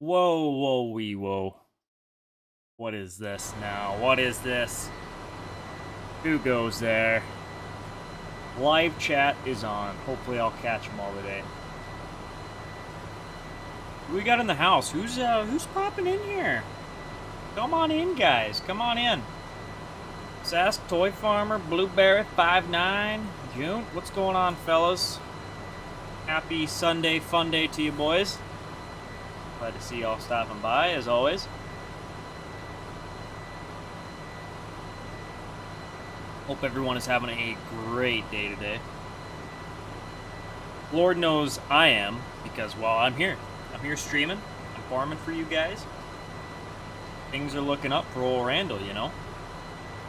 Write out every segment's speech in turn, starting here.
Whoa, whoa, wee, whoa. What is this now? What is this? Who goes there? Live chat is on. Hopefully I'll catch them all today. Who we got in the house? Who's popping in here? Come on in, guys. Come on in. Sask, Toy Farmer, Blueberry59, June. What's going on, fellas? Happy Sunday fun day to you boys. Glad to see y'all stopping by, as always. Hope everyone is having a great day today. Lord knows I am, because, well, I'm here. I'm here streaming. I'm farming for you guys. Things are looking up for old Randall, you know?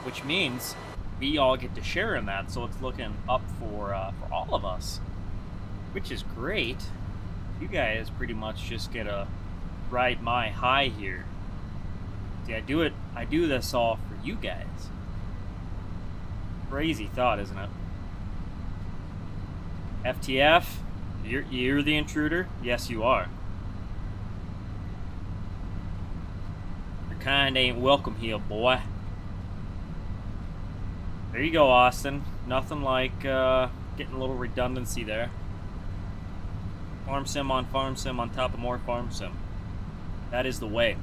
Which means we all get to share in that, so it's looking up for all of us. Which is great. You guys pretty much just get to ride my high here. See, I do this all for you guys. Crazy thought, isn't it? FTF, you're the intruder? Yes, you are. Your kind ain't welcome here, boy. There you go, Austin. Nothing like getting a little redundancy there. Farm sim on top of more farm sim. That is the way.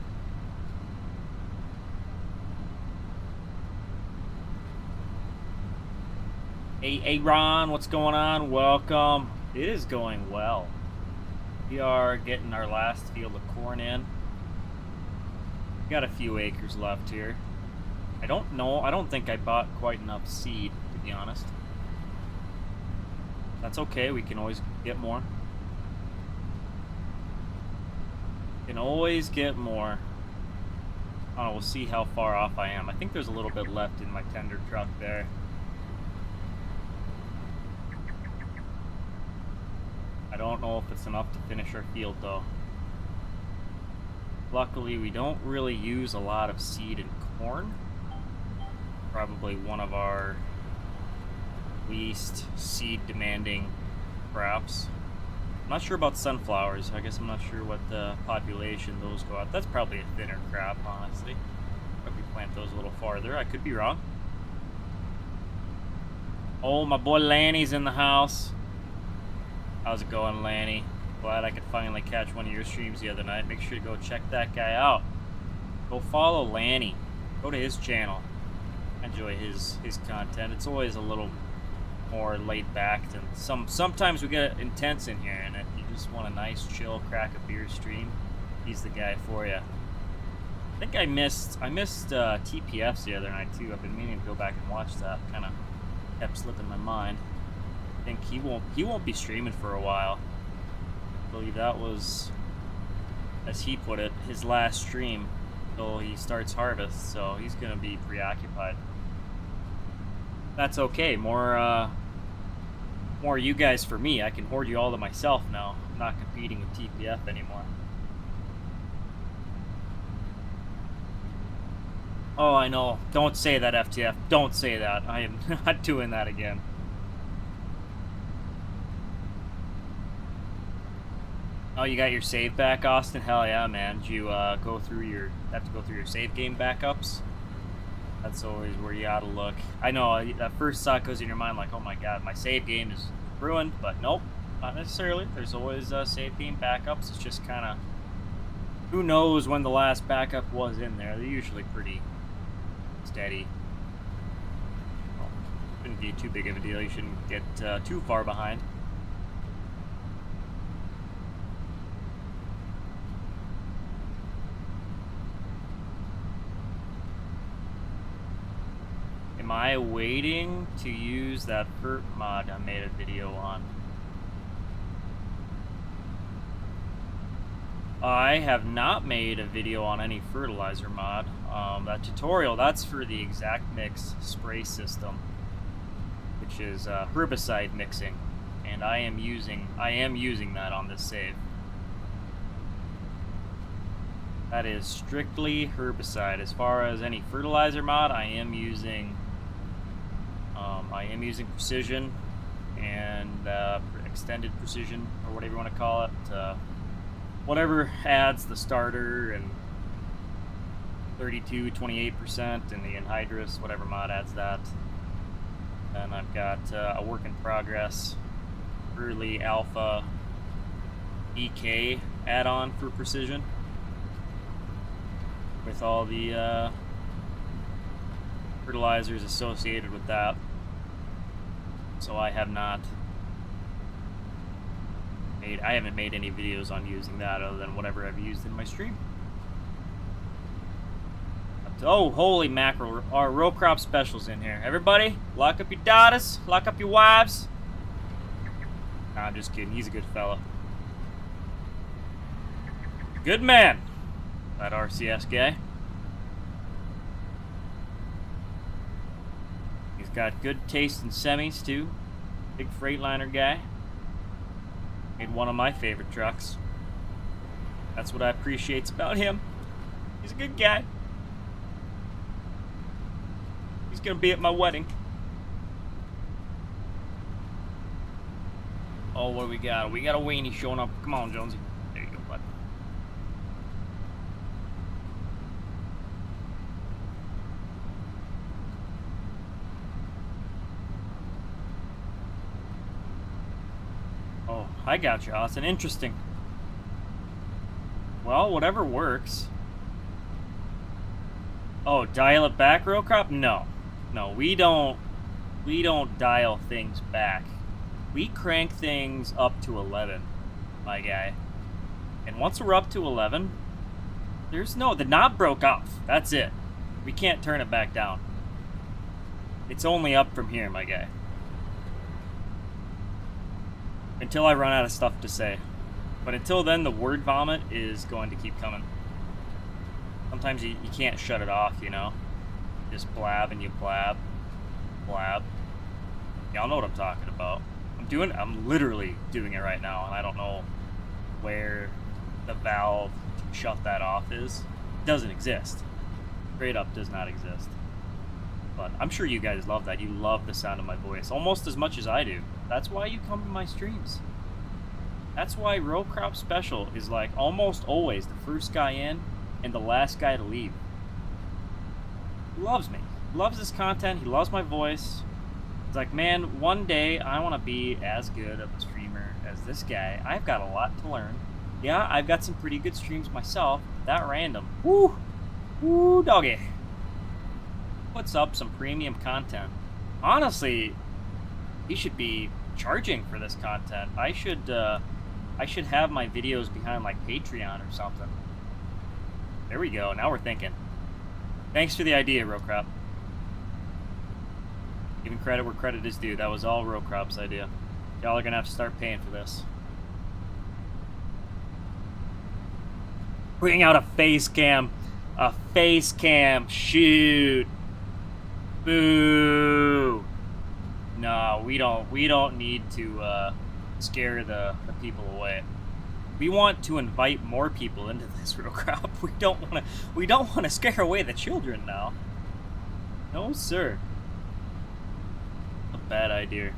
Hey, Ron, what's going on? Welcome. It is going well. We are getting our last field of corn in. We got a few acres left here. I don't know. I don't think I bought quite enough seed, to be honest. That's okay. We can always get more. Can always get more. I don't know, we'll see how far off I am. I think there's a little bit left in my tender truck there. I don't know if it's enough to finish our field though. Luckily, we don't really use a lot of seed in corn. Probably one of our least seed demanding crops. I'm not sure about sunflowers. I guess I'm not sure what the population those go out. That's probably a thinner crop, honestly. Probably plant those a little farther. I could be wrong. Oh, my boy Lanny's in the house. How's it going, Lanny? Glad I could finally catch one of your streams the other night. Make sure to go check that guy out. Go follow Lanny. Go to his channel. Enjoy his content. It's always a little more laid back than sometimes we get intense in here, and if you just want a nice chill crack a beer stream, he's the guy for you. I think I missed TPFs the other night too. I've been meaning to go back and watch that. Kind of kept slipping my mind. I think he won't be streaming for a while. I believe that was, as he put it, his last stream until he starts harvest, so he's gonna be preoccupied. That's okay. More you guys for me. I can hoard you all to myself now. I'm not competing with TPF anymore. Oh, I know. Don't say that, FTF. Don't say that. I am not doing that again. Oh, you got your save back, Austin? Hell yeah, man. Did you have to go through your save game backups? That's always where you gotta look. I know, that first thought goes in your mind like, oh my god, my save game is ruined, but nope, not necessarily. There's always save game backups. It's just kind of, who knows when the last backup was in there. They're usually pretty steady. Well, shouldn't be too big of a deal. You shouldn't get too far behind. Am I waiting to use that FERT mod I made a video on? I have not made a video on any fertilizer mod. That tutorial, that's for the exact mix spray system, which is herbicide mixing, and I am using that on this save. That is strictly herbicide. As far as any fertilizer mod, I am using precision and extended precision, or whatever you want to call it, whatever adds the starter and 32, 28%, and the anhydrous, whatever mod adds that. And I've got a work in progress early alpha EK add-on for precision with all the fertilizers associated with that. So I haven't made any videos on using that other than whatever I've used in my stream. Oh, holy mackerel. Our row crop specials in here. Everybody, lock up your daughters, lock up your wives. Nah, I'm just kidding. He's a good fella. Good man, that RCS guy. He's got good taste in semis, too. Big Freightliner guy. Made one of my favorite trucks. That's what I appreciate about him. He's a good guy. He's gonna be at my wedding. Oh, what do we got? We got a weenie showing up. Come on, Jonesy. There you go, bud. Oh, I got you, Austin. Interesting. Well, whatever works. Oh, dial it back, row crop? No. No, we don't dial things back. We crank things up to 11, my guy. And once we're up to 11, the knob broke off. That's it. We can't turn it back down. It's only up from here, my guy. Until I run out of stuff to say. But until then, the word vomit is going to keep coming. Sometimes you can't shut it off, you know? Just blab and you blab. Blab. Y'all know what I'm talking about. I'm literally doing it right now, and I don't know where the valve to shut that off is. It doesn't exist. Straight up does not exist. But I'm sure you guys love that. You love the sound of my voice almost as much as I do. That's why you come to my streams. That's why Row Crop Special is like almost always the first guy in and the last guy to leave. He loves me. He loves this content. He loves my voice. It's like, man, one day I want to be as good of a streamer as this guy. I've got a lot to learn. Yeah, I've got some pretty good streams myself. That random. Woo! Woo, doggy. Puts up some premium content. Honestly, he should be charging for this content. I should have my videos behind like Patreon or something. There we go. Now we're thinking. Thanks for the idea, Rowcrop. Giving credit where credit is due. That was all Rowcrop's idea. Y'all are gonna have to start paying for this. Bring out a face cam. A face cam. Shoot. Boo. No, we don't need to scare the people away. We want to invite more people into this real crop. We don't want to scare away the children now. No, sir. A bad idea.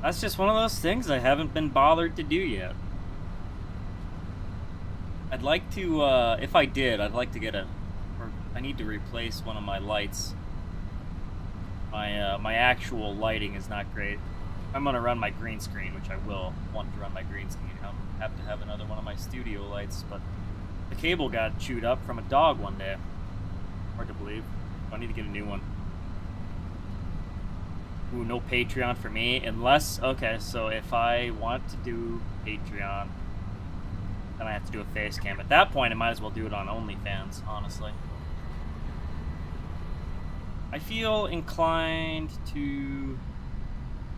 That's just one of those things I haven't been bothered to do yet. I'd like to, if I did, I'd like to get I need to replace one of my lights. My actual lighting is not great. I'm gonna run my green screen, which I will want to run my green screen. I'll have to have another one of my studio lights, but the cable got chewed up from a dog one day. Hard to believe. I need to get a new one. Ooh, no Patreon for me, unless, okay, so if I want to do Patreon, then I have to do a face cam. At that point, I might as well do it on OnlyFans, honestly. I feel inclined to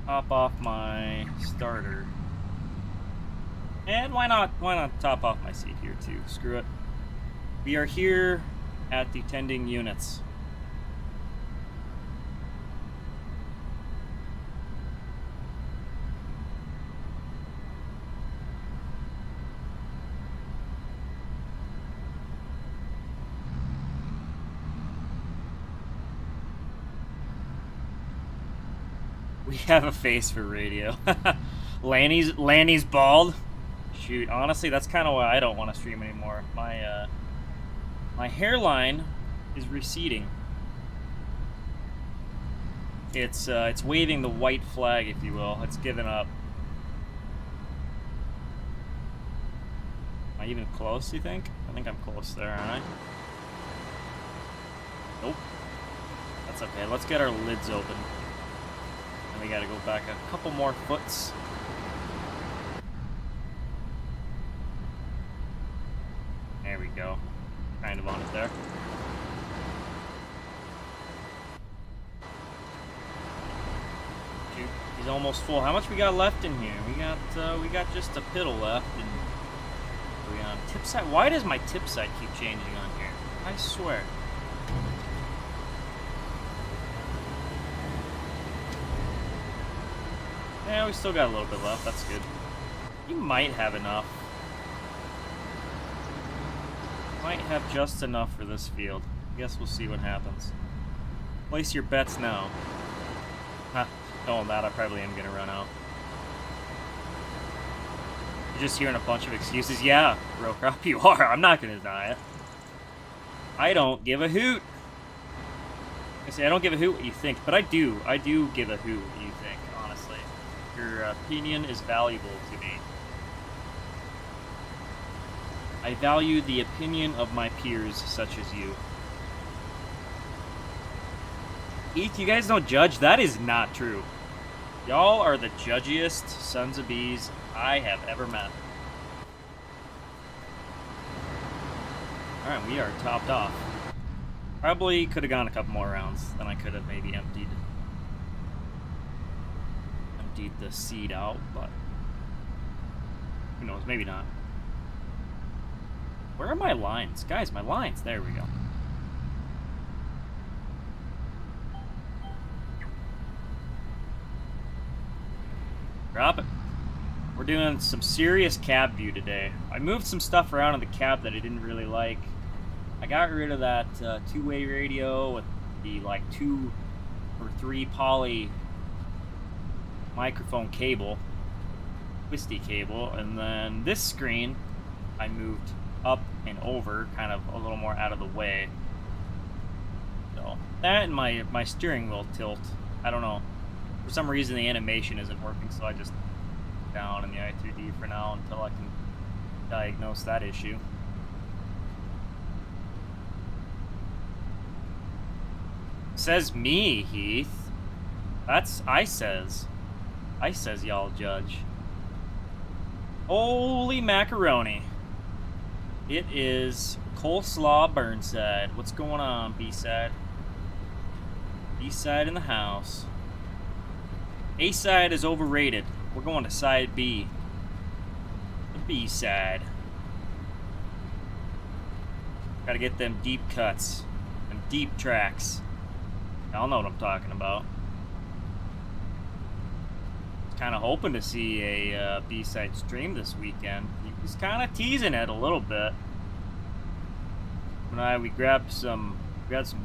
top off my starter. And why not top off my seat here too? Screw it. We are here at the tending units. We have a face for radio. Lanny's bald. shoot. Honestly, that's kind of why I don't want to stream anymore. My hairline is receding. It's waving the white flag, if you will. It's given up. Am I even close, you think? I think I'm close there, aren't I? Nope. That's okay. Let's get our lids open. And we gotta go back a couple more foots. There we go. Kind of on it there. Shoot. He's almost full. How much we got left in here? We got just a piddle left. And we on tip side. Why does my tip side keep changing on here? I swear. Yeah, we still got a little bit left. That's good. You might have enough. Might have just enough for this field. Guess we'll see what happens. Place your bets now. Huh. Knowing that, I probably am gonna run out. You're just hearing a bunch of excuses. Yeah, Rockrop, you are. I'm not gonna deny it. I don't give a hoot. I say I don't give a hoot what you think, but I do. I do give a hoot what you think, honestly. Your opinion is valuable to me. I value the opinion of my peers, such as you. Heath, you guys don't judge? That is not true. Y'all are the judgiest sons of bees I have ever met. Alright, we are topped off. Probably could have gone a couple more rounds than I could have maybe emptied the seed out, but who knows, maybe not. Where are my lines? Guys, my lines. There we go. Drop it. We're doing some serious cab view today. I moved some stuff around in the cab that I didn't really like. I got rid of that two-way radio with the like 2 or 3 poly microphone cable, twisty cable, and then this screen I moved up and over, kind of a little more out of the way. So that and my steering wheel tilt, I don't know, for some reason the animation isn't working, so I just down in the i3D for now until I can diagnose that issue. Says me, Heath. That's I says y'all judge. Holy macaroni. It is Coleslaw Burnside. What's going on, B-side? B-side in the house. A-side is overrated. We're going to side B. The B-side. Gotta get them deep cuts. Them deep tracks. Y'all know what I'm talking about. Kind of hoping to see a B-side stream this weekend. He was kind of teasing it a little bit. We grabbed some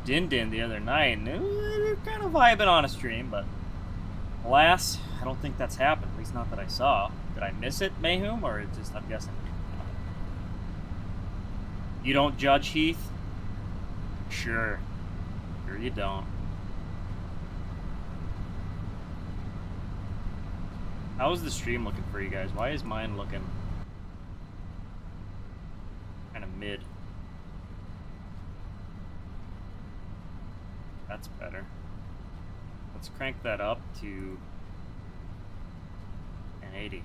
din din the other night, and we were kind of vibing on a stream, but alas, I don't think that's happened. At least not that I saw. Did I miss it, Mayhem, or it just I'm guessing? You don't judge, Heath? Sure you don't. How's the stream looking for you guys? Why is mine looking kind of mid? That's better. Let's crank that up to 1080.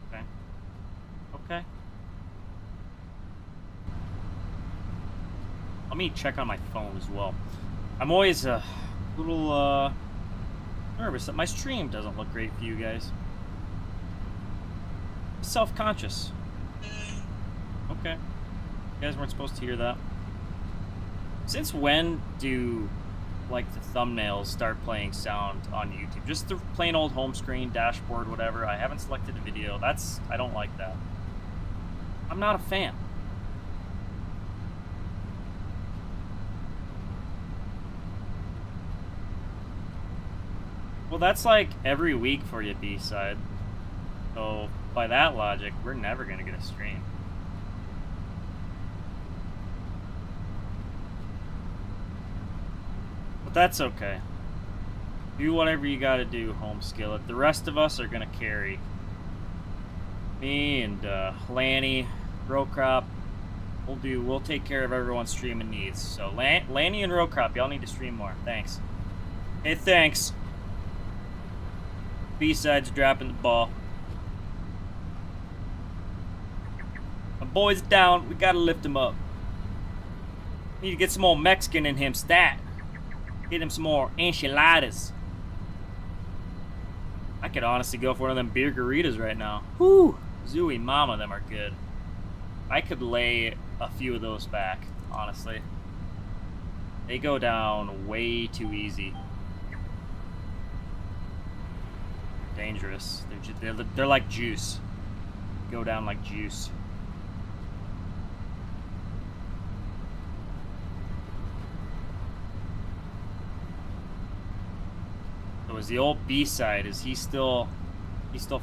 Okay. Okay. Let me check on my phone as well. I'm always a little nervous that my stream doesn't look great for you guys. Self-conscious. Okay. You guys weren't supposed to hear that. Since when do, like, the thumbnails start playing sound on YouTube? Just the plain old home screen, dashboard, whatever. I haven't selected a video. I don't like that. I'm not a fan. Well, that's like every week for you, B-side. So by that logic, we're never gonna get a stream. But that's okay. Do whatever you gotta do, Home Skillet. The rest of us are gonna carry. Me and Lanny, Rowcrop, we'll take care of everyone's streaming needs. So Lanny and Rowcrop, y'all need to stream more. Thanks. Hey, thanks. B-side's dropping the ball. My boy's down. We gotta lift him up. Need to get some more Mexican in him stat. Get him some more enchiladas. I could honestly go for one of them beer burritos right now. Whoo! Zooey mama, them are good. I could lay a few of those back, honestly. They go down way too easy. Dangerous. They're like juice. Go down like juice. So is the old B-side, is he's still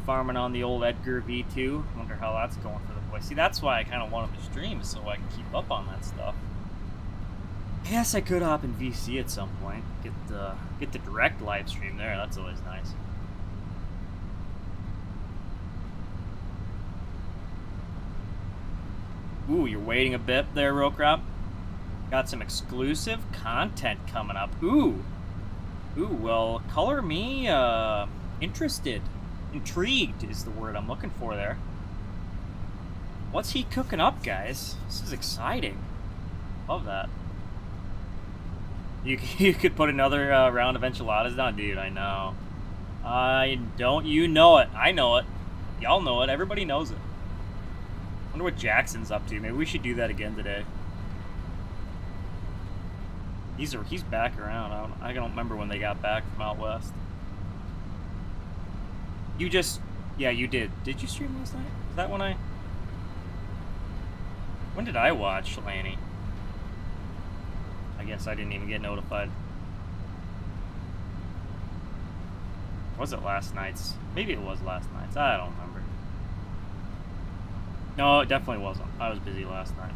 farming on the old Edgar V2? Wonder how that's going for the boy. See, that's why I kind of want him to stream, so I can keep up on that stuff. I guess I could hop in VC at some point. Get the direct live stream there. That's always nice. Ooh, you're waiting a bit there, Rowcrop. Got some exclusive content coming up. Ooh, well, color me interested. Intrigued is the word I'm looking for there. What's he cooking up, guys? This is exciting. Love that. You could put another round of enchiladas down, dude. I know. You know it. I know it. Y'all know it. Everybody knows it. Wonder what Jackson's up to. Maybe we should do that again today. He's back around. I don't remember when they got back from out west. Yeah, you did. Did you stream last night? Is that when did I watch, Lanny? I guess I didn't even get notified. Was it last night's? Maybe it was last night's. I don't remember. No, it definitely wasn't. I was busy last night.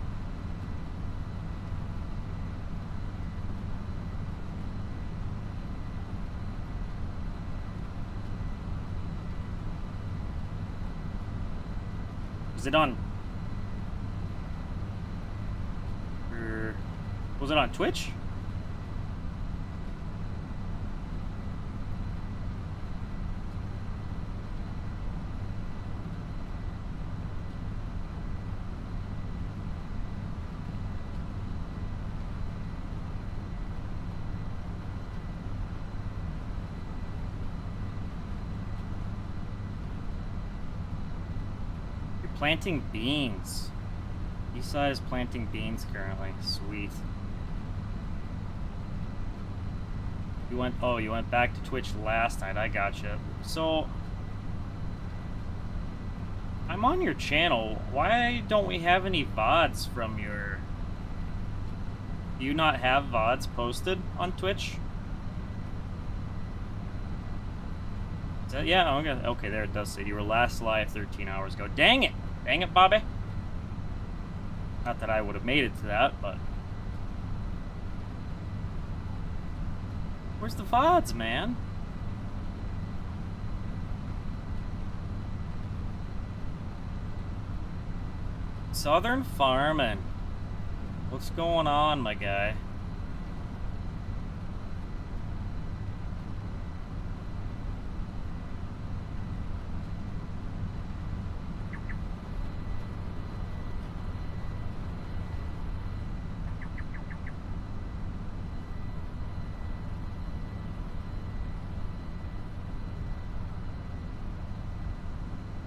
Was it on... was it on Twitch? Planting beans. Eastside is planting beans currently. Sweet. You went back to Twitch last night. I gotcha. So I'm on your channel. Why don't we have any VODs from your... Do you not have VODs posted on Twitch? Is that, yeah, okay, there it does say you were last live 13 hours ago. Dang it! Dang it, Bobby. Not that I would have made it to that, but... Where's the VODs, man? Southern Farming. What's going on, my guy?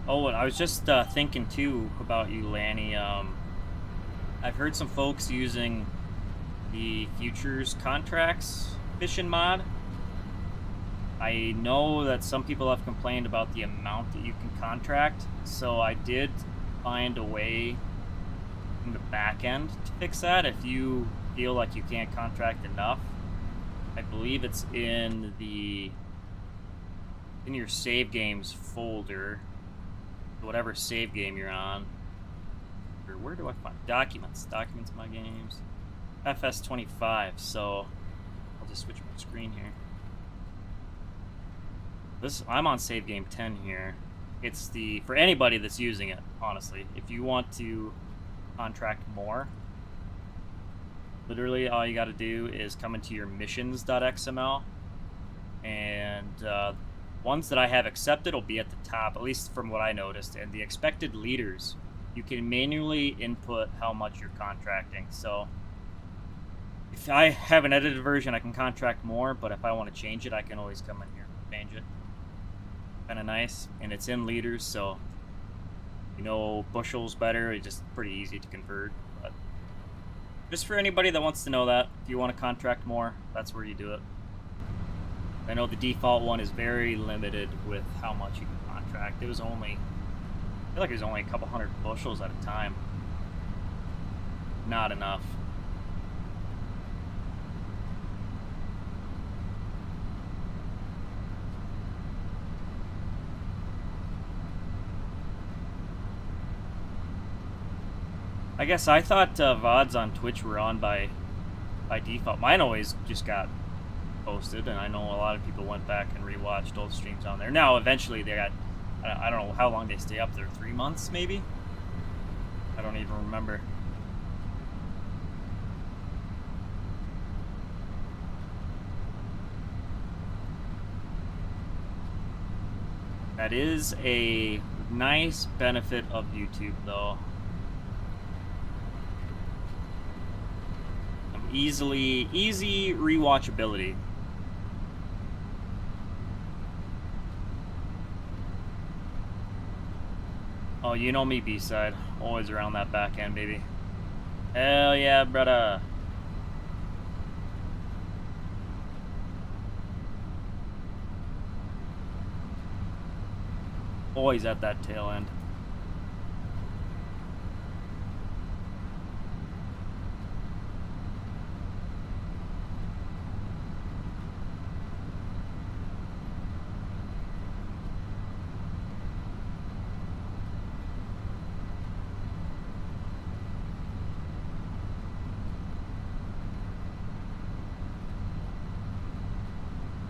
Oh, and I was just thinking too about you, Lanny. I've heard some folks using the futures contracts fishing mod. I know that some people have complained about the amount that you can contract, so I did find a way in the back end to fix that. If you feel like you can't contract enough, I believe it's in your save games folder. whatever save game you're on. Or where do I find documents? Documents, my games. FS25. So I'll just switch my screen here. I'm on save game 10 here. It's for anybody that's using it, honestly. If you want to contract more, literally all you got to do is come into your missions.xml, and ones that I have accepted will be at the top, at least from what I noticed. And the expected leaders, you can manually input how much you're contracting. So if I have an edited version, I can contract more, but if I want to change it, I can always come in here and change it. Kind of nice, and it's in liters, so you know bushels better. It's just pretty easy to convert. But just for anybody that wants to know that, if you want to contract more, that's where you do it. I know the default one is very limited with how much you can contract. It was only, I feel like it was only a couple hundred bushels at a time. Not enough. I guess I thought VODs on Twitch were on by default. Mine always just got posted, and I know a lot of people went back and rewatched old streams on there. Now, eventually, they got, I don't know how long they stay up there, 3 months maybe? I don't even remember. That is a nice benefit of YouTube, though. Easy rewatchability. Oh, you know me, B-side. Always around that back end, baby. Hell yeah, brother. Always at that tail end.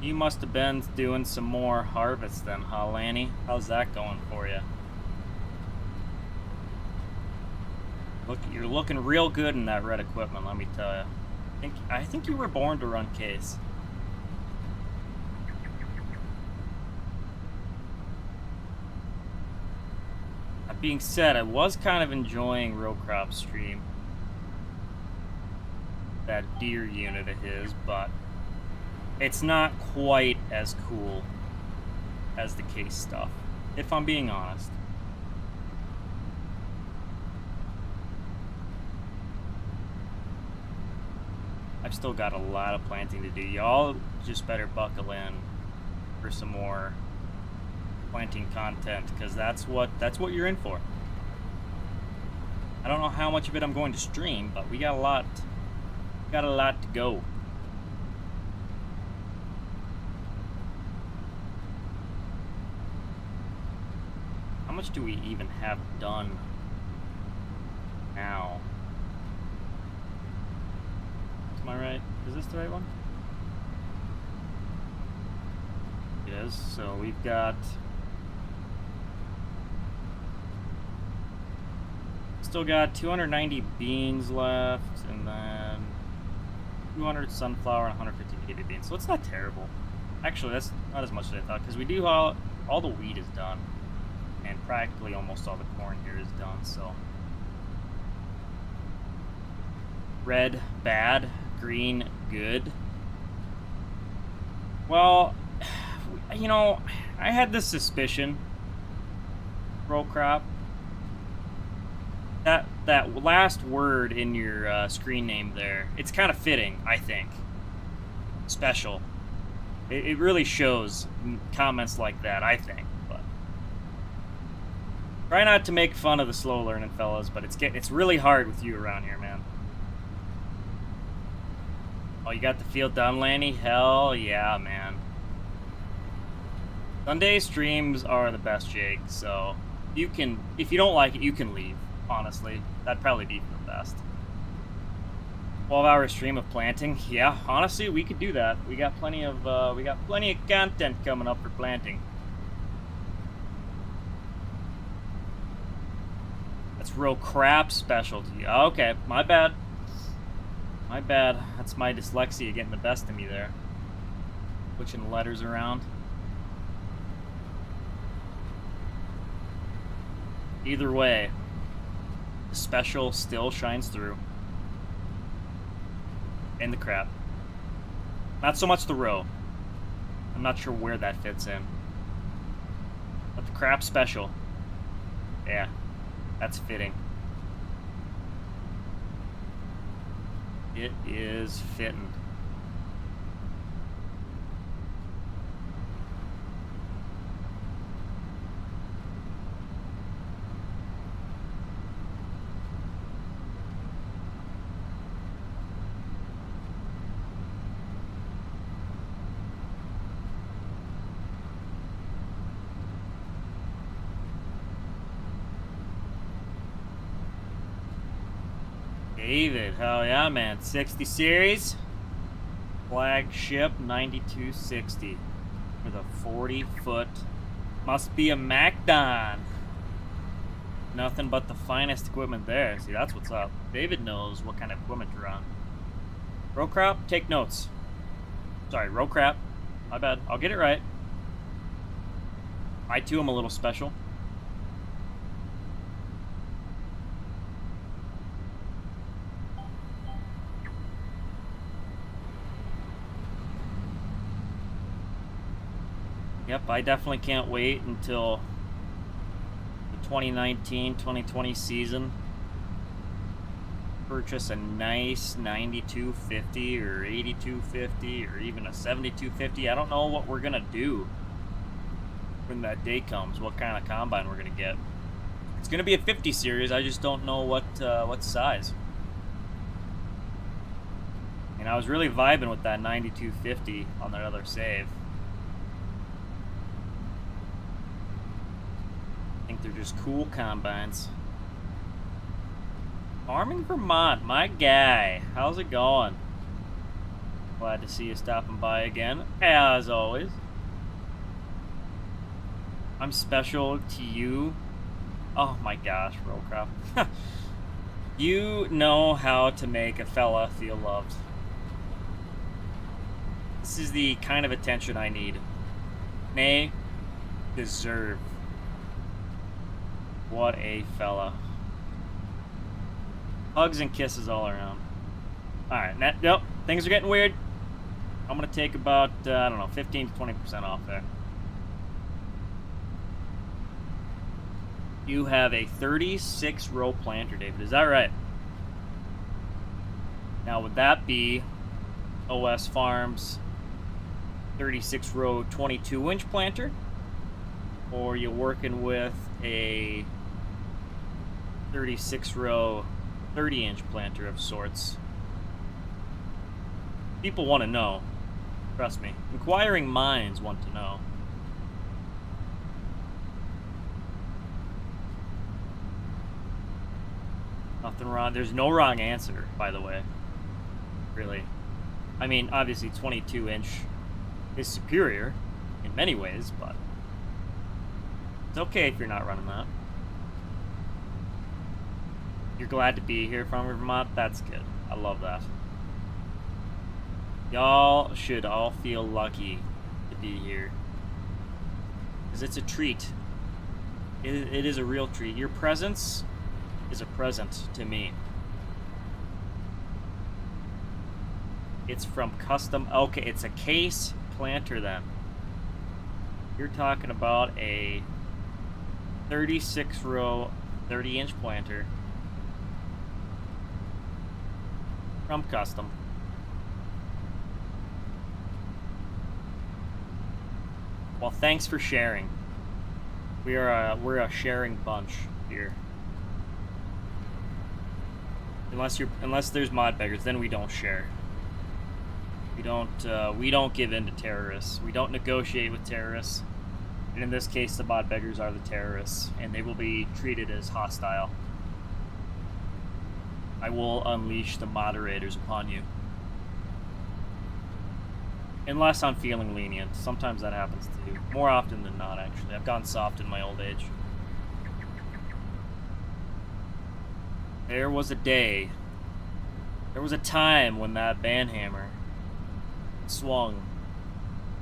You must have been doing some more harvest then, huh, Lanny? How's that going for you? Look, you're looking real good in that red equipment, let me tell you. I think you were born to run case. That being said, I was kind of enjoying Row Crop's stream. That deer unit of his, but it's not quite as cool as the case stuff, if I'm being honest. I've still got a lot of planting to do. Y'all just better buckle in for some more planting content, because that's what you're in for. I don't know how much of it I'm going to stream, but we got a lot to go. How much do we even have done now? Am I right? Is this the right one? It is. So we've got still got 290 beans left, and then 200 sunflower and 150 baby beans. So it's not terrible. Actually, that's not as much as I thought, because we do all the wheat is done. And practically almost all the corn here is done, so. Red, bad. Green, good. Well, you know, I had this suspicion, Row Crop, that last word in your screen name there, it's kind of fitting, I think. Special. It really shows comments like that, I think. Try not to make fun of the slow learning fellas, but it's really hard with you around here, man. Oh, you got the field done, Lanny? Hell yeah, man. Sunday streams are the best, Jake, so You can, if you don't like it, you can leave, honestly. That'd probably be for the best. 12-hour stream of planting. Yeah, honestly, we could do that. We got plenty of content coming up for planting. That's real crap specialty. Okay, my bad. My bad. That's my dyslexia getting the best of me there. Switching the letters around. Either way, the special still shines through. And the crap. Not so much the row. I'm not sure where that fits in. But the crap special. Yeah, that's fitting. It is fitting. David, hell yeah, man. 60 series. Flagship 9260. With a 40-foot. Must be a MacDon. Nothing but the finest equipment there. See, that's what's up. David knows what kind of equipment you're on. Row crop, take notes. Sorry, row crap. My bad. I'll get it right. I, too, am a little special. Yep, I definitely can't wait until the 2019-2020 season. Purchase a nice 9250 or 8250 or even a 7250. I don't know what we're gonna do when that day comes. What kind of combine we're gonna get? It's gonna be a 50 series. I just don't know what size. And I was really vibing with that 9250 on that other save. I think they're just cool combines. Farming Vermont, my guy. How's it going? Glad to see you stopping by again, as always. I'm special to you. Oh my gosh, Rollcraft. You know how to make a fella feel loved. This is the kind of attention I need. Nay, deserve. What a fella. Hugs and kisses all around. Alright, nope, things are getting weird. I'm going to take about, I don't know, 15 to 20% off there. You have a 36-row planter, David. Is that right? Now, would that be OS Farms 36-row 22-inch planter? Or are you working with a 36-row 30-inch planter of sorts? People want to know. Trust me. Inquiring minds want to know. Nothing wrong. There's no wrong answer, by the way. Really. I mean, obviously 22-inch is superior in many ways, but it's okay if you're not running that. You're glad to be here from Vermont? That's good. I love that. Y'all should all feel lucky to be here. Because it's a treat. It is a real treat. Your presence is a present to me. It's from custom. Okay, it's a case planter then. You're talking about a 36-row 30-inch planter from custom. Well, thanks for sharing. We're a sharing bunch here. Unless there's mod beggars, then we don't share. We don't give in to terrorists. We don't negotiate with terrorists. And in this case, the mod beggars are the terrorists, and they will be treated as hostile. I will unleash the moderators upon you. Unless I'm feeling lenient. Sometimes that happens too. More often than not, actually. I've gone soft in my old age. There was a day. There was a time when that banhammer swung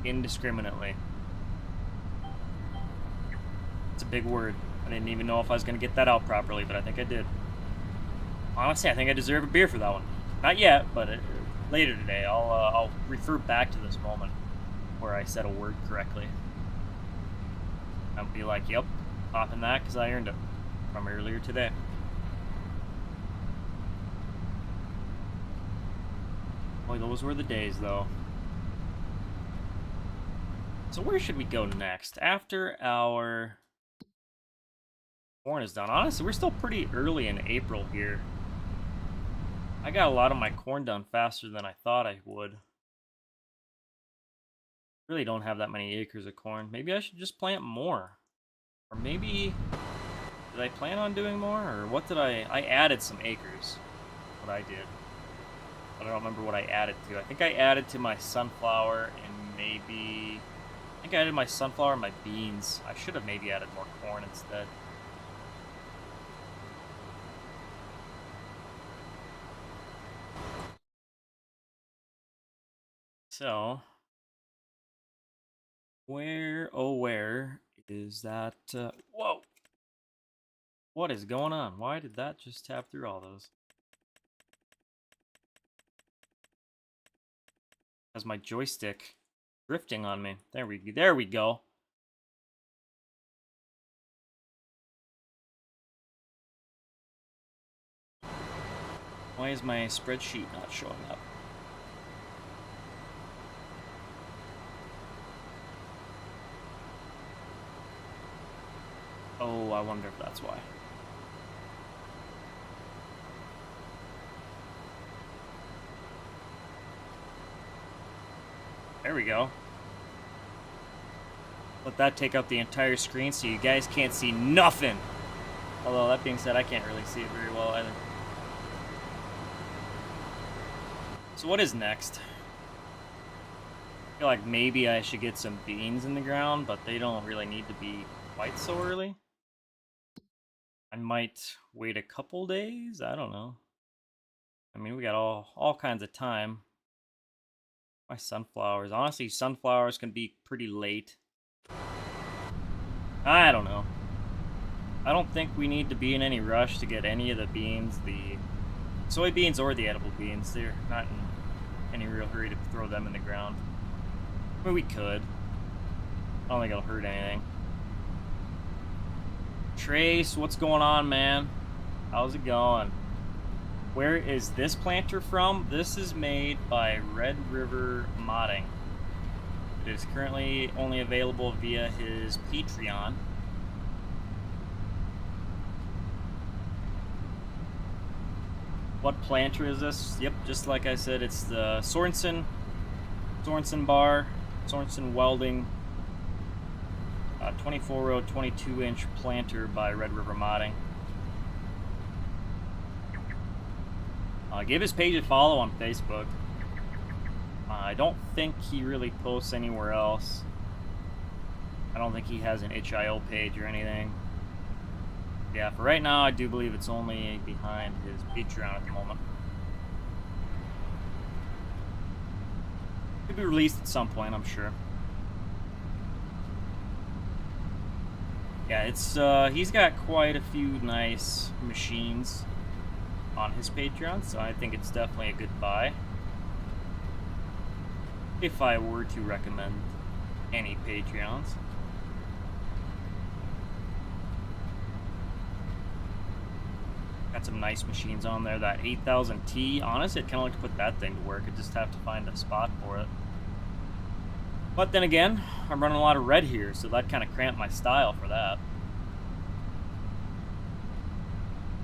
indiscriminately. It's a big word. I didn't even know if I was going to get that out properly, but I think I did. Honestly, I think I deserve a beer for that one. Not yet, but later today. I'll refer back to this moment where I said a word correctly. I'll be like, yep, popping that because I earned it from earlier today. Boy, those were the days, though. So where should we go next? After our corn is done. Honestly, we're still pretty early in April here. I got a lot of my corn done faster than I thought I would. Really don't have that many acres of corn. Maybe I should just plant more. Or maybe... Did I plan on doing more? Or what did I added some acres. What I did. But I don't remember what I added to. I think I added to my sunflower and maybe... I think I added my sunflower and my beans. I should have maybe added more corn instead. So, where is that? Whoa! What is going on? Why did that just tap through all those? Has my joystick drifting on me? There we go. Why is my spreadsheet not showing up? Oh, I wonder if that's why. There we go. Let that take up the entire screen so you guys can't see nothing. Although, that being said, I can't really see it very well either. So what is next? I feel like maybe I should get some beans in the ground, but they don't really need to be quite so early. I might wait a couple days. I don't know. I mean, we got all kinds of time. My sunflowers. Honestly, sunflowers can be pretty late. I don't know. I don't think we need to be in any rush to get any of the beans, the soybeans or the edible beans. They're not in any real hurry to throw them in the ground. I mean, we could. I don't think it'll hurt anything. Trace, what's going on, man? How's it going? Where is this planter from? This is made by Red River Modding. It is currently only available via his Patreon. What planter is this? Yep, just like I said, it's the Sorensen bar, Sorensen welding, 24-row, 22-inch planter by Red River Modding. Give his page a follow on Facebook. I don't think he really posts anywhere else. I don't think he has an itch.io page or anything. Yeah, for right now, I do believe it's only behind his Patreon at the moment. Could be released at some point, I'm sure. Yeah, it's he's got quite a few nice machines on his Patreon, so I think it's definitely a good buy. If I were to recommend any Patreons. Got some nice machines on there. That 8000T, honestly, I'd kind of like to put that thing to work. I just have to find a spot for it. But then again, I'm running a lot of red here, so that kind of cramped my style for that.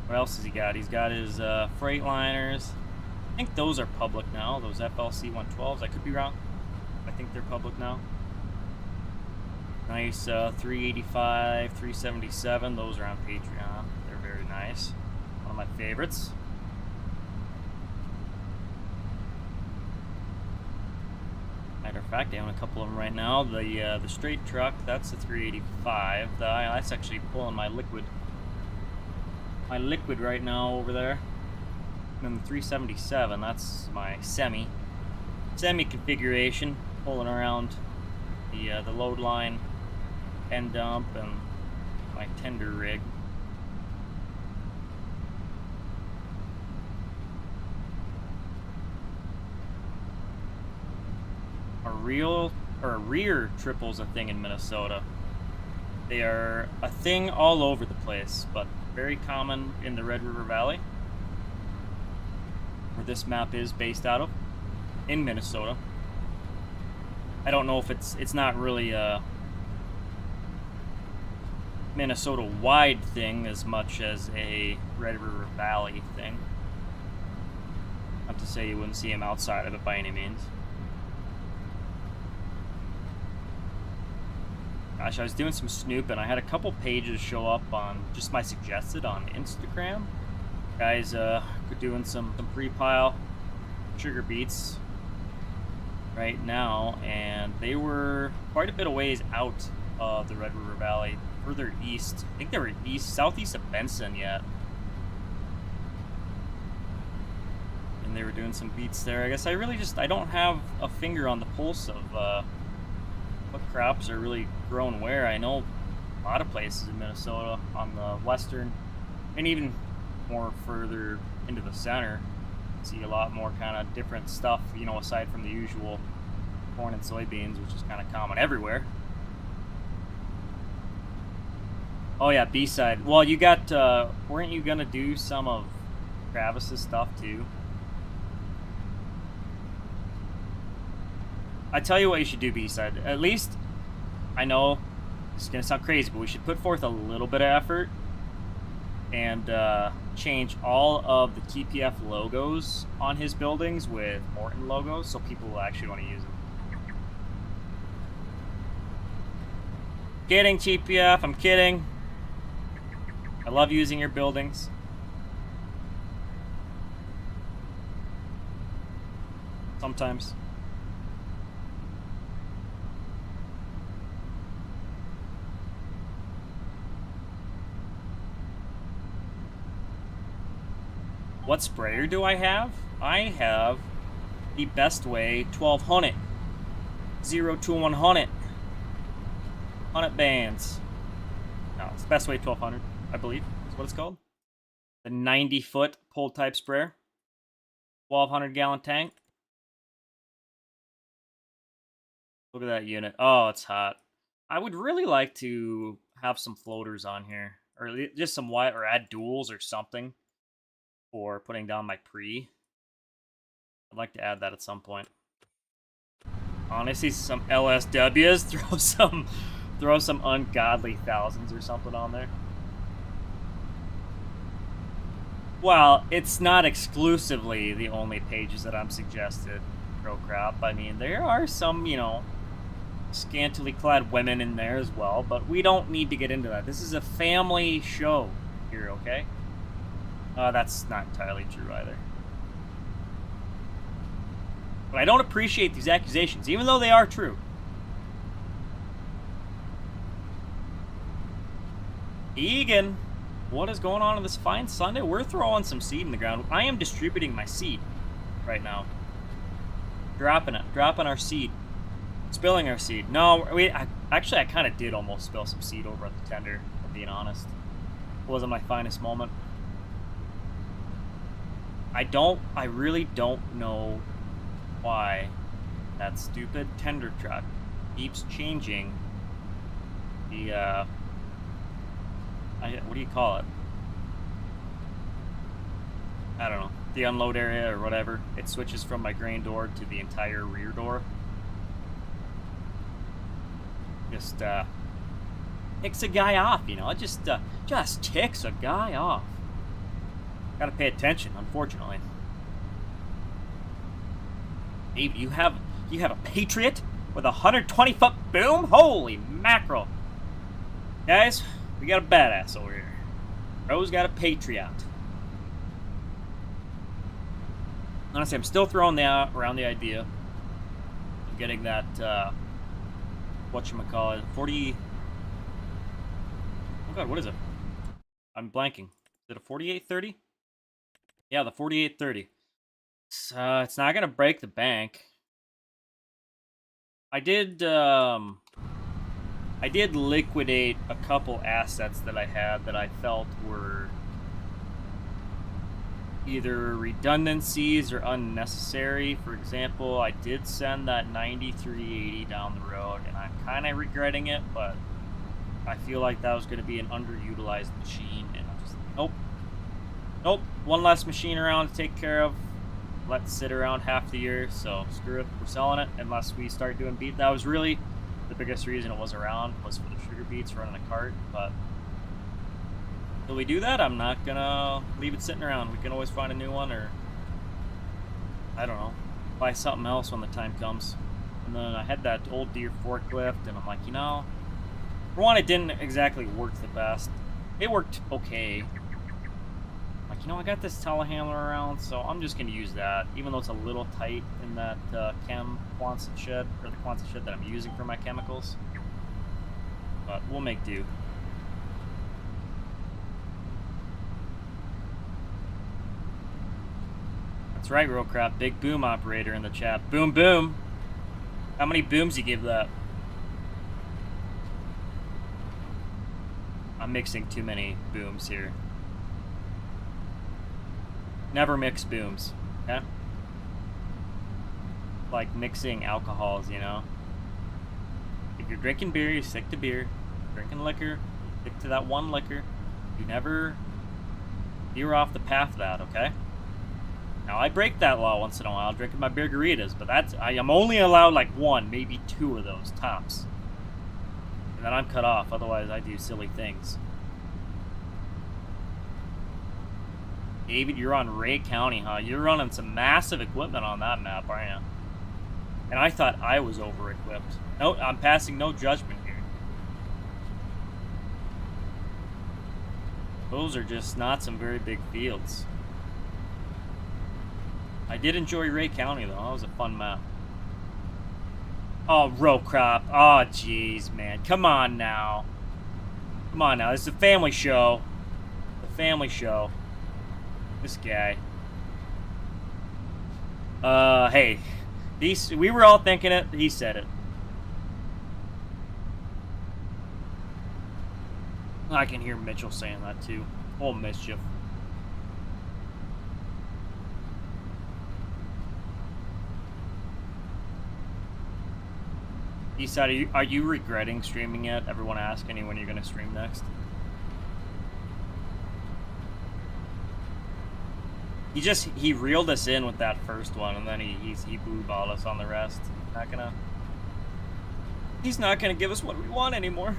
What else has he got? He's got his Freightliners. I think those are public now, those FLC 112s. I could be wrong. I think they're public now. Nice 385, 377. Those are on Patreon. They're very nice. One of my favorites. Matter of fact, I own a couple of them right now. The straight truck, that's the 385. That's actually pulling my liquid. My liquid right now over there. And then the 377, that's my semi configuration, pulling around the load line, end dump, and my tender rig. A rear triple's a thing in Minnesota. They are a thing all over the place, but very common in the Red River Valley, where this map is based out of, in Minnesota. I don't know if it's not really a Minnesota-wide thing as much as a Red River Valley thing. Not to say you wouldn't see them outside of it by any means. Gosh, I was doing some snooping. I had a couple pages show up on just my suggested on Instagram. Guys doing some pre-pile sugar beets right now, and they were quite a bit of ways out of the Red River Valley, further east. I think they were southeast of Benson yet. And they were doing some beets there. I guess I don't have a finger on the pulse of what crops are really grown where. I know a lot of places in Minnesota on the western and even more further into the center, see a lot more kind of different stuff, you know, aside from the usual corn and soybeans, which is kind of common everywhere. Oh yeah, B-side. Well, you got, weren't you gonna do some of Travis's stuff too? I tell you what you should do, B-side. At least, I know this is gonna sound crazy, but we should put forth a little bit of effort and change all of the TPF logos on his buildings with Morton logos, so people will actually want to use them. Kidding, TPF, I'm kidding. I love using your buildings. Sometimes. What sprayer do I have? I have the Best Way 1200. 0 to 100. 100 bands. No, it's Best Way 1200, I believe. That's what it's called. The 90-foot pull type sprayer. 1,200 gallon tank. Look at that unit. Oh, it's hot. I would really like to have some floaters on here. Or just some white, or add duals or something for putting down my pre. I'd like to add that at some point. Honestly, some LSWs, throw some ungodly thousands or something on there. Well, it's not exclusively the only pages that I'm suggested, Pro Crop. I mean, there are some, you know, scantily clad women in there as well, but we don't need to get into that. This is a family show here, okay? That's not entirely true either. But I don't appreciate these accusations, even though they are true. Egan, what is going on this fine Sunday? We're throwing some seed in the ground. I am distributing my seed right now. Dropping our seed. Spilling our seed. No, actually I kind of did almost spill some seed over at the tender, if being honest. It wasn't my finest moment. I really don't know why that stupid tender truck keeps changing the, what do you call it? I don't know. The unload area or whatever. It switches from my grain door to the entire rear door. Just, ticks a guy off, you know? It just ticks a guy off. Gotta pay attention, unfortunately. Dave, you have a Patriot with a 120-foot boom? Holy mackerel. Guys, we got a badass over here. Bro's got a Patriot. Honestly, I'm still throwing around the idea of getting that, whatchamacallit, 40... Oh god, what is it? I'm blanking. Is it a 4830? Yeah, the 4830. It's not gonna break the bank. I did liquidate a couple assets that I had that I felt were either redundancies or unnecessary. For example, I did send that 9380 down the road, and I'm kind of regretting it, but I feel like that was going to be an underutilized machine, and I'm just, nope, one less machine around to take care of. Let it sit around half the year, so screw it, we're selling it unless we start doing beat. That was really the biggest reason it was around, was for the sugar beets running a cart, but until we do that, I'm not gonna leave it sitting around. We can always find a new one, or I don't know, buy something else when the time comes. And then I had that old Deere forklift, and I'm like, you know, for one, it didn't exactly work the best. It worked okay. Like, you know, I got this telehandler around, so I'm just gonna use that, even though it's a little tight in that chem Quonset shed, or the Quonset shed that I'm using for my chemicals. But we'll make do. That's right, Real Crap. Big boom operator in the chat. Boom, boom. How many booms you give that? I'm mixing too many booms here. Never mix booms, okay? Like mixing alcohols, you know? If you're drinking beer, you stick to beer. Drinking liquor, stick to that one liquor. You never veer off the path of that, okay? Now, I break that law once in a while, drinking my beer-garitas, but that's, I am only allowed like one, maybe two of those, tops. And then I'm cut off, otherwise I do silly things. David, you're on Ray County, huh? You're running some massive equipment on that map, aren't you? And I thought I was over-equipped. No, I'm passing no judgment here. Those are just not some very big fields. I did enjoy Ray County, though. That was a fun map. Oh, row crop. Oh, jeez, man. Come on now. Come on now. This is a family show. The family show. This guy. Hey. We were all thinking it. He said it. I can hear Mitchell saying that, too. Oh, mischief. Eastside, are you regretting streaming yet? Everyone asking you when you're going to stream next. He reeled us in with that first one, and then he blue-balled us on the rest. He's not gonna give us what we want anymore.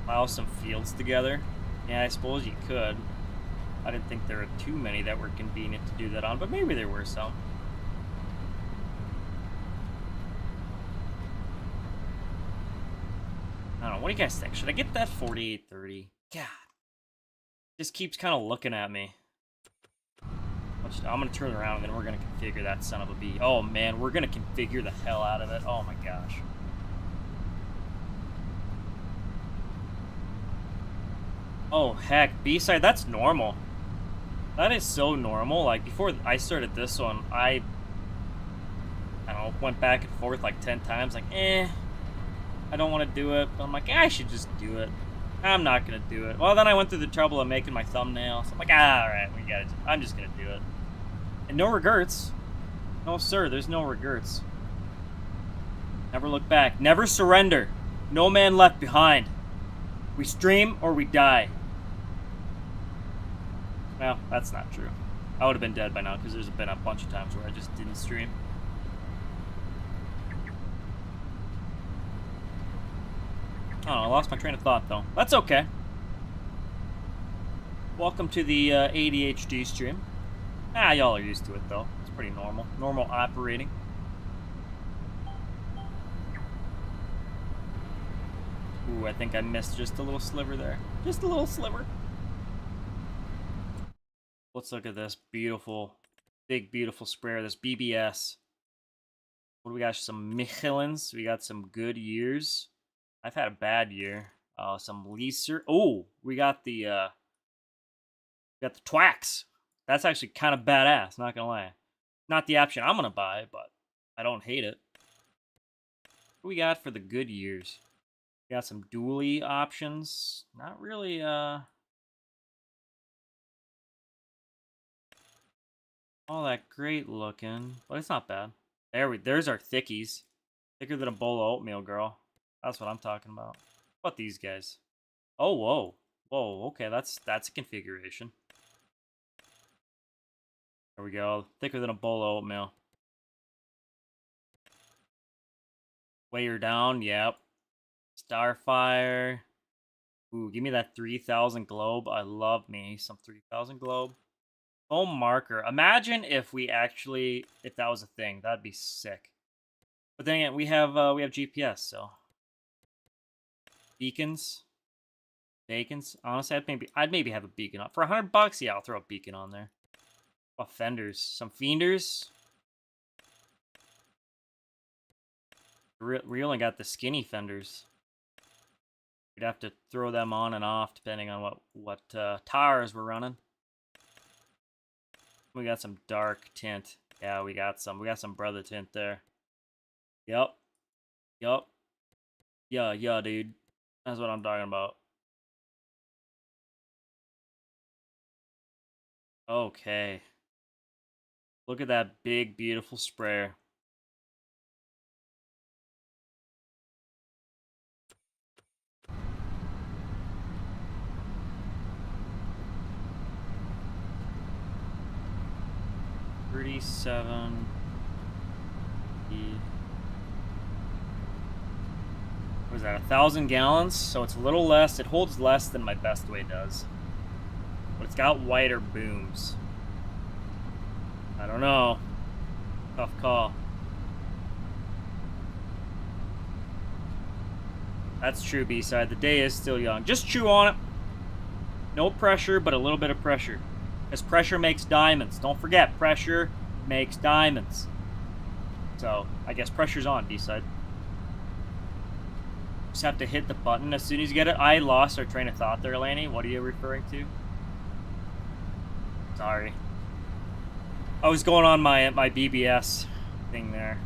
Plow some fields together. Yeah, I suppose you could. I didn't think there were too many that were convenient to do that on, but maybe there were some. I don't know. What do you guys think? Should I get that 4830? God. Just keeps kind of looking at me. I'm going to turn around and then we're going to configure that son of a bee. Oh, man. We're going to configure the hell out of it. Oh, my gosh. Oh, heck. B-side, that's normal. That is so normal. Like, before I started this one, I don't know, went back and forth like 10 times. Like, I don't want to do it. But I'm like, I should just do it. I'm not going to do it. Well, then I went through the trouble of making my thumbnail. So I'm like, alright, I'm just going to do it. And no regrets. No, sir, there's no regrets. Never look back. Never surrender. No man left behind. We stream or we die. Well, that's not true. I would have been dead by now because there's been a bunch of times where I just didn't stream. Oh, I lost my train of thought, though. That's okay. Welcome to the ADHD stream. Ah, y'all are used to it though. It's pretty normal. Normal operating. Ooh, I think I missed just a little sliver there. Just a little sliver. Let's look at this beautiful, big, beautiful sprayer. This BBS. What do we got? Some Michelins. We got some good years. I've had a bad year. Some Leaser. Oh, we got the Twax. That's actually kind of badass, not gonna lie. Not the option I'm gonna buy, but I don't hate it. What we got for the good years? We got some dually options. Not really, all that great looking, but it's not bad. There's our thickies. Thicker than a bowl of oatmeal, girl. That's what I'm talking about. What about these guys? Oh, whoa. Whoa, okay, that's a configuration. There we go. Thicker than a bowl of oatmeal. Weigher down, yep. Starfire. Ooh, give me that 3000 globe. I love me some 3000 globe. Foam marker. Imagine if that was a thing. That'd be sick. But then again, we have GPS, so. Beacons. Bacons. Honestly, I'd maybe have a beacon on. For $100, yeah, I'll throw a beacon on there. Oh, fenders. Some Fienders. We only got the skinny fenders. We'd have to throw them on and off depending on what tires we're running. We got some dark tint. Yeah, we got some brother tint there. Yup. Yup. Yeah, dude. That's what I'm talking about. Okay. Look at that big, beautiful sprayer. Pt.7. What is that? 1,000 gallons? So it's a little less. It holds less than my Bestway does. But it's got wider booms. I don't know. Tough call. That's true, B-side. The day is still young. Just chew on it. No pressure, but a little bit of pressure. Because pressure makes diamonds. Don't forget, pressure makes diamonds. So, I guess pressure's on, B-side. Just have to hit the button as soon as you get it. I lost our train of thought there, Lanny. What are you referring to? Sorry. I was going on my BBS thing there.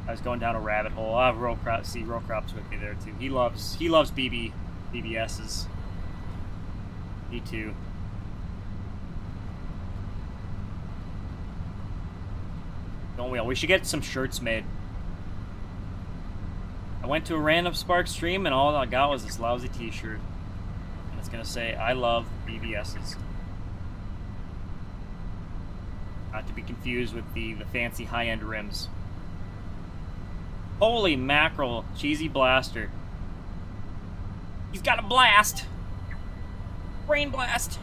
I was going down a rabbit hole. I have Rocrop's with me there too. He loves BBSs. Me too. Don't we all? We should get some shirts made. I went to a random Spark stream and all I got was this lousy t-shirt. And it's gonna say, I love BBSs. Not to be confused with the fancy high-end rims. Holy mackerel, cheesy blaster. He's got a blast! Brain blast!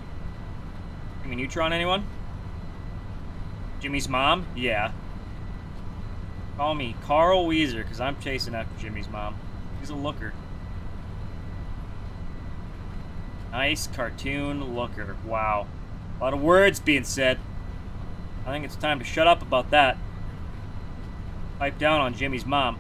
Bring a neutron, anyone? Jimmy's mom? Yeah. Call me Carl Weezer, because I'm chasing after Jimmy's mom. He's a looker. Nice cartoon looker. Wow. A lot of words being said. I think it's time to shut up about that. Pipe down on Jimmy's mom.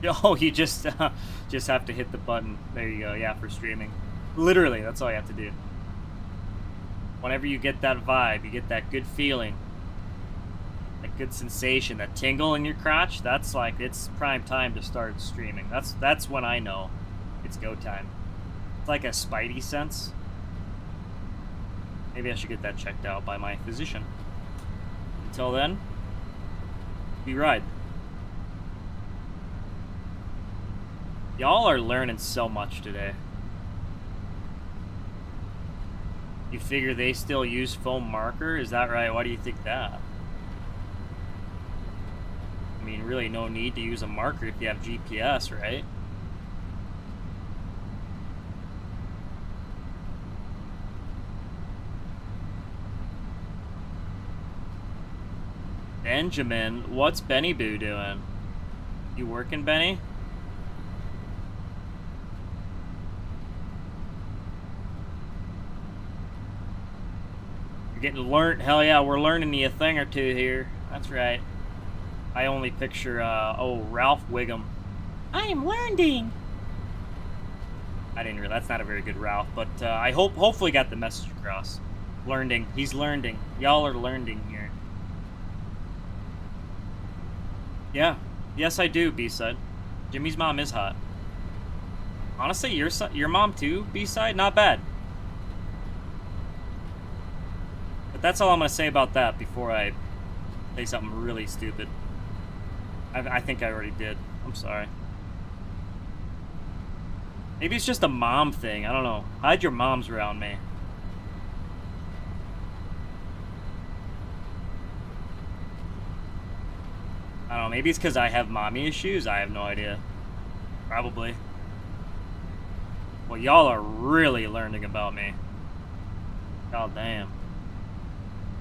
Oh, you just have to hit the button. There you go. Yeah, for streaming. Literally, that's all you have to do. Whenever you get that vibe, you get that good feeling, that good sensation, that tingle in your crotch, that's like, it's prime time to start streaming. That's when I know it's go time. It's like a spidey sense. Maybe I should get that checked out by my physician. Until then, we ride. Y'all are learning so much today. You figure they still use foam marker? Is that right? Why do you think that? I mean, really no need to use a marker if you have GPS, right? Benjamin. What's Benny Boo doing? You working, Benny? You're getting learned. Hell yeah, we're learning you a thing or two here. That's right. I only picture, Ralph Wiggum. I am learning. I didn't realize that's not a very good Ralph, but I hopefully got the message across. Learning. He's learning. Y'all are learning here. Yeah. Yes, I do, B-side. Jimmy's mom is hot. Honestly, your mom too, B-side? Not bad. But that's all I'm going to say about that before I say something really stupid. I think I already did. I'm sorry. Maybe it's just a mom thing. I don't know. Hide your moms around me. I don't know. Maybe it's because I have mommy issues. I have no idea. Probably. Well, y'all are really learning about me. God damn.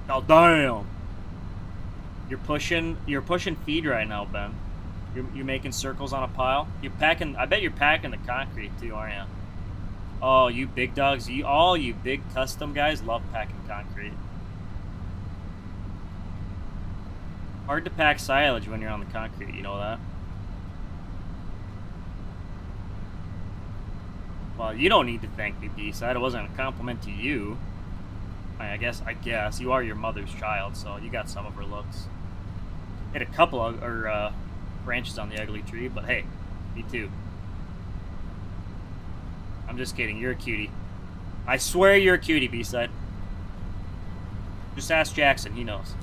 God damn. You're pushing feed right now, Ben. You're making circles on a pile. You're packing. I bet you're packing the concrete too, aren't you? Oh, you big dogs. All you big custom guys love packing concrete. Hard to pack silage when you're on the concrete. You know that. Well, you don't need to thank me, B-side. It wasn't a compliment to you. I guess you are your mother's child, so you got some of her looks. Hit a couple of branches on the ugly tree, but hey, me too. I'm just kidding. You're a cutie. I swear you're a cutie, B-side. Just ask Jackson. He knows.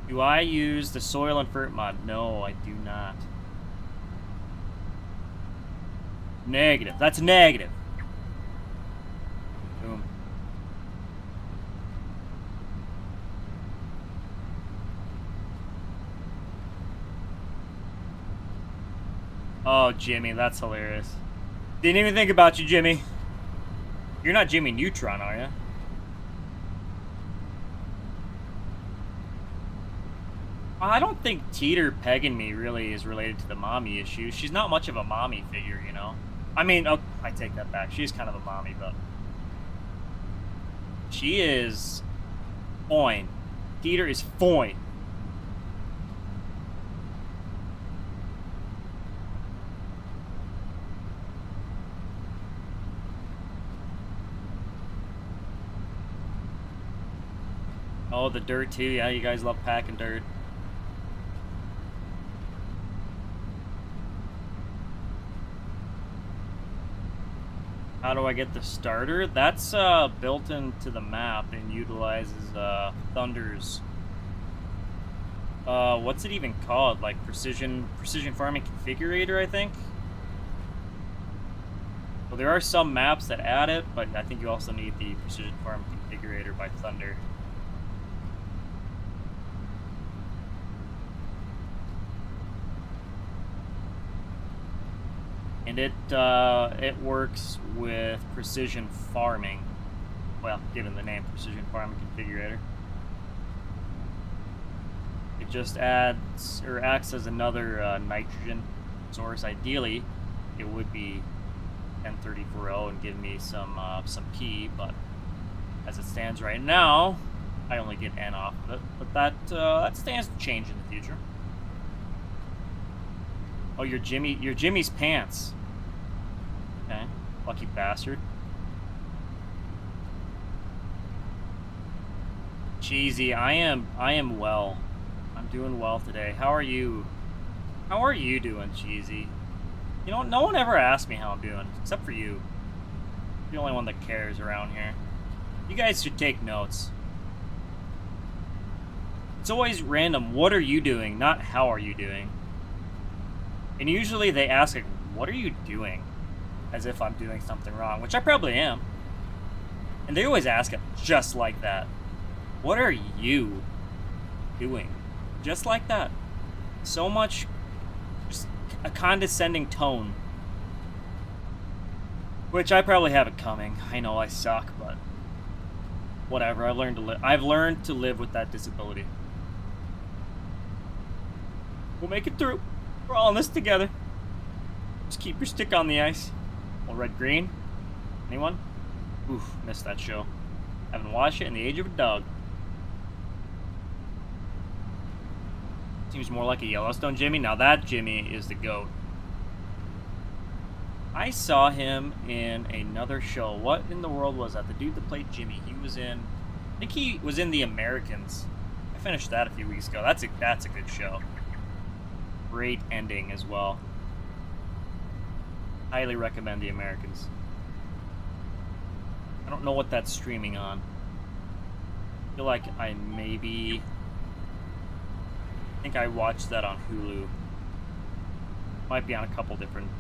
Do I use the soil and fert mod? No, I do not. Negative. That's negative. Boom. Oh, Jimmy, that's hilarious. Didn't even think about you, Jimmy. You're not Jimmy Neutron, are you? I don't think Teeter pegging me really is related to the mommy issue. She's not much of a mommy figure, you know? I mean, oh, I take that back. She's kind of a mommy, but... she is... fine. Teeter is fine. Oh, the dirt too. Yeah, you guys love packing dirt. How do I get the starter? That's built into the map and utilizes Thunder's. What's it even called? Like precision farming configurator, I think. Well, there are some maps that add it, but I think you also need the precision farming configurator by Thunder. And it works with precision farming. Well, given the name precision farming configurator. It just adds or acts as another nitrogen source. Ideally, it would be N34O and give me some P, but as it stands right now, I only get N off of it. But that stands to change in the future. Oh, you're Jimmy's pants. Okay, lucky bastard. Cheesy, I am well. I'm doing well today. How are you? How are you doing, Cheesy? You know, no one ever asked me how I'm doing, except for you. You're the only one that cares around here. You guys should take notes. It's always random. What are you doing? Not how are you doing? And usually they ask, like, what are you doing? As if I'm doing something wrong, which I probably am. And they always ask it just like that. What are you doing? Just like that. So much, just a condescending tone. Which I probably have it coming. I know I suck, but Whatever. I've learned to live with that disability. We'll make it through. We're all in this together. Just keep your stick on the ice. Well, red, green. Anyone? Oof, missed that show. Haven't watched it in the age of a dog. Seems more like a Yellowstone Jimmy. Now that Jimmy is the GOAT. I saw him in another show. What in the world was that? The dude that played Jimmy. He was in... I think he was in The Americans. I finished that a few weeks ago. That's a good show. Great ending as well. Highly recommend The Americans. I don't know what that's streaming on. I feel like I think I watched that on Hulu. Might be on a couple different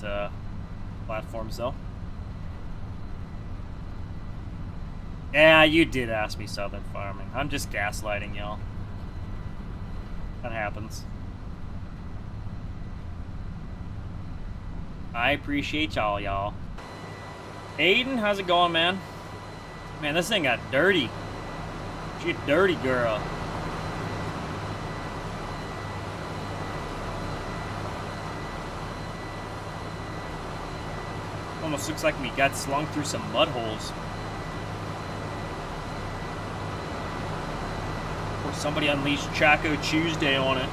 platforms though. Yeah, you did ask me Southern Farming. I'm just gaslighting y'all. That happens. I appreciate y'all. Aiden, how's it going, man? Man, this thing got dirty. She a dirty girl. Almost looks like we got slung through some mud holes. Or somebody unleashed Chaco Tuesday on it.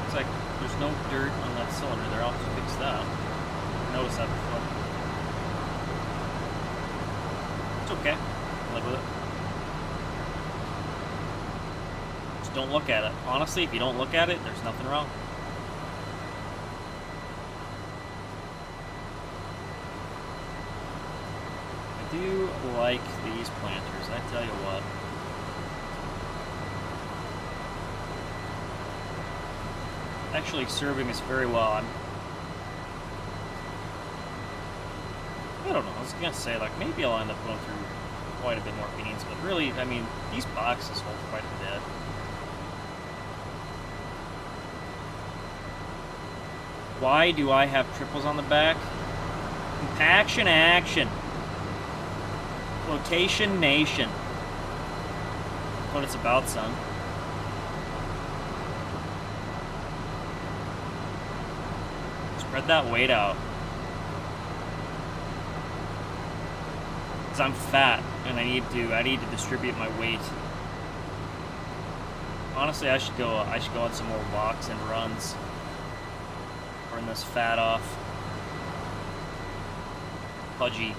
Looks like there's no dirt on that cylinder there. I'll have to fix that. I noticed that before. It's okay. I'll live with it. Just don't look at it. Honestly, if you don't look at it, there's nothing wrong. I do like these planters, I tell you what. Actually serving us very well. I don't know, I was gonna say, like, maybe I'll end up going through quite a bit more beans, but really, I mean, these boxes hold quite a bit. Why do I have triples on the back? Compaction action. Flotation Nation. That's what it's about, son. Spread that weight out. Because I'm fat and I need to distribute my weight. Honestly, I should go on some more walks and runs. Burn this fat off. Pudgy.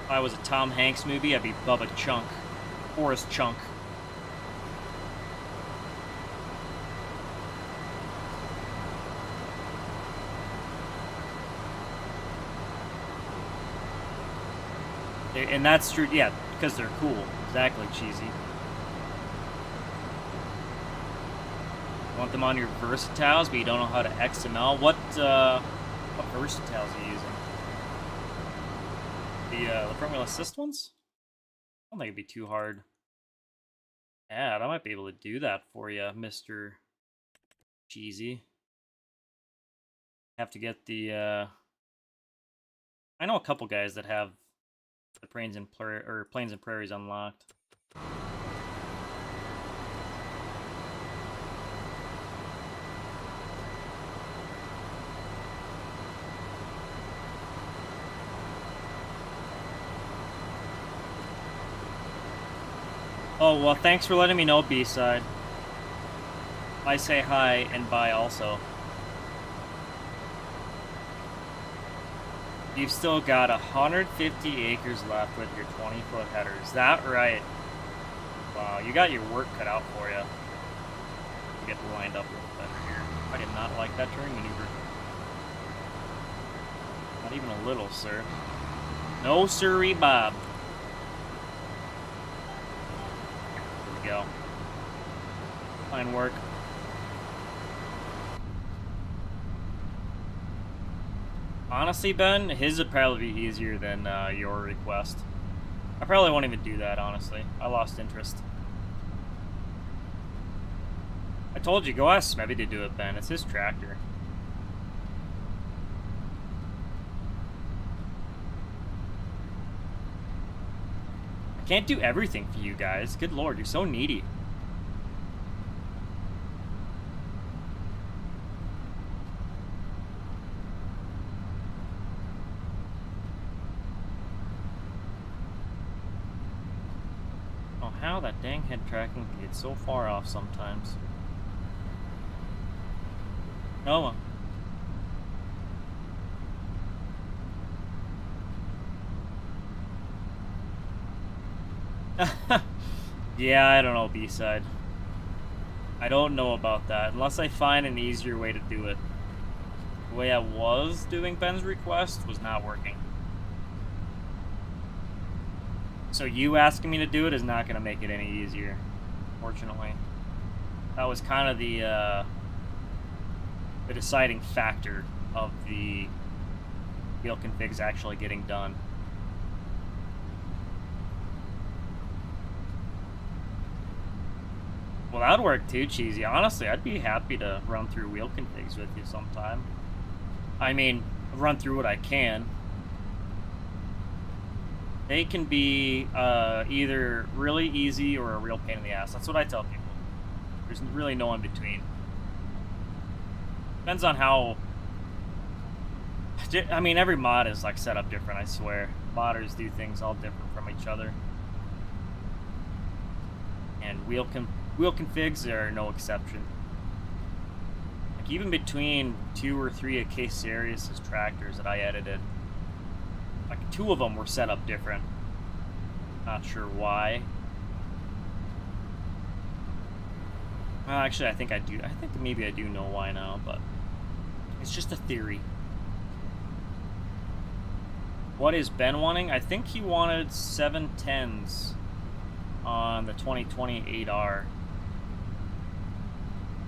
If I was a Tom Hanks movie, I'd be Bubba Chunk. Forrest Chunk. And that's true, yeah, because they're cool. Exactly, cheesy. Want them on your versatiles, but you don't know how to XML? What versatiles are you using? The Formula Assist ones? I don't think it'd be too hard. Yeah, I might be able to do that for you, Mr. Cheesy. Have to get the, I know a couple guys that have the Plains and Prairies unlocked. Oh, well, thanks for letting me know, B-side. I say hi and bye also. You've still got 150 acres left with your 20-foot header. Is that right? Wow, you got your work cut out for you. Get lined up a little better here. I did not like that turning maneuver. Not even a little, sir. No sirree, Bob. There we go. Fine work. Honestly, Ben, his would probably be easier than your request. I probably won't even do that, honestly. I lost interest. I told you, go ask Smebby to do it, Ben. It's his tractor. Can't do everything for you guys. Good lord, you're so needy. Oh, how that dang head tracking gets so far off sometimes. Oh. Yeah, I don't know, B-side. I don't know about that, unless I find an easier way to do it. The way I was doing Ben's request was not working. So you asking me to do it is not going to make it any easier, fortunately. That was kind of the deciding factor of the wheel configs actually getting done. Well, that would work too, Cheesy. Honestly, I'd be happy to run through wheel configs with you sometime. I mean, run through what I can. They can be either really easy or a real pain in the ass. That's what I tell people. There's really no in between. Depends on how... I mean, every mod is like set up different, I swear. Modders do things all different from each other. And wheel configs are no exception. Like even between 2 or 3 of K-Serious' tractors that I edited, like 2 of them were set up different. Not sure why. Well, actually, I think I do. I think maybe I do know why now, but it's just a theory. What is Ben wanting? I think he wanted 710's on the 2020 8R.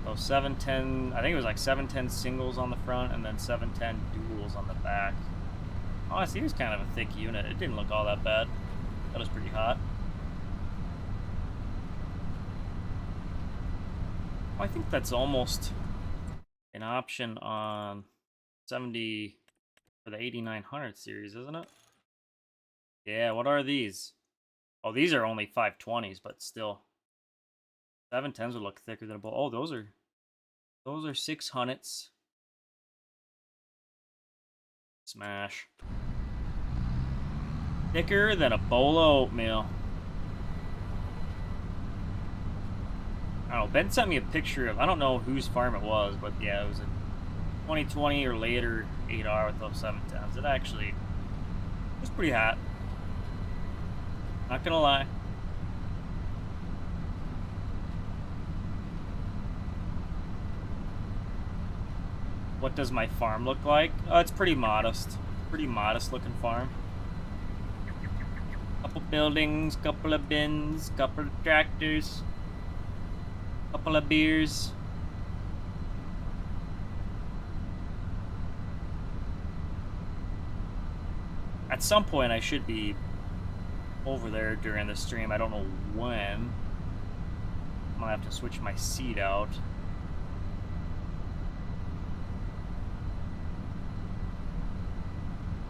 So 710, I think it was like 710 singles on the front and then 710 duals on the back. Honestly, it was kind of a thick unit. It didn't look all that bad. That was pretty hot. I think that's almost an option on 70 for the 8900 series, isn't it? Yeah, what are these? Oh, these are only 520s, but still. 710s would look thicker than a bull. Oh, those are 600s. Smash. Thicker than a bowl of oatmeal. I don't know. Ben sent me a picture of, I don't know whose farm it was, but yeah, it was a 2020 or later 8R with those 710s. It actually was pretty hot. Not gonna lie. What does my farm look like? It's pretty modest. Pretty modest looking farm. Couple buildings, couple of bins, couple of tractors, couple of beers. At some point I should be over there during the stream. I don't know when. I'm gonna have to switch my seat out.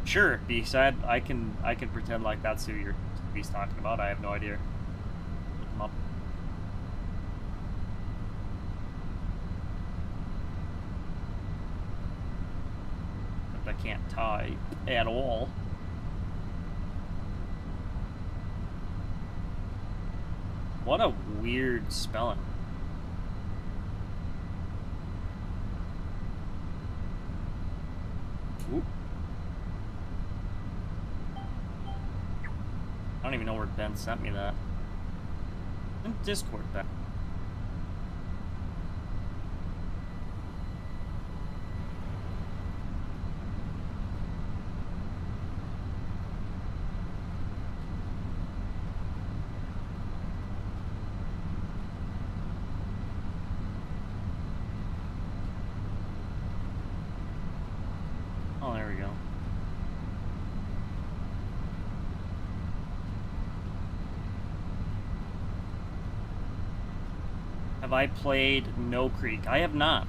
Sure, B-side. I can pretend like that's who he's talking about. I have no idea. Look him up. But I can't type at all. What a weird spelling. Oop. I don't even know where Ben sent me that. In Discord, Ben. Oh, there we go. Have I played No Creek? I have not.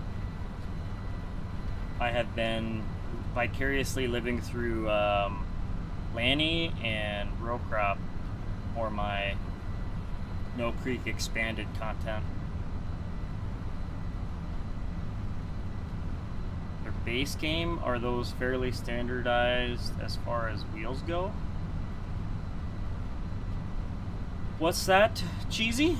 I have been vicariously living through Lanny and Rowcrop or my No Creek expanded content. Their base game, are those fairly standardized as far as wheels go? What's that, Cheesy?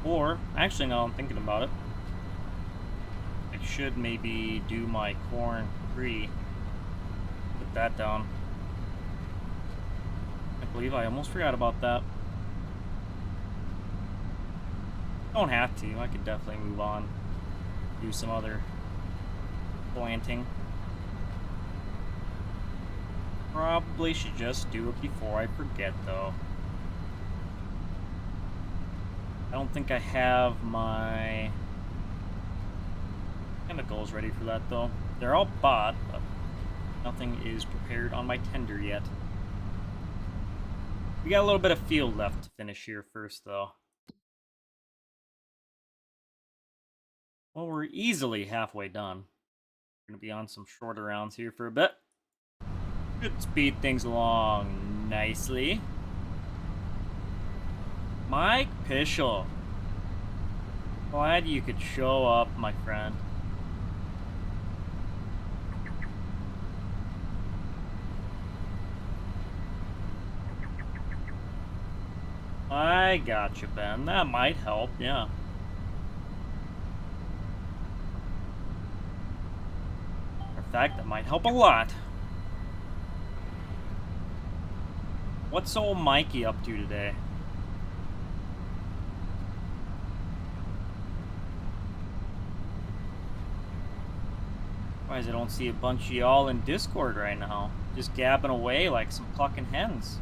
Or, actually, now I'm thinking about it, I should maybe do my corn free. Put that down. I believe I almost forgot about that. Don't have to. I could definitely move on. Do some other planting. Probably should just do it before I forget, though. I don't think I have my chemicals ready for that, though. They're all bought, but nothing is prepared on my tender yet. We got a little bit of field left to finish here first, though. Well, we're easily halfway done. We're going to be on some shorter rounds here for a bit. Should speed things along nicely. Mike Pischel. Glad you could show up, my friend. I gotcha, Ben. That might help, yeah. In fact, that might help a lot. What's old Mikey up to today? Surprised I don't see a bunch of y'all in Discord right now. Just gabbing away like some clucking hens.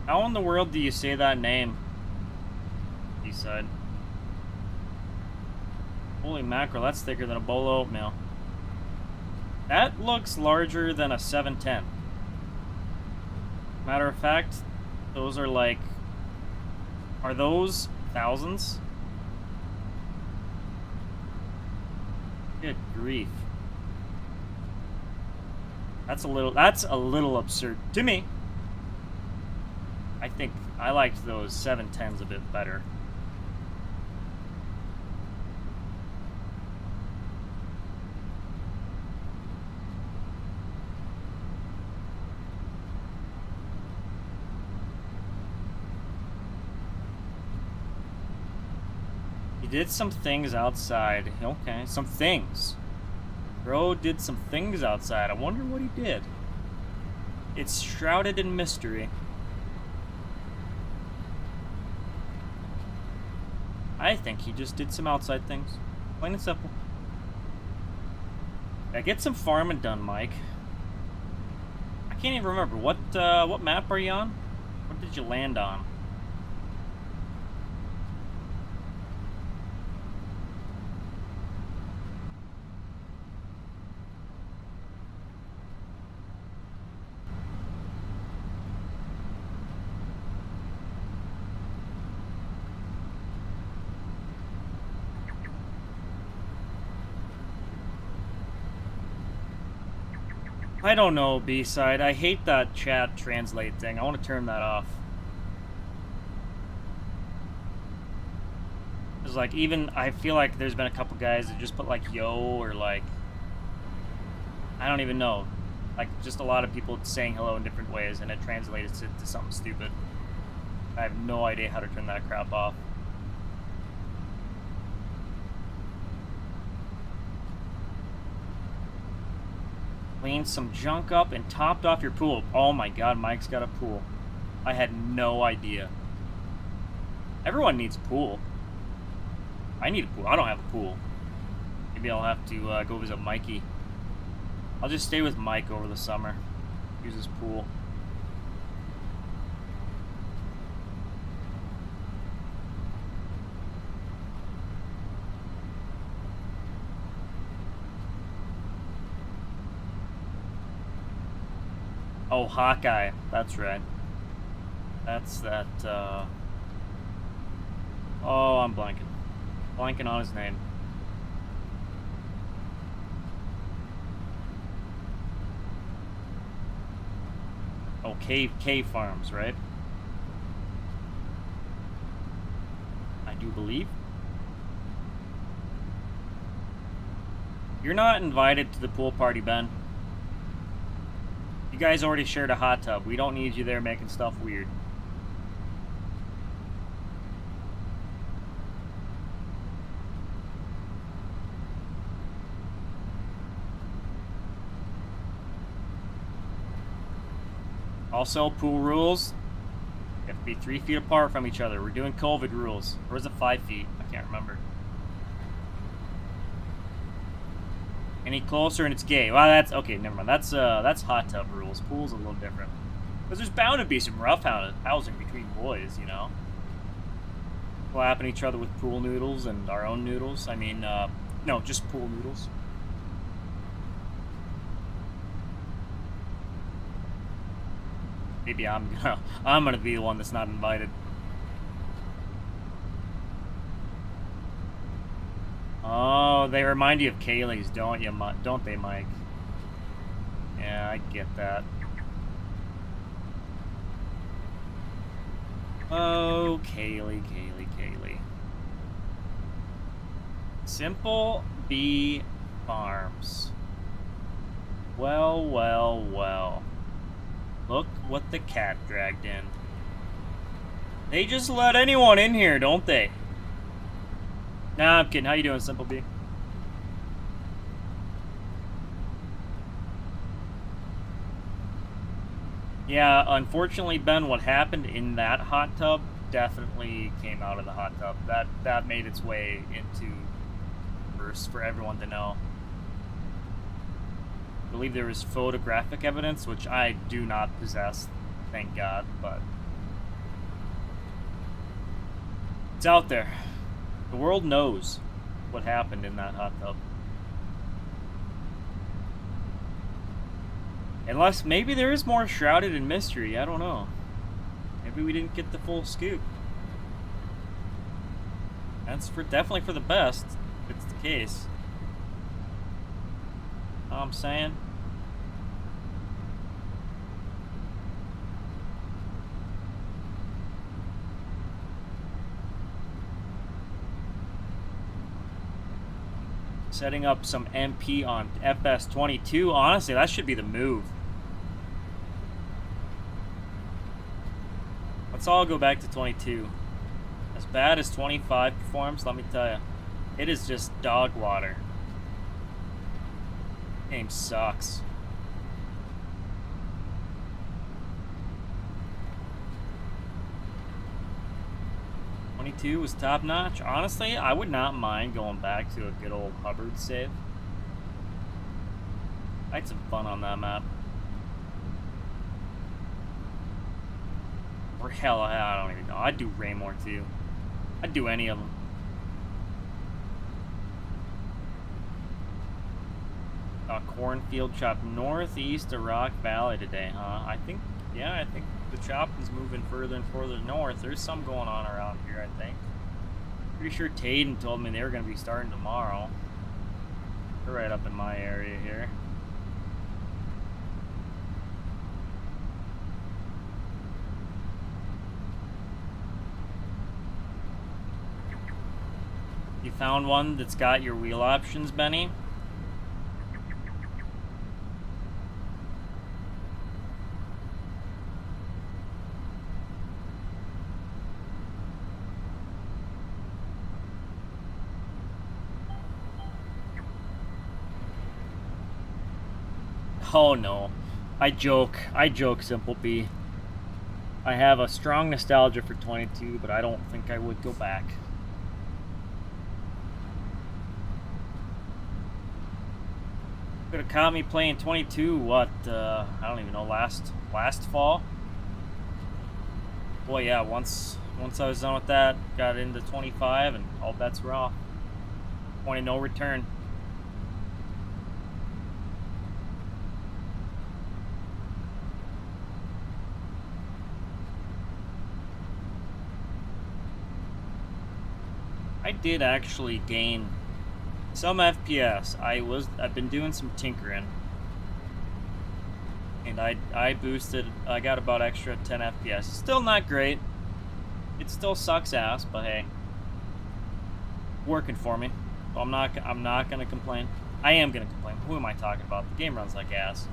How in the world do you say that name? He said. Holy mackerel, that's thicker than a bowl of oatmeal. That looks larger than a 710. Matter of fact, those are like... Are those thousands? Good grief. That's a little absurd to me. I think I liked those 710s a bit better. He did some things outside. Okay, some things. Bro did some things outside. I wonder what he did. It's shrouded in mystery. I think he just did some outside things. Plain and simple. Yeah, get some farming done, Mike. I can't even remember. What map are you on? What did you land on? I don't know, B-side. I hate that chat translate thing. I want to turn that off. It's like, even, I feel like there's been a couple guys that just put like yo or like, I don't even know. Like, just a lot of people saying hello in different ways and it translates to something stupid. I have no idea how to turn that crap off. Cleaned some junk up and topped off your pool. Oh my god, Mike's got a pool. I had no idea. Everyone needs a pool. I need a pool. I don't have a pool. Maybe I'll have to go visit Mikey. I'll just stay with Mike over the summer. Use his pool. Oh, Hawkeye. That's right. That's that, Oh, I'm blanking. Blanking on his name. Oh, Cave Farms, right? I do believe. You're not invited to the pool party, Ben. You guys already shared a hot tub. We don't need you there making stuff weird. Also, pool rules. You have to be 3 feet apart from each other. We're doing COVID rules. Or is it 5 feet? I can't remember. Any closer and it's gay. Well, that's okay. Never mind. That's hot tub rules. Pool's a little different. Because there's bound to be some rough housing between boys, you know. Clapping each other with pool noodles and our own noodles. I mean, no, just pool noodles. Maybe I'm gonna be the one that's not invited. Oh, they remind you of Kaylee's, don't you? Don't they, Mike? Yeah, I get that. Oh, Kaylee. Simple Bee Farms. Well. Look what the cat dragged in. They just let anyone in here, don't they? Nah, I'm kidding. How you doing, Simple B? Yeah, unfortunately, Ben, what happened in that hot tub definitely came out of the hot tub. That made its way into verse for everyone to know. I believe there was photographic evidence, which I do not possess, thank God, but It's out there. The world knows what happened in that hot tub. Unless maybe there is more shrouded in mystery. I don't know. Maybe we didn't get the full scoop. That's definitely for the best, if it's the case. Know what I'm saying? Setting up some MP on FS25. Honestly, that should be the move. Let's all go back to 22. As bad as 25 performs, let me tell you, it is just dog water. Game sucks. Was top notch. Honestly, I would not mind going back to a good old Hubbard save. I had some fun on that map. Or hell, I don't even know. I'd do Raymore too. I'd do any of them. Cornfield chop northeast of Rock Valley today, huh? I think the chopping's moving further and further north. There's some going on around here, I think. Pretty sure Tayden told me they were going to be starting tomorrow. They're right up in my area here. You found one that's got your wheel options, Benny? Oh no, I joke, Simple B. I have a strong nostalgia for 22, but I don't think I would go back. Could have caught me playing 22, what, I don't even know, last fall? Well, yeah, once I was done with that, got into 25, and all bets were off. Point of no return. I did actually gain some FPS. I've been doing some tinkering, and I boosted. I got about extra 10 FPS. Still not great. It still sucks ass, but hey, working for me. So I'm not gonna complain. I am gonna complain. Who am I talking about? The game runs like ass.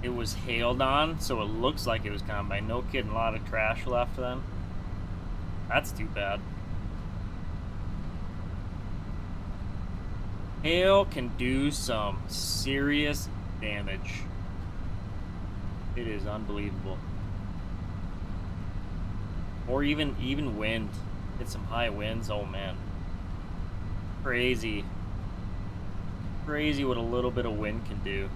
It was hailed on, so it looks like it was gone by. No kidding, a lot of trash left then. That's too bad. Hail can do some serious damage. It is unbelievable. Or even wind. Hit some high winds, oh man. Crazy. Crazy what a little bit of wind can do.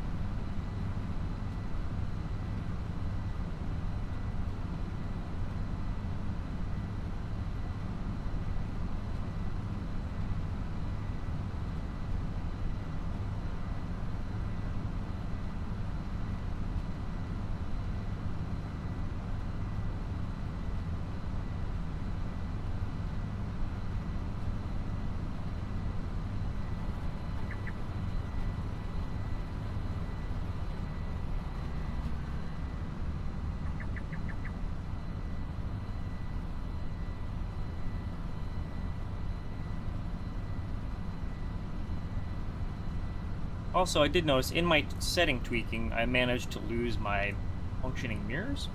Also, I did notice in my setting tweaking, I managed to lose my functioning mirrors.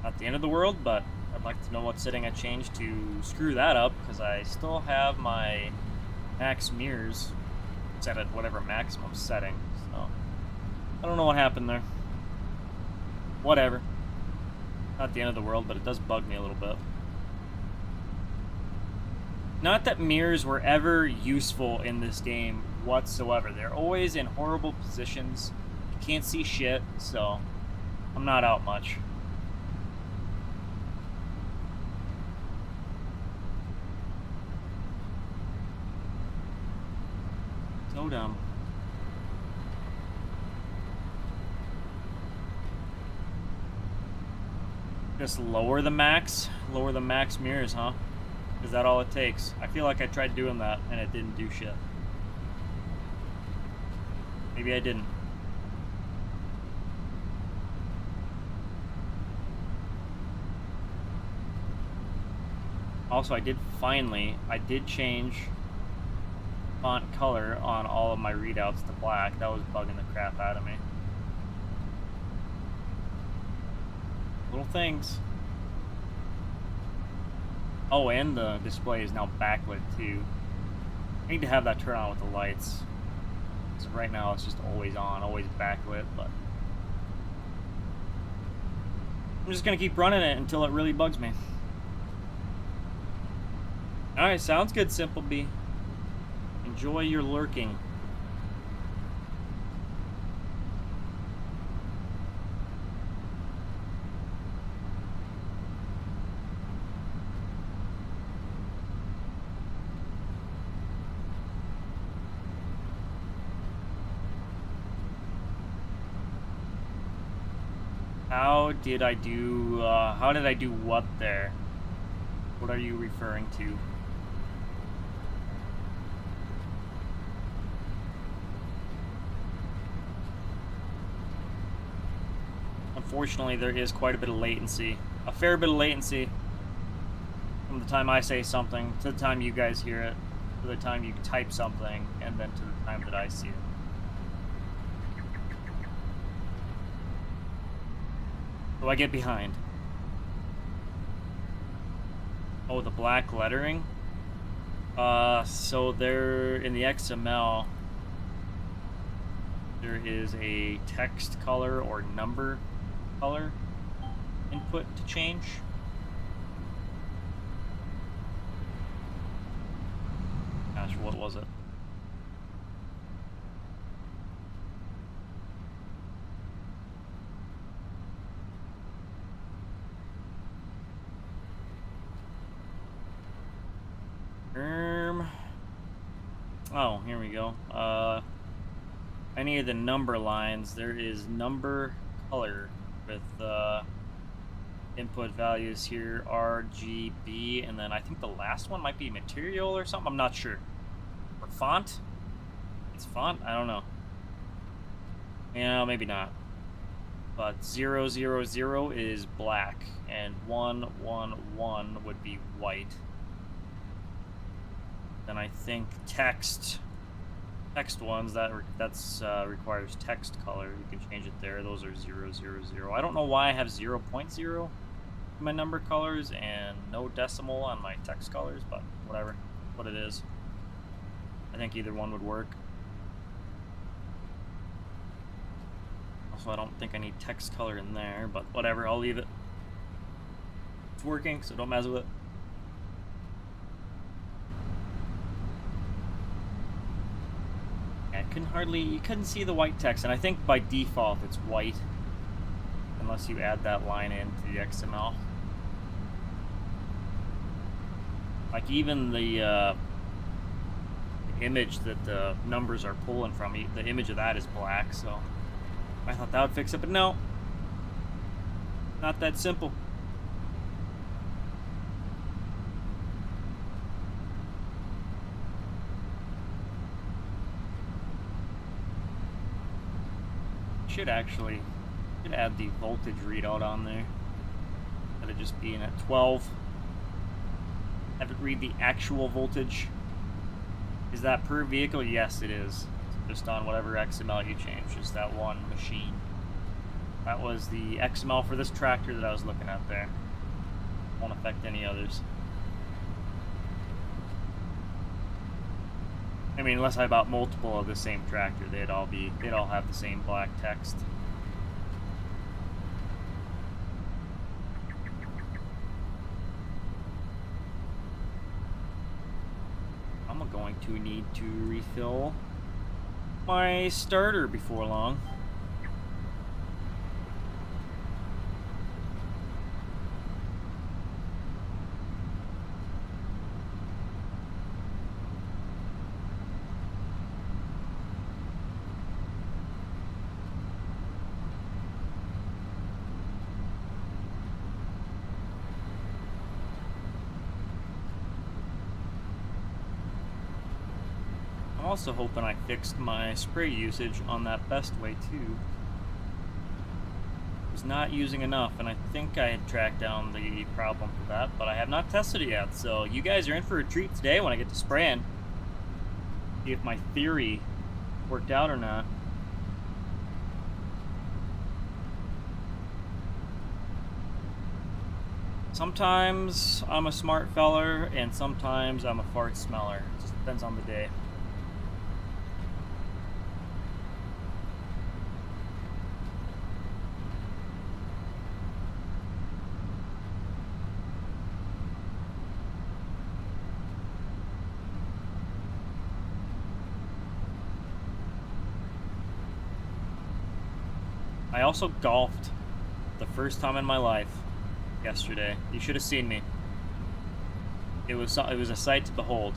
Not the end of the world, but I'd like to know what setting I changed to screw that up, because I still have my max mirrors set at whatever maximum setting. So, I don't know what happened there. Whatever. Not the end of the world, but it does bug me a little bit. Not that mirrors were ever useful in this game whatsoever. They're always in horrible positions. You can't see shit, so I'm not out much. So dumb. Just lower the max mirrors, huh? Is that all it takes? I feel like I tried doing that and it didn't do shit. Maybe I didn't. Also, I did change font color on all of my readouts to black. That was bugging the crap out of me. Little things. Oh, and the display is now backlit too. I need to have that turn on with the lights. So right now it's just always on, always backlit, but I'm just gonna keep running it until it really bugs me. Alright, sounds good, Simple B. Enjoy your lurking. How did I do what there? What are you referring to? Unfortunately, there is quite a bit of latency. A fair bit of latency from the time I say something to the time you guys hear it, to the time you type something, and then to the time that I see it. So I get behind. Oh, the black lettering? So there, in the XML, there is a text color or number color input to change. Gosh, what was it? Oh, here we go. Any of the number lines, there is number color with input values here, RGB, and then I think the last one might be material or something. I'm not sure. Or font? It's font? I don't know. Yeah, maybe not. But 000 is black, and 111 would be white. Then I think text ones, that's requires text color. You can change it there. Those are 000. I don't know why I have 0.0 in my number colors and no decimal on my text colors, but whatever, what it is. I think either one would work. Also, I don't think I need text color in there, but whatever, I'll leave it. It's working, so don't mess with it. You couldn't see the white text, and I think by default it's white unless you add that line into the XML. Like even the image that the numbers are pulling from, the image of that is black, so I thought that would fix it, but no, not that simple. Should add the voltage readout on there. Instead of just being at 12. Have it read the actual voltage. Is that per vehicle? Yes, it is. Just on whatever XML you change. Just that one machine. That was the XML for this tractor that I was looking at there. Won't affect any others. I mean, unless I bought multiple of the same tractor, they'd all have the same black text. going to need to refill my starter before long. I'm also hoping I fixed my spray usage on that best way too. Was not using enough, and I think I had tracked down the problem for that, but I have not tested it yet. So you guys are in for a treat today when I get to spraying. See if my theory worked out or not. Sometimes I'm a smart feller, and sometimes I'm a fart smeller. It just depends on the day. I also golfed the first time in my life yesterday. You should have seen me. It was a sight to behold.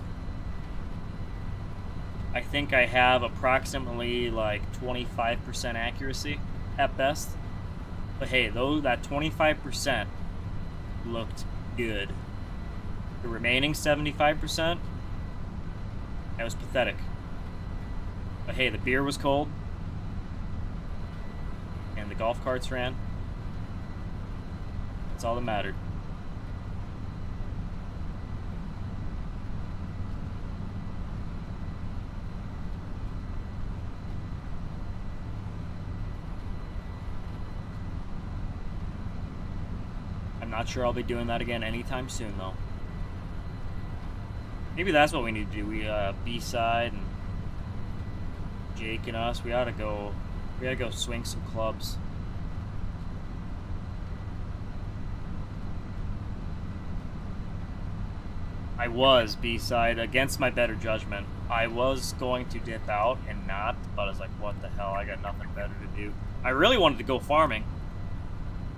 I think I have approximately like 25% accuracy at best. But hey, that 25% looked good. The remaining 75%, that was pathetic. But hey, the beer was cold. And the golf carts ran. That's all that mattered. I'm not sure I'll be doing that again anytime soon, though. Maybe that's what we need to do. We B-side and Jake and us. We gotta go swing some clubs. I was B-side against my better judgment. I was going to dip out and not, but I was like, what the hell? I got nothing better to do. I really wanted to go farming.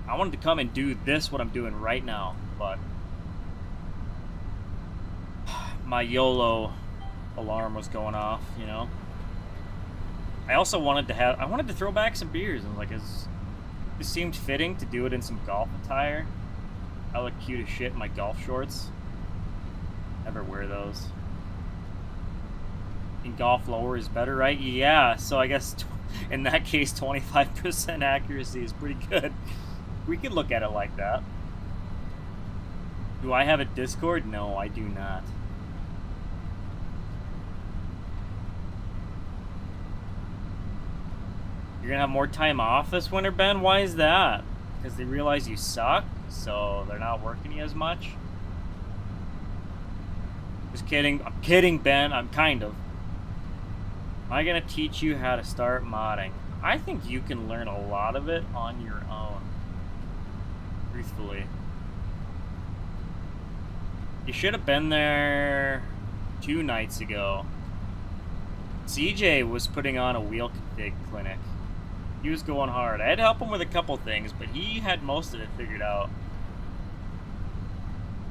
I wanted to come and do what I'm doing right now, but my YOLO alarm was going off, you know? I also wanted to throw back some beers, and like, it seemed fitting to do it in some golf attire. I look cute as shit in my golf shorts. Never wear those. And golf lower is better, right? Yeah, so I guess in that case, 25% accuracy is pretty good. We could look at it like that. Do I have a Discord? No, I do not. You're gonna have more time off this winter, Ben? Why is that? Because they realize you suck, so they're not working you as much? Just kidding. I'm kidding, Ben. I'm kind of. Am I gonna teach you how to start modding? I think you can learn a lot of it on your own. Truthfully. You should have been there 2 nights ago. CJ was putting on a wheel config clinic. He was going hard. I had to help him with a couple things, but he had most of it figured out.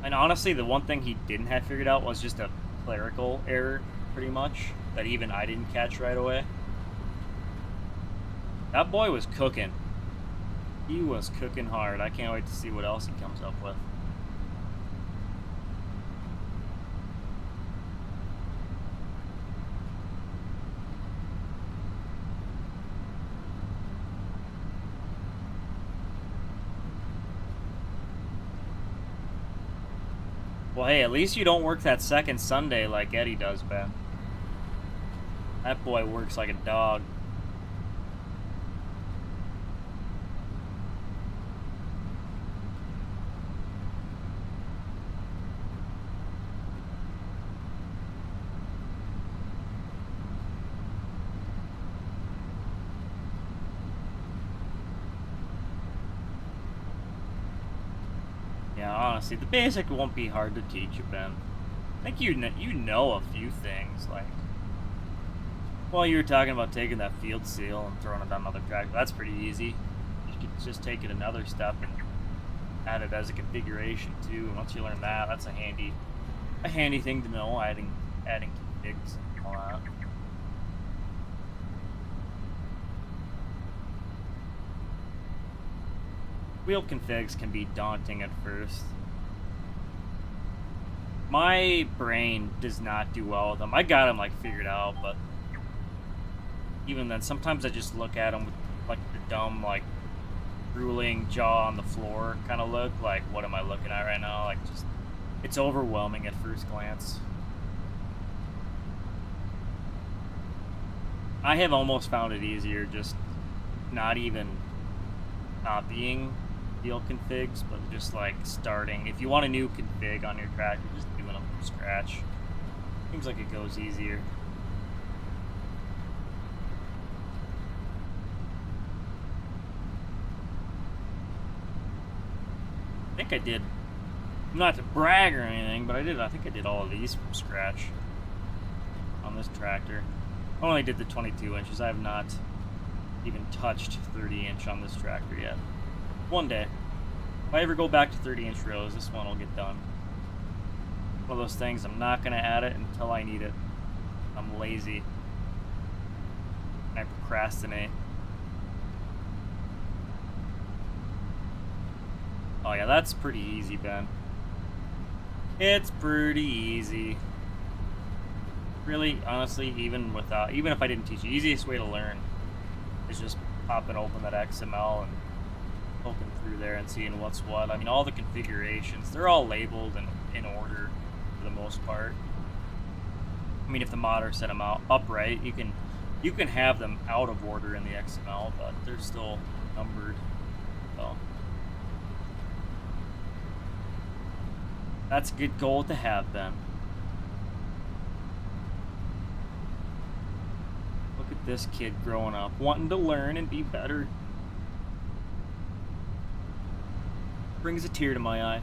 And honestly, the one thing he didn't have figured out was just a clerical error, pretty much, that even I didn't catch right away. That boy was cooking. He was cooking hard. I can't wait to see what else he comes up with. Well, hey, at least you don't work that second Sunday like Eddie does, Ben. That boy works like a dog. Yeah, honestly, the basic won't be hard to teach you, Ben. think you know a few things, like, well, you were talking about taking that field seal and throwing it on another tractor. That's pretty easy. You could just take it another step and add it as a configuration too. And once you learn that, that's a handy thing to know, adding configs and all that. Wheel configs can be daunting at first. My brain does not do well with them. I got them like figured out, but even then, sometimes I just look at them with like the dumb, like drooling jaw on the floor kind of look. Like, what am I looking at right now? Like, just it's overwhelming at first glance. I have almost found it easier just not being wheel configs, but just like starting. If you want a new config on your tractor, just doing them from scratch. Seems like it goes easier. I think I did, not to brag or anything, but I think I did all of these from scratch on this tractor. I only did the 22 inches. I have not even touched 30-inch on this tractor yet. One day. If I ever go back to 30-inch rows, this one will get done. One of those things, I'm not going to add it until I need it. I'm lazy. I procrastinate. Oh yeah, that's pretty easy, Ben. It's pretty easy. Really, honestly, even if I didn't teach you, easiest way to learn is just popping open that XML and poking through there and seeing what's what. I mean, all the configurations, they're all labeled in order for the most part. I mean, if the modder set them out upright, you can have them out of order in the XML, but they're still numbered. So that's a good goal to have, Ben. Look at this kid growing up, wanting to learn and be better. Brings a tear to my eye.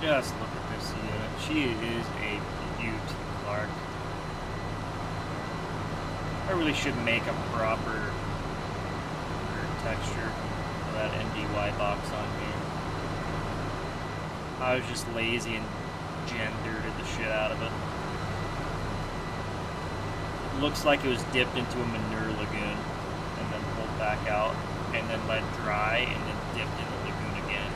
Just look at this unit. She is a beaut, Clark. I really should make a proper texture for that MDY box on here. I was just lazy and gendered the shit out of it. Looks like it was dipped into a manure lagoon and then pulled back out and then let dry and then dipped in the lagoon again.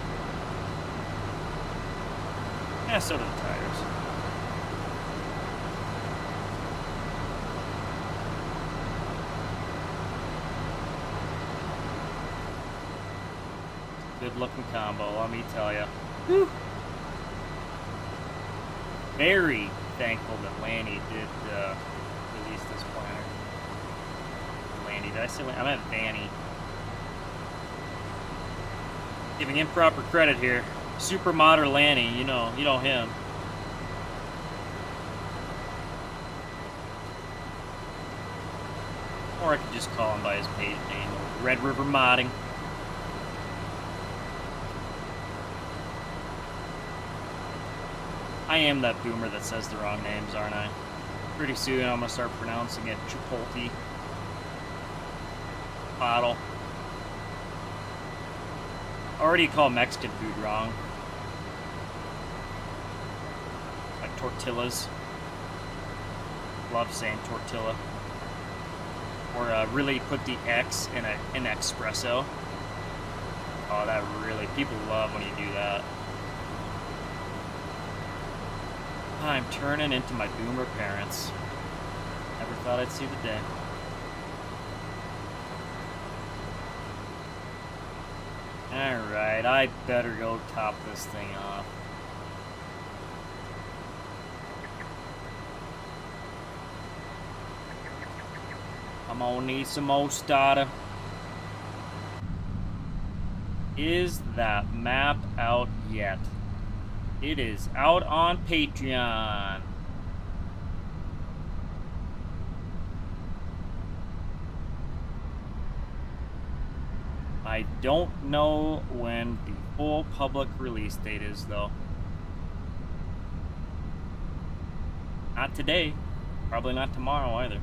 Yeah, so do the tires. Good looking combo, let me tell you. Whew. Very thankful that Lanny did release this planner. Lanny, did I say Lanny? I meant Vanny. Giving improper credit here. Super modder Lanny, you know him. Or I could just call him by his page name, Red River Modding. I am that boomer that says the wrong names, aren't I? Pretty soon I'm gonna start pronouncing it Chipotle. Bottle. Already call Mexican food wrong. Like tortillas. Love saying tortilla. Or really put the X in an espresso. Oh, that really, people love when you do that. I'm turning into my boomer parents. Never thought I'd see the day. Alright, I better go top this thing off. I'm gonna need some more starter. Is that map out yet? It is out on Patreon. I don't know when the full public release date is, though. Not today. Probably not tomorrow either.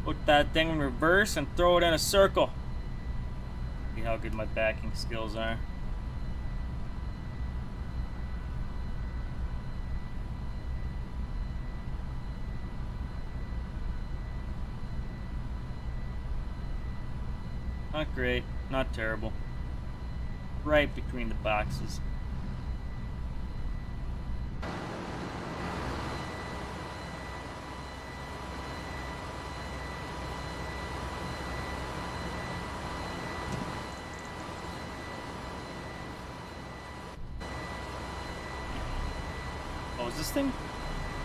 Put that thing in reverse and throw it in a circle. See how good my backing skills are. Not great, not terrible. Right between the boxes. Oh, is this thing?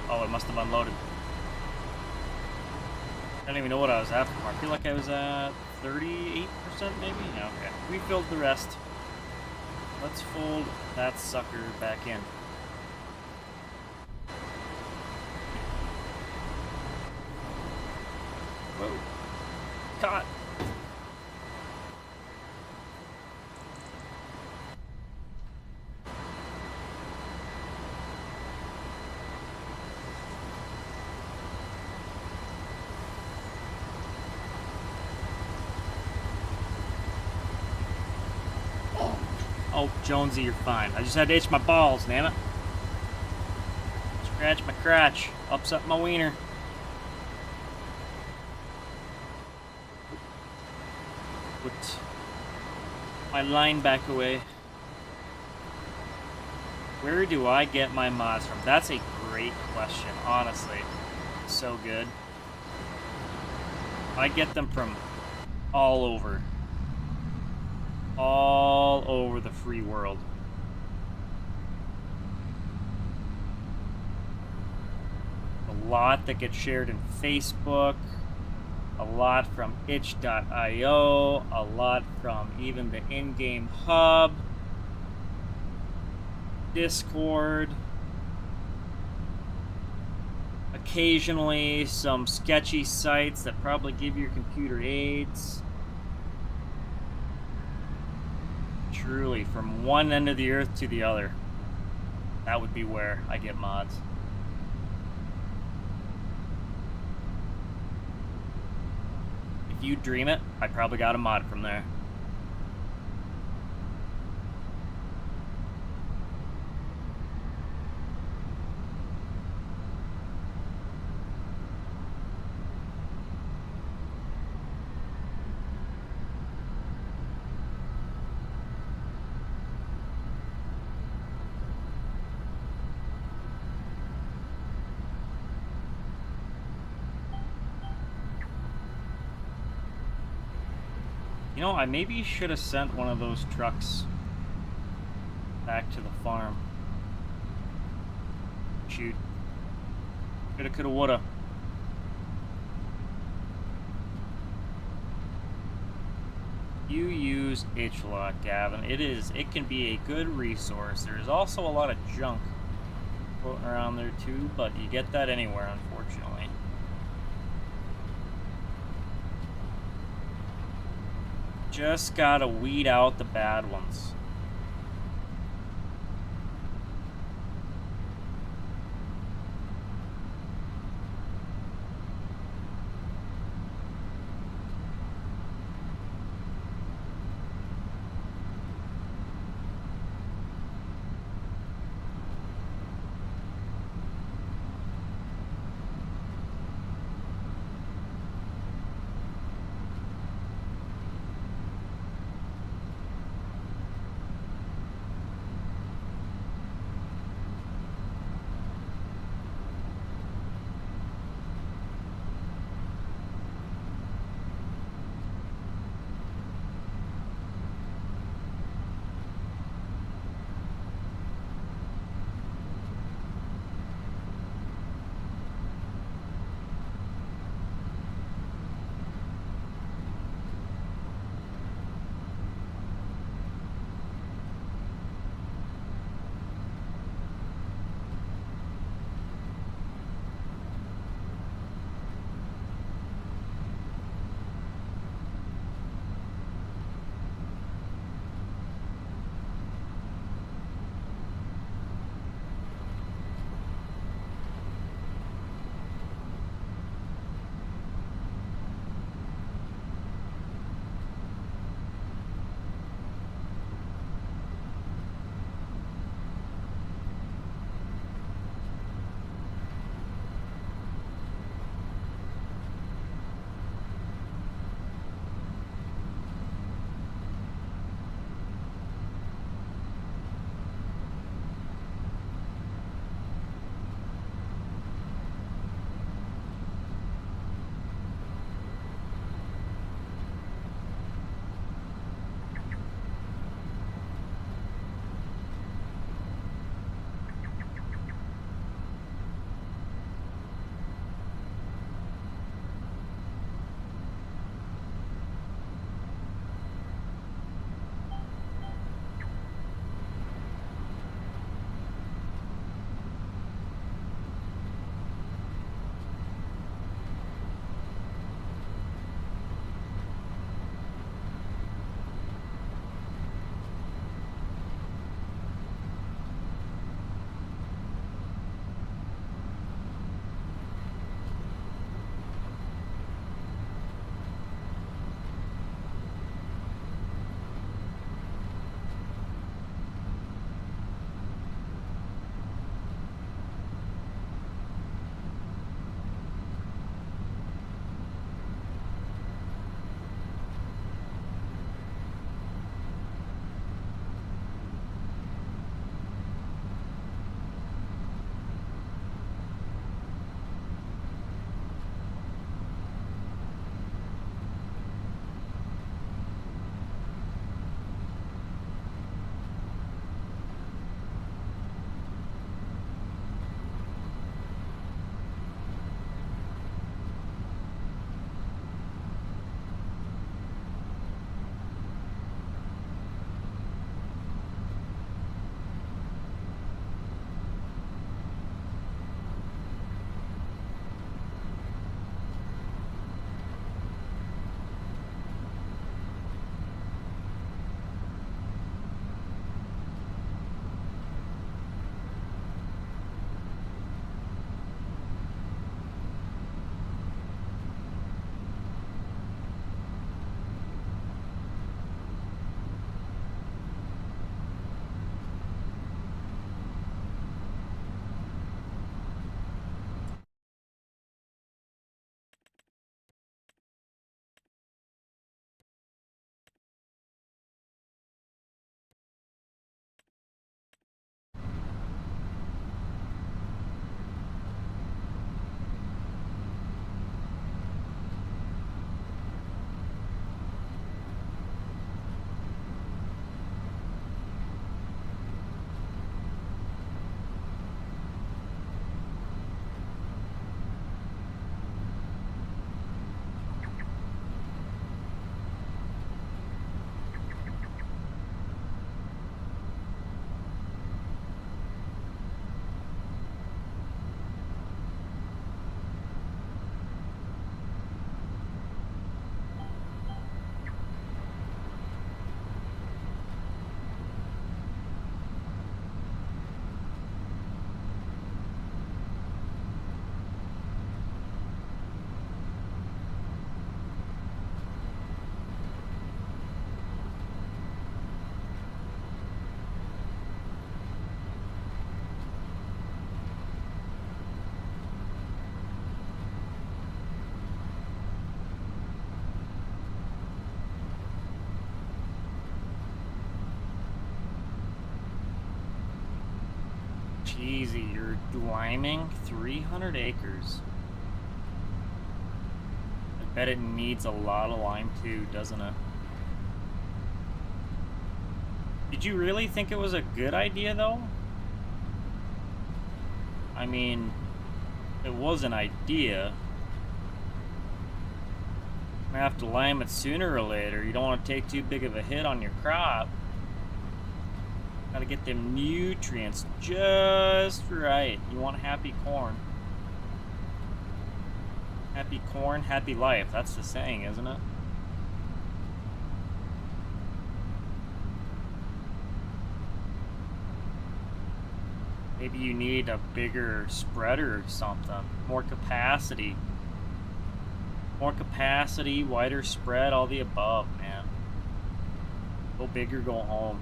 Oh, it must have unloaded. I don't even know what I was at. I feel like I was at 38% maybe? Yeah, okay. We filled the rest. Let's fold that sucker back in. Whoa. Caught. Oh, Jonesy, you're fine. I just had to itch my balls, damn it. Scratch my crotch. Upset my wiener. Put my line back away. Where do I get my mods from? That's a great question, honestly. So good. I get them from all over. All over the free world. A lot that gets shared in Facebook, a lot from itch.io, a lot from even the in-game hub, Discord, occasionally some sketchy sites that probably give your computer AIDS. Truly, from one end of the earth to the other. That would be where I get mods. If you dream it, I probably got a mod from there. You know, I maybe should have sent one of those trucks back to the farm. Shoot. Coulda, coulda, woulda. You use HLOC, Gavin. It can be a good resource. There's also a lot of junk floating around there too, but you get that anywhere, unfortunately. Just gotta weed out the bad ones. Jeezy, you're liming 300 acres. I bet it needs a lot of lime too, doesn't it? Did you really think it was a good idea though? I mean, it was an idea. I have to lime it sooner or later. You don't want to take too big of a hit on your crop. Gotta get them nutrients just right. You want happy corn. Happy corn, happy life. That's the saying, isn't it? Maybe you need a bigger spreader or something. More capacity. More capacity, wider spread, all the above, man. Go big or go home.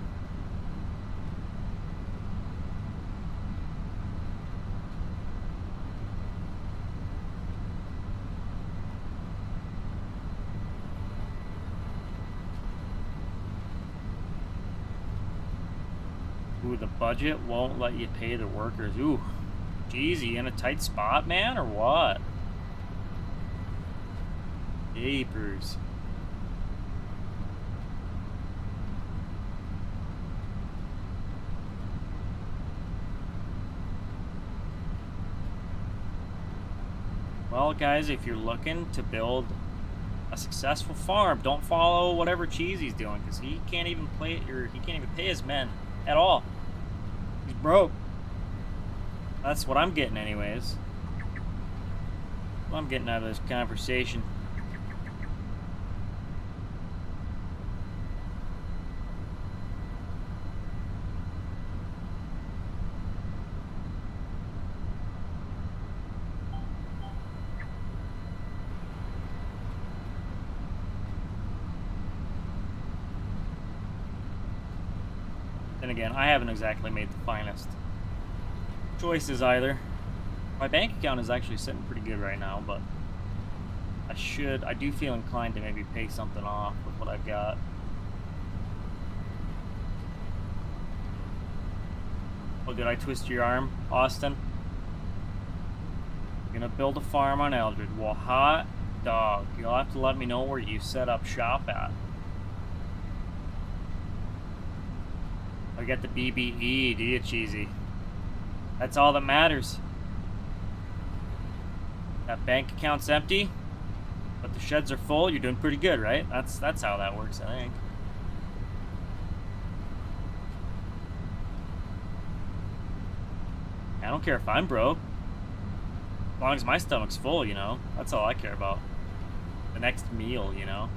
Ooh, the budget won't let you pay the workers. Ooh, geez, you in a tight spot, man, or what? Papers. Well, guys, if you're looking to build a successful farm, don't follow whatever Cheesy's doing, because he can't even he can't even pay his men at all. He's broke. That's what I'm getting, anyways. What I'm getting out of this conversation. And again, I haven't exactly made the finest choices either. My bank account is actually sitting pretty good right now, but I do feel inclined to maybe pay something off with what I've got. Oh, did I twist your arm, Austin? You're gonna build a farm on Eldred. Well, hot dog. You'll have to let me know where you set up shop at. I got the BBE, do you, Cheesy? That's all that matters. That bank account's empty, but the sheds are full. You're doing pretty good, right? That's how that works, I think. I don't care if I'm broke. As long as my stomach's full, you know? That's all I care about. The next meal, you know?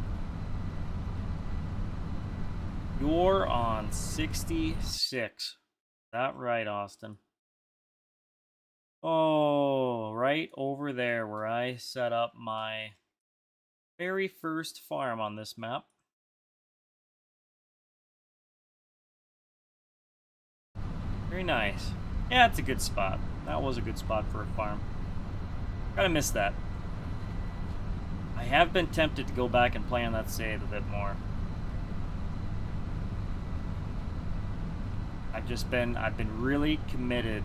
You're on 66. Is that right, Austin? Oh, right over there where I set up my very first farm on this map. Very nice. Yeah, it's a good spot. That was a good spot for a farm. Gotta miss that. I have been tempted to go back and play on that save a bit more. I've been really committed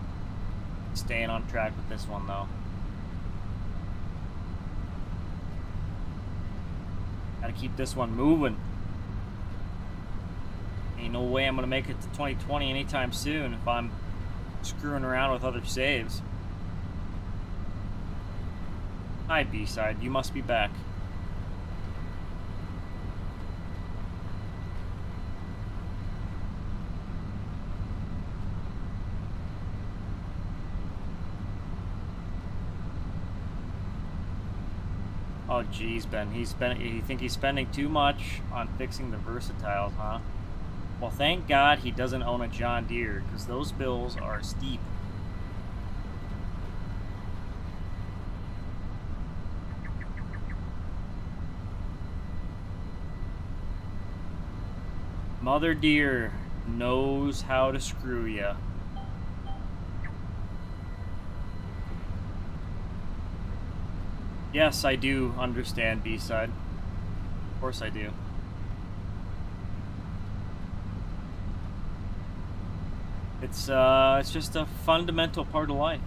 to staying on track with this one though. Gotta keep this one moving. Ain't no way I'm gonna make it to 2020 anytime soon if I'm screwing around with other saves. Hi, B-side, you must be back. Oh geez, Ben, you think he's spending too much on fixing the versatiles, huh? Well, thank God he doesn't own a John Deere, because those bills are steep. Mother Deere knows how to screw ya. Yes, I do understand, B-side. Of course I do. It's just a fundamental part of life.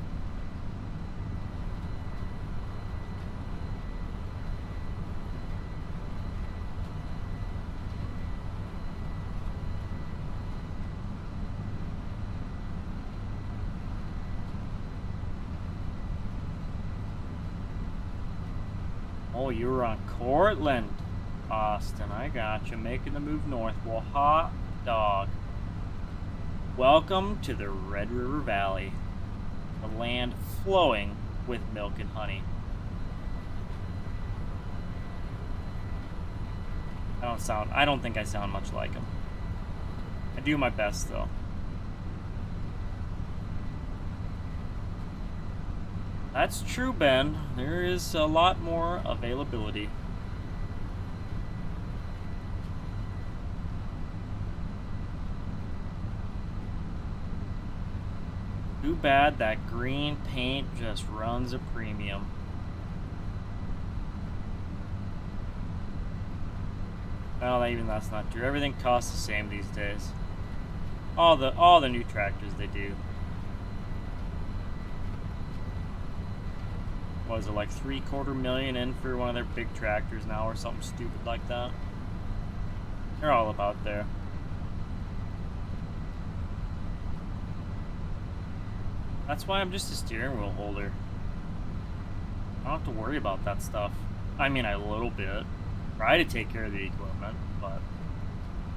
Oh, you were on Cortland, Austin. I got you. Making the move north. Well, hot dog. Welcome to the Red River Valley, the land flowing with milk and honey. I don't think I sound much like him. I do my best, though. That's true, Ben. There is a lot more availability. Too bad that green paint just runs a premium. Well, even that's not true. Everything costs the same these days. All the new tractors, they do. What is it, like $750,000 in for one of their big tractors now, or something stupid like that? They're all about there. That's why I'm just a steering wheel holder. I don't have to worry about that stuff. I mean, a little bit. Try to take care of the equipment, but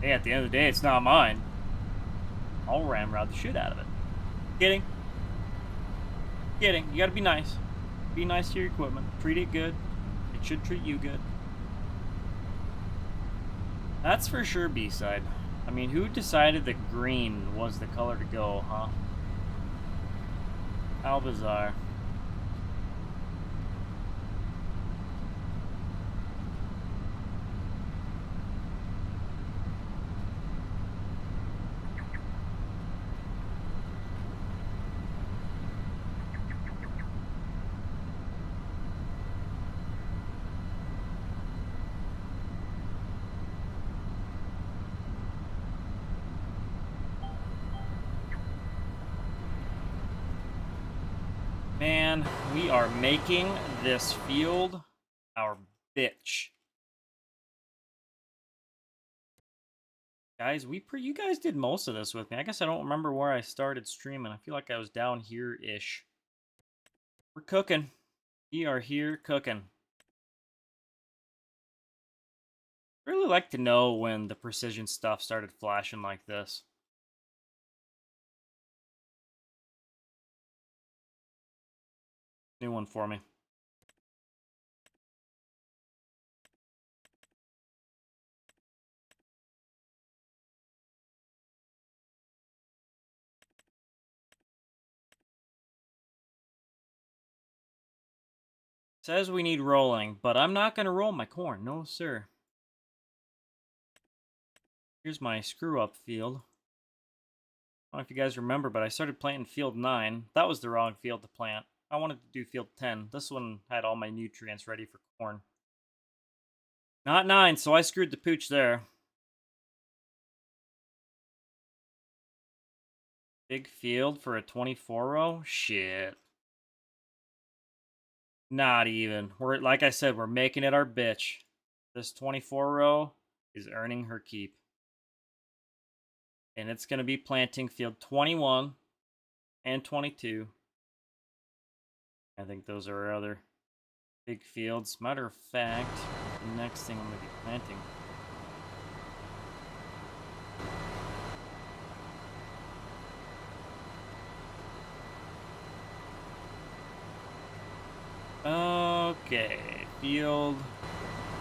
hey, at the end of the day, it's not mine. I'll ramrod the shit out of it. Kidding. Kidding. You gotta be nice. Be nice to your equipment. Treat it good. It should treat you good. That's for sure B-side. I mean, who decided that green was the color to go, huh? How bizarre. Man, we are making this field our bitch. Guys, you guys did most of this with me. I guess I don't remember where I started streaming. I feel like I was down here-ish. We're cooking. We are here cooking. I really like to know when the precision stuff started flashing like this. New one for me. Says we need rolling, but I'm not going to roll my corn. No, sir. Here's my screw-up field. I don't know if you guys remember, but I started planting field 9. That was the wrong field to plant. I wanted to do field 10. This one had all my nutrients ready for corn. Not 9, so I screwed the pooch there. Big field for a 24-row? Shit. Not even. Like I said, we're making it our bitch. This 24-row is earning her keep. And it's going to be planting field 21 and 22. I think those are our other big fields. Matter of fact, the next thing I'm going to be planting. Okay, field.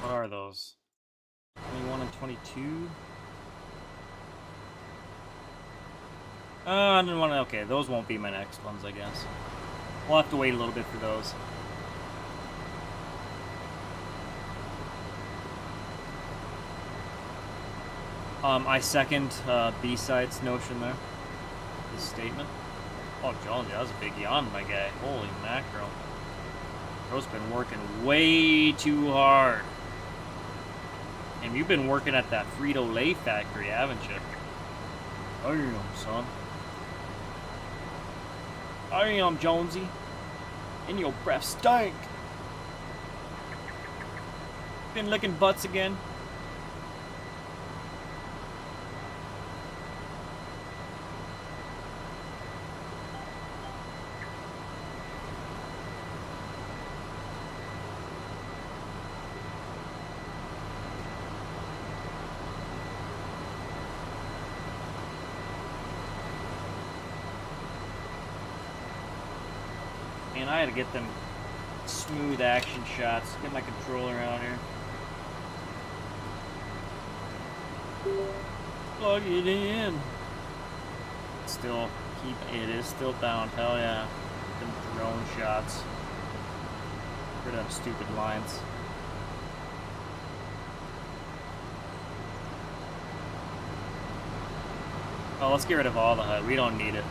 What are those? 21 and 22? I didn't want to. Okay, those won't be my next ones, I guess. We'll have to wait a little bit for those. I second B-side's notion there. This statement. Oh, Jonesy, that was a big yawn, my guy. Holy mackerel. Bro's been working way too hard. And you've been working at that Frito-Lay factory, haven't you? Oh, son. I am Jonesy. And your breath stank. Been licking butts again. Man, I had to get them smooth action shots. Get my controller out here. Plug it in. Still it is still down. Hell yeah. Them drone shots. Rid of stupid lines. Oh, let's get rid of all the HUD. We don't need it.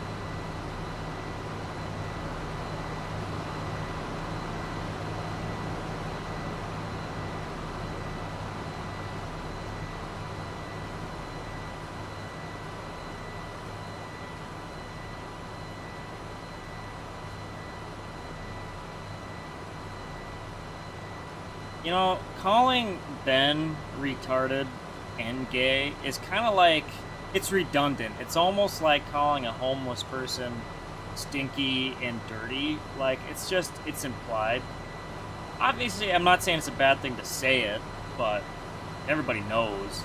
You know, calling Ben retarded and gay is kind of like, it's redundant. It's almost like calling a homeless person stinky and dirty. Like, it's just, it's implied. Obviously, I'm not saying it's a bad thing to say it, but everybody knows.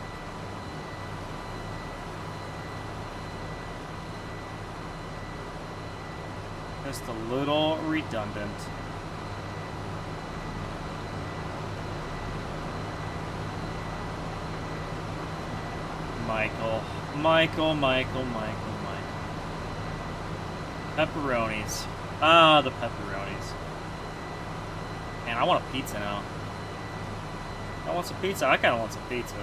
Just a little redundant. Michael. Pepperonis. Ah, the pepperonis. Man, I want a pizza now. I want some pizza. I kind of want some pizza.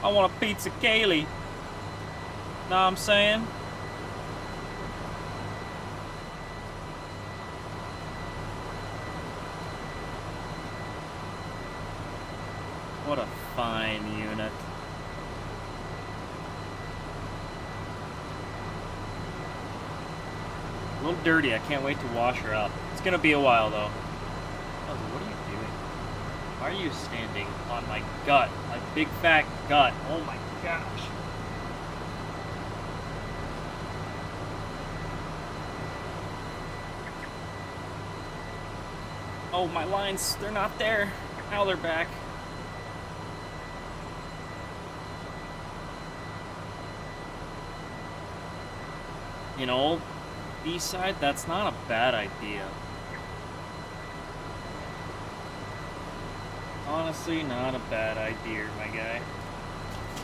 I want a pizza, Kaylee. Know what I'm saying? What a fine unit. A little dirty. I can't wait to wash her up. It's gonna be a while though. Oh, what are you doing? Why are you standing on my gut? My big fat gut. Oh my gosh. Oh, my lines, they're not there. Now they're back. You know, B-side, that's not a bad idea. Honestly, not a bad idea, my guy.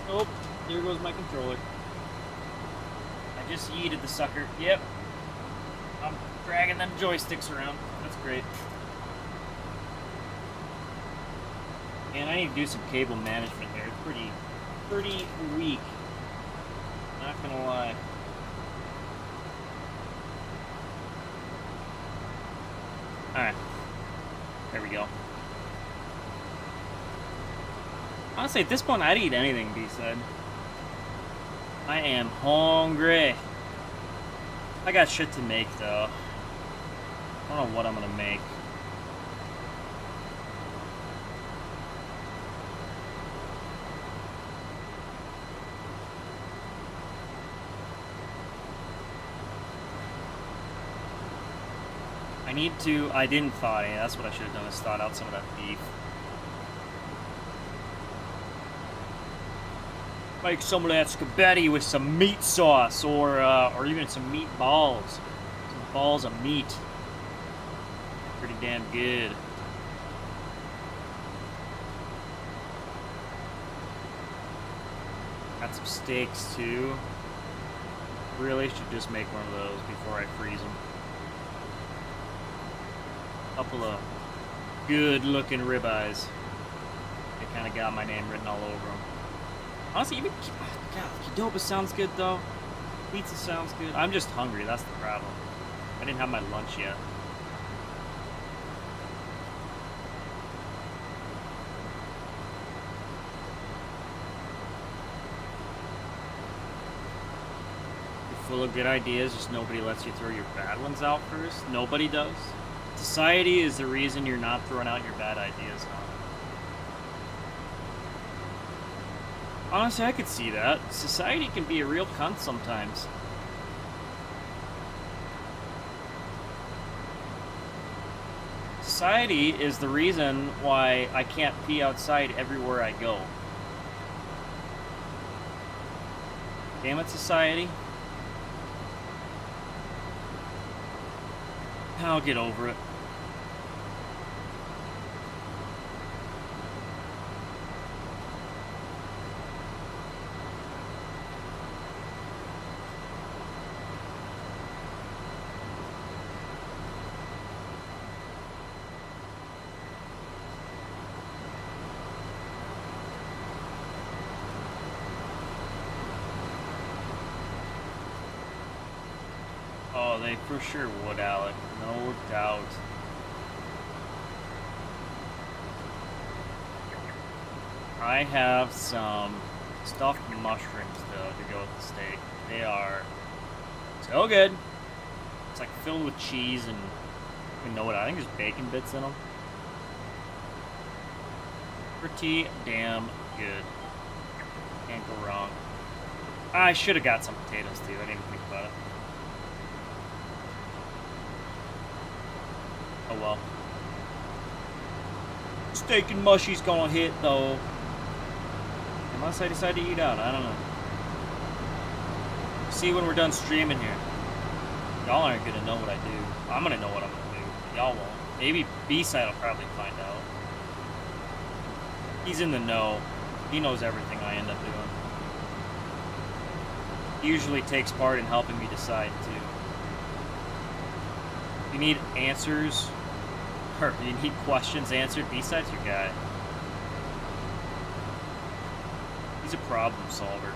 Oh, there goes my controller. I just yeeted the sucker. Yep. I'm dragging them joysticks around. That's great. And I need to do some cable management here. It's pretty weak. Not gonna lie. Alright. There we go. Honestly, at this point, I'd eat anything, B-side. I am hungry. I got shit to make, though. I don't know what I'm gonna make. I didn't thaw it. That's what I should have done, is thawed out some of that beef. Make some of that spaghetti with some meat sauce, or even some meatballs. Some balls of meat. Pretty damn good. Got some steaks too. Really should just make one of those before I freeze them. Couple of good-looking ribeyes. They kind of got my name written all over them. Honestly, even God, Qdoba sounds good though. Pizza sounds good. I'm just hungry. That's the problem. I didn't have my lunch yet. full of good ideas, just nobody lets you throw your bad ones out first. Nobody does. Society is the reason you're not throwing out your bad ideas, huh? Honestly, I could see that. Society can be a real cunt sometimes. Society is the reason why I can't pee outside everywhere I go. Damn it, society. I'll get over it. Oh, they for sure would, Alec. No doubt. I have some stuffed mushrooms, though, to go with the steak. They are so good. It's like filled with cheese and, you know what, I think there's bacon bits in them. Pretty damn good. Can't go wrong. I should have got some potatoes, too. I didn't even think about it. Oh well. Steak and mushy's gonna hit though. Unless I decide to eat out, I don't know. See when we're done streaming here. Y'all aren't gonna know what I do. I'm gonna know what I'm gonna do. Y'all won't. Maybe B-side will probably find out. He's in the know. He knows everything I end up doing. He usually takes part in helping me decide too. You need answers, or you need questions answered, B-side's your guy. He's a problem solver.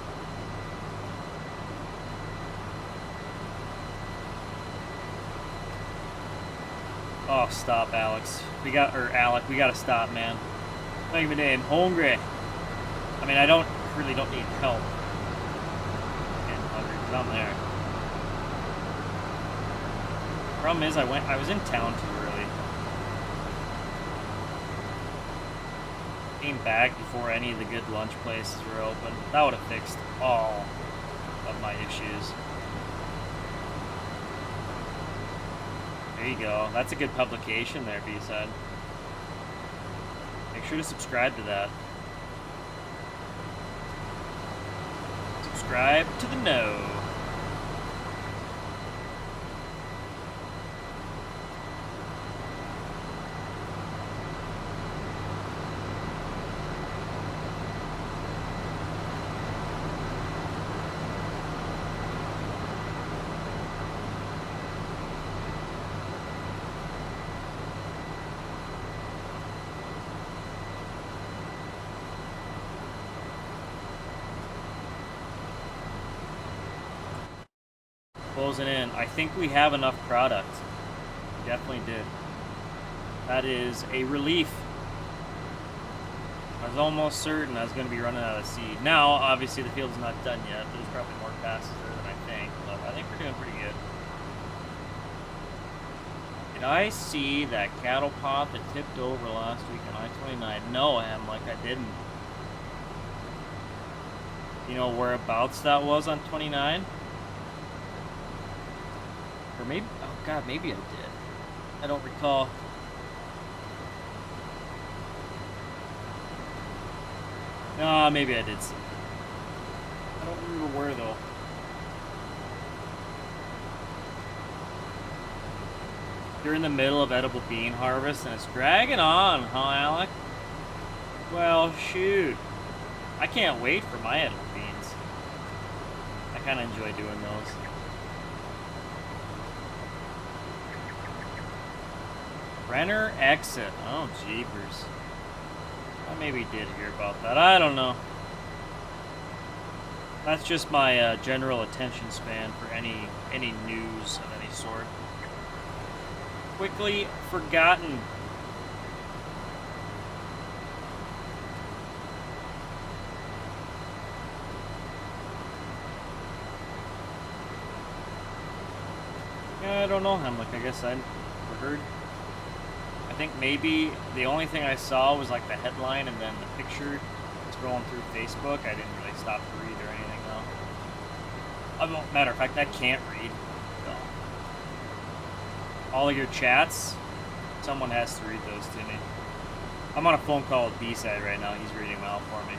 Oh, stop, Alex. Alec, we gotta stop, man. Not even I'm hungry. I mean, I really don't need help. I'm hungry, because I'm there. Problem is, I was in town too early. Came back before any of the good lunch places were open. That would have fixed all of my issues. There you go. That's a good publication there, B-side. Make sure to subscribe to that. Subscribe to the know. Closing in. I think we have enough product. We definitely did. That is a relief. I was almost certain I was going to be running out of seed. Now, obviously, the field's not done yet. There's probably more passes there than I think, but I think we're doing pretty good. Did I see that cattle pot that tipped over last week on I-29? No, like I didn't. You know whereabouts that was on 29? Or maybe, oh god, maybe I did. I don't recall. No, maybe I did see it. I don't remember where though. You're in the middle of edible bean harvest and it's dragging on, huh, Alec? Well, shoot. I can't wait for my edible beans. I kind of enjoy doing those. Renner exit. Oh, jeepers. I maybe did hear about that. I don't know. That's just my general attention span for any news of any sort. Quickly forgotten. I don't know him. Like, I guess I never heard. I think maybe the only thing I saw was like the headline and then the picture scrolling through Facebook. I didn't really stop to read or anything though. Matter of fact, I can't read. So. All of your chats, someone has to read those to me. I'm on a phone call with B-Side right now. He's reading them out for me.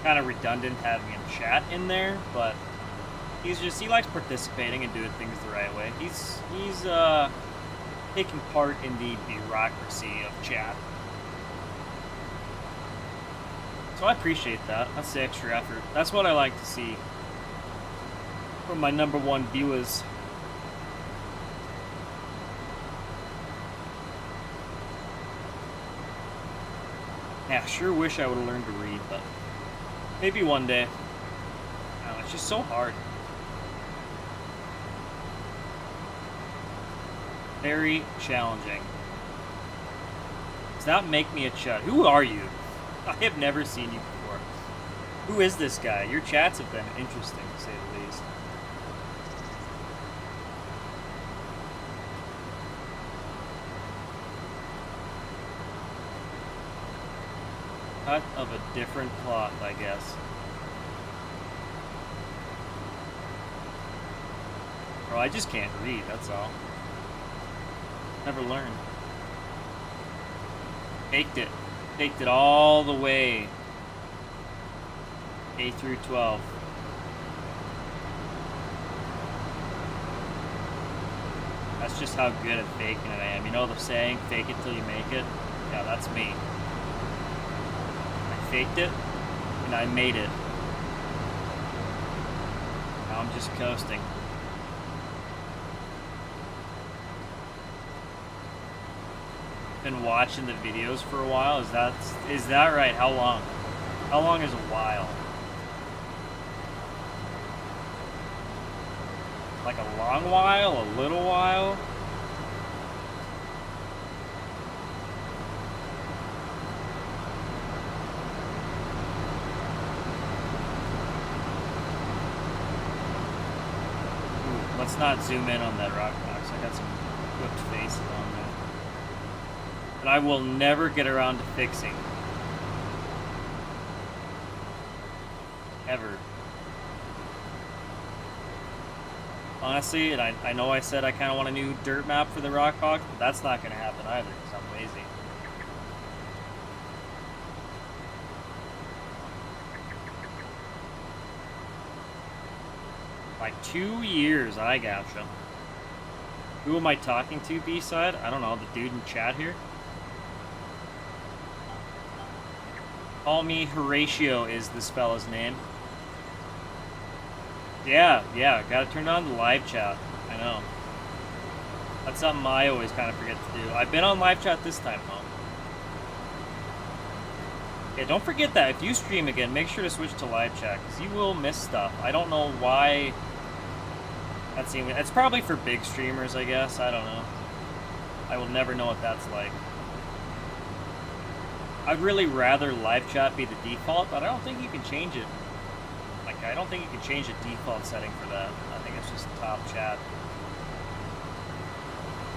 Kind of redundant having him chat in there, but he likes participating and doing things the right way. He's taking part in the bureaucracy of chat. So I appreciate that. That's the extra effort. That's what I like to see from my #1 viewers. Yeah, sure wish I would have learned to read, but maybe one day. No, it's just so hard. Very challenging. Does not make me a chud. Who are you? I have never seen you before. Who is this guy? Your chats have been interesting, to say the least. Cut of a different cloth, I guess. Bro, I just can't read, that's all. Never learned. Faked it. Faked it all the way. K through 12. That's just how good at faking it I am. You know the saying, fake it till you make it? Yeah, that's me. I faked it, and I made it. Now I'm just coasting. Been watching the videos for a while. Is that right? How long? How long is a while? Like a long while? A little while? Ooh, let's not zoom in on that rock box. I got some whipped faces on there. That I will never get around to fixing. Ever. Honestly, and I know I said I kind of want a new dirt map for the rock box, but that's not going to happen either because I'm lazy. Like 2 years, I gotcha. Who am I talking to, B-Side? I don't know, the dude in chat here? Call me Horatio is this fella's name. Yeah, gotta turn on the live chat. I know. That's something I always kind of forget to do. I've been on live chat this time, though. Yeah, don't forget that. If you stream again, make sure to switch to live chat, because you will miss stuff. I don't know why that's even... It's probably for big streamers, I guess. I don't know. I will never know what that's like. I'd really rather live chat be the default, but I don't think you can change it. Like, I don't think you can change the default setting for that. I think it's just top chat.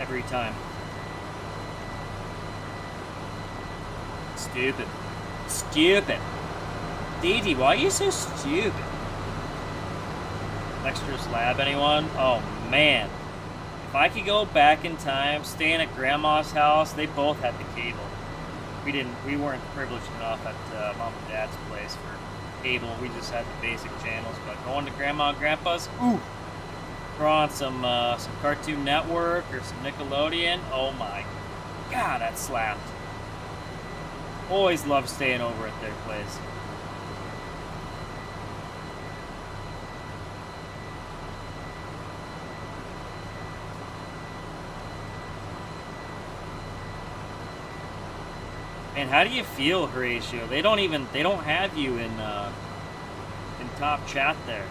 Every time. Stupid. Stupid. Didi, why are you so stupid? Dexter's Lab, anyone? Oh, man. If I could go back in time, staying at Grandma's house, they both had the cable. We weren't privileged enough at Mom and Dad's place for cable. We just had the basic channels. But going to Grandma and Grandpa's, ooh, throw on some Cartoon Network or some Nickelodeon. Oh my God, that slapped. Always loved staying over at their place. Man, how do you feel, Horatio? They don't have you in top chat there.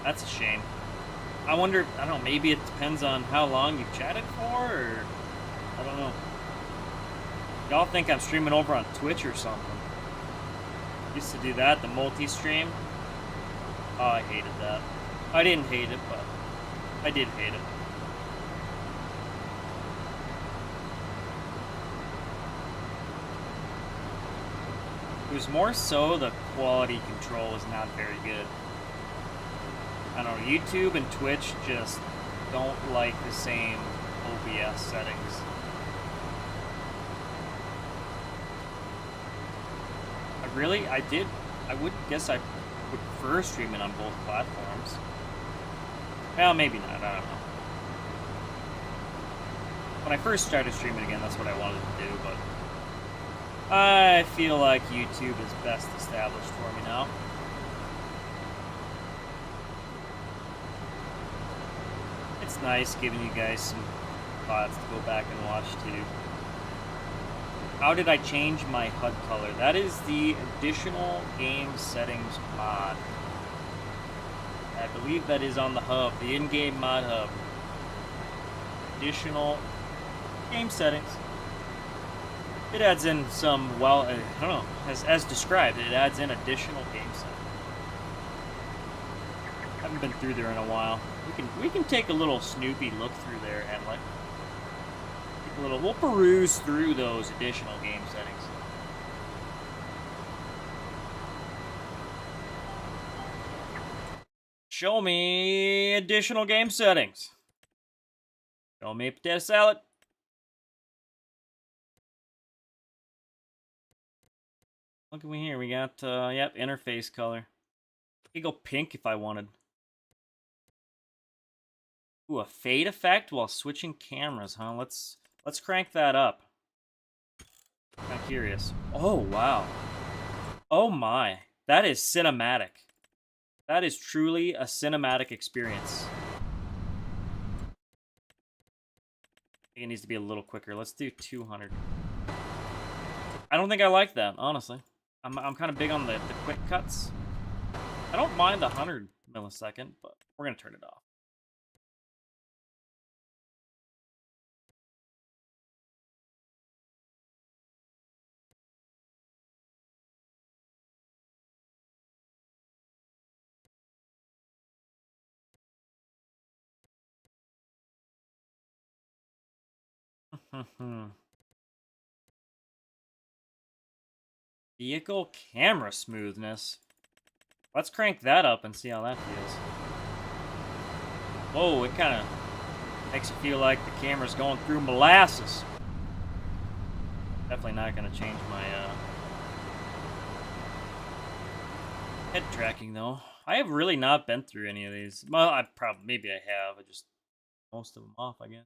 That's a shame. I wonder, I don't know, maybe it depends on how long you've chatted for, or I don't know. Y'all think I'm streaming over on Twitch or something. Used to do that, the multi-stream. Oh, I hated that. I didn't hate it, but I did hate it. It was more so the quality control was not very good. I don't know, YouTube and Twitch just don't like the same OBS settings. I would guess I would prefer streaming on both platforms. Well, maybe not, I don't know. When I first started streaming again, that's what I wanted to do, but I feel like YouTube is best established for me now. It's nice giving you guys some thoughts to go back and watch too. How did I change my HUD color? That is the additional game settings mod. I believe that is on the hub, the in-game mod hub. Additional game settings. It adds in some, well, I don't know, as described, it adds in additional game settings. Haven't been through there in a while. We can take a little snoopy look through there and like we'll peruse through those additional game settings. Show me additional game settings. Show me potato salad. Look at me here. We got yep, interface color. I could go pink if I wanted. Ooh, a fade effect while switching cameras, huh? Let's crank that up. I'm curious. Oh, wow. Oh my. That is cinematic. That is truly a cinematic experience. I think it needs to be a little quicker. Let's do 200. I don't think I like that, honestly. I'm kind of big on the quick cuts. I don't mind the 100 millisecond, but we're going to turn it off. Vehicle camera smoothness. Let's crank that up and see how that feels. Whoa, it kind of makes it feel like the camera's going through molasses. Definitely not going to change my head tracking though. I have really not been through any of these. Well, maybe I have. I just most of them off, I guess.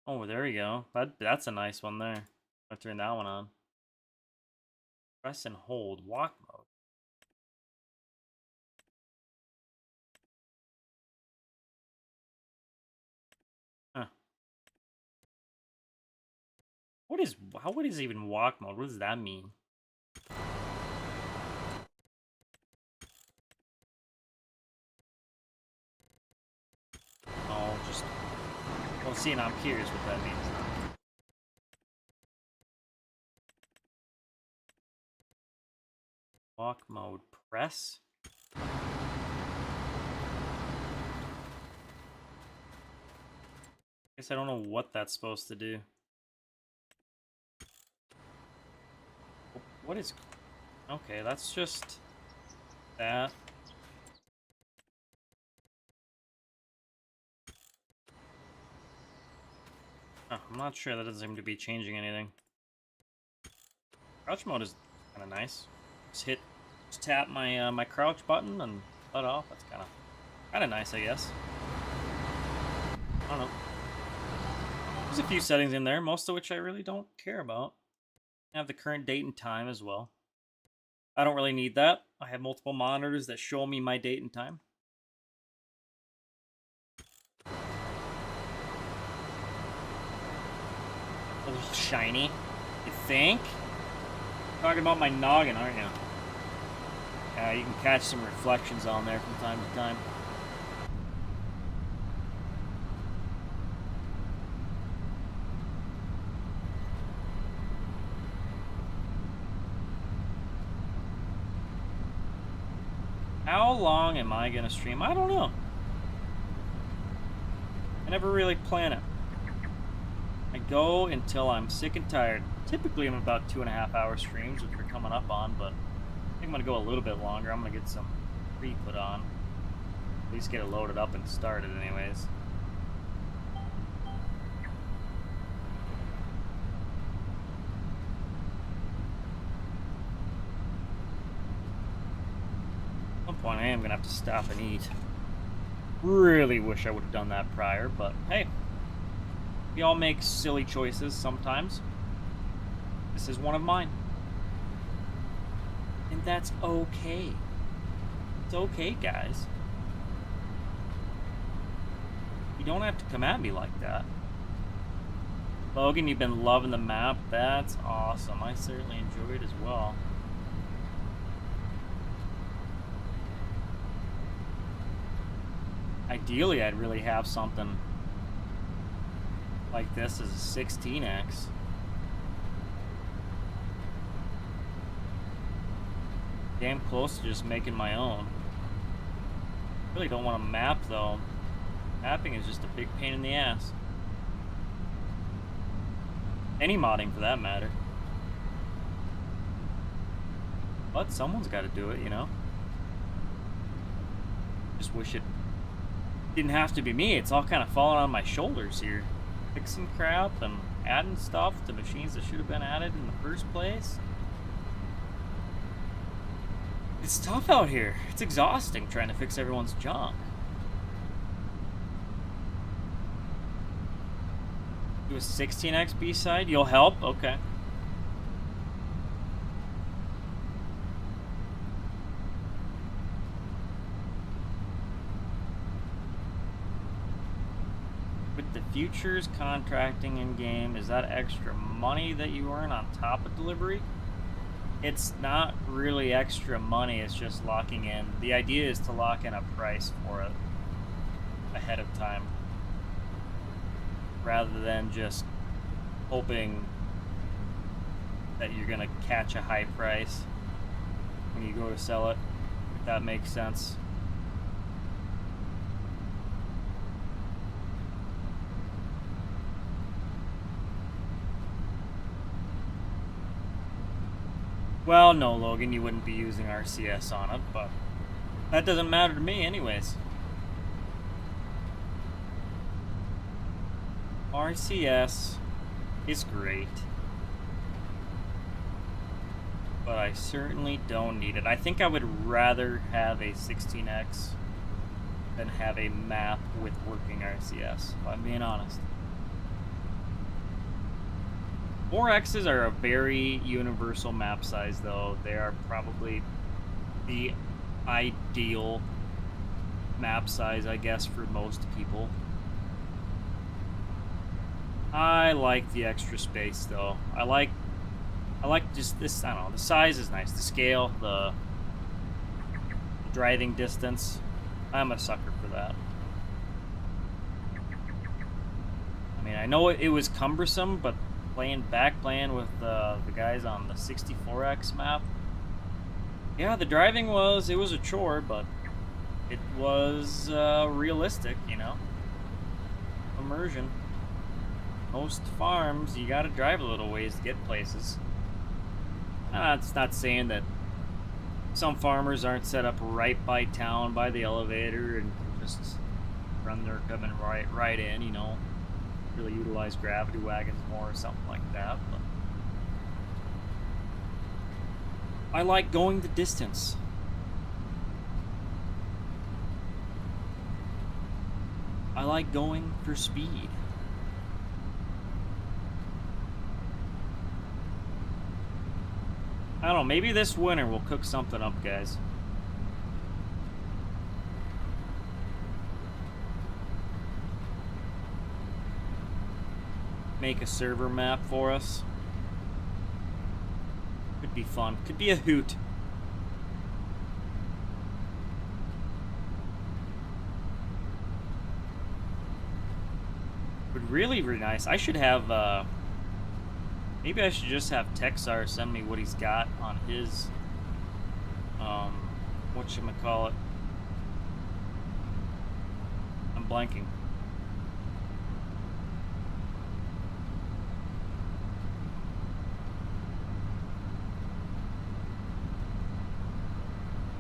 Oh, there we go. That's a nice one there. I'll turn that one on. Press and hold walk mode. Huh. What is even walk mode? What does that mean? Oh, just well, see, and I'm curious what that means. Walk mode press. Guess I don't know what that's supposed to do. What is... Okay, that's just that. Oh, I'm not sure. That doesn't seem to be changing anything. Crouch mode is kind of nice. Just tap my my crouch button and let off. That's kind of nice, I guess. I don't know. There's a few settings in there, most of which I really don't care about. I have the current date and time as well. I don't really need that. I have multiple monitors that show me my date and time. A little shiny, you think? Talking about my noggin, aren't you? Yeah, you can catch some reflections on there from time to time. How long am I gonna stream? I don't know. I never really plan it. I go until I'm sick and tired. Typically, I'm about 2.5 hour streams, which we're coming up on, but I think I'm gonna go a little bit longer. I'm gonna get some pre-put on. At least get it loaded up and started anyways. At some point I am gonna have to stop and eat. Really wish I would have done that prior, but hey, we all make silly choices sometimes. This is one of mine. And that's okay. It's okay, guys. You don't have to come at me like that. Logan, you've been loving the map. That's awesome. I certainly enjoy it as well. Ideally, I'd really have something like this as a 16x. Damn close to just making my own. Really don't want to map though. Mapping is just a big pain in the ass. Any modding for that matter. But someone's got to do it, you know? Just wish it didn't have to be me. It's all kind of falling on my shoulders here. Fixing crap and adding stuff to machines that should have been added in the first place. It's tough out here. It's exhausting trying to fix everyone's junk. Do a 16x B-side? You'll help? Okay. With the futures contracting in game, is that extra money that you earn on top of delivery? It's not really extra money, it's just locking in. The idea is to lock in a price for it ahead of time, rather than just hoping that you're gonna catch a high price when you go to sell it, if that makes sense. Well, no, Logan, you wouldn't be using RCS on it, but that doesn't matter to me anyways. RCS is great, but I certainly don't need it. I think I would rather have a 16x than have a map with working RCS, if I'm being honest. 4Xs are a very universal map size, though. They are probably the ideal map size, I guess, for most people. I like the extra space, though. I like just this, I don't know, the size is nice. The scale, the driving distance. I'm a sucker for that. I mean, I know it was cumbersome, but playing with the guys on the 64X map, yeah, the driving was a chore, but it was realistic, you know. Immersion. Most farms, you gotta drive a little ways to get places. It's not saying that some farmers aren't set up right by town, by the elevator, and can just run their equipment right in, you know. Really utilize gravity wagons more or something like that, but I like going the distance. I like going for speed. I don't know, maybe this winter we'll cook something up, guys. Make a server map for us. Could be fun. Could be a hoot. Would really be nice. I should have, maybe I should just have Texar send me what he's got on his, whatchamacallit. I'm blanking.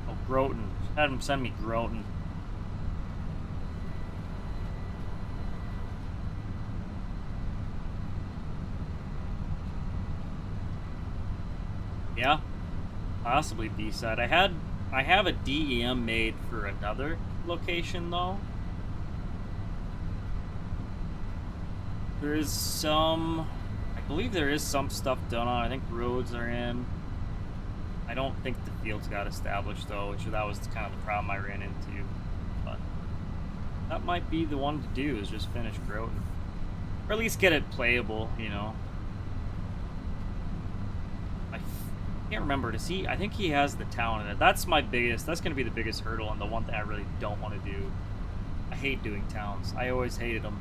Oh, Groton. Had him send me Groton. Yeah, possibly B-side. I have a DEM made for another location though. There is some, I believe there is some stuff done on. I think roads are in. I don't think the field's got established though, which that was kind of the problem I ran into. But that might be the one to do, is just finish Groton, or at least get it playable, you know. I can't remember. Does he? I think he has the talent in it. That's my biggest. That's going to be the biggest hurdle, and the one thing I really don't want to do. I hate doing towns. I always hated them.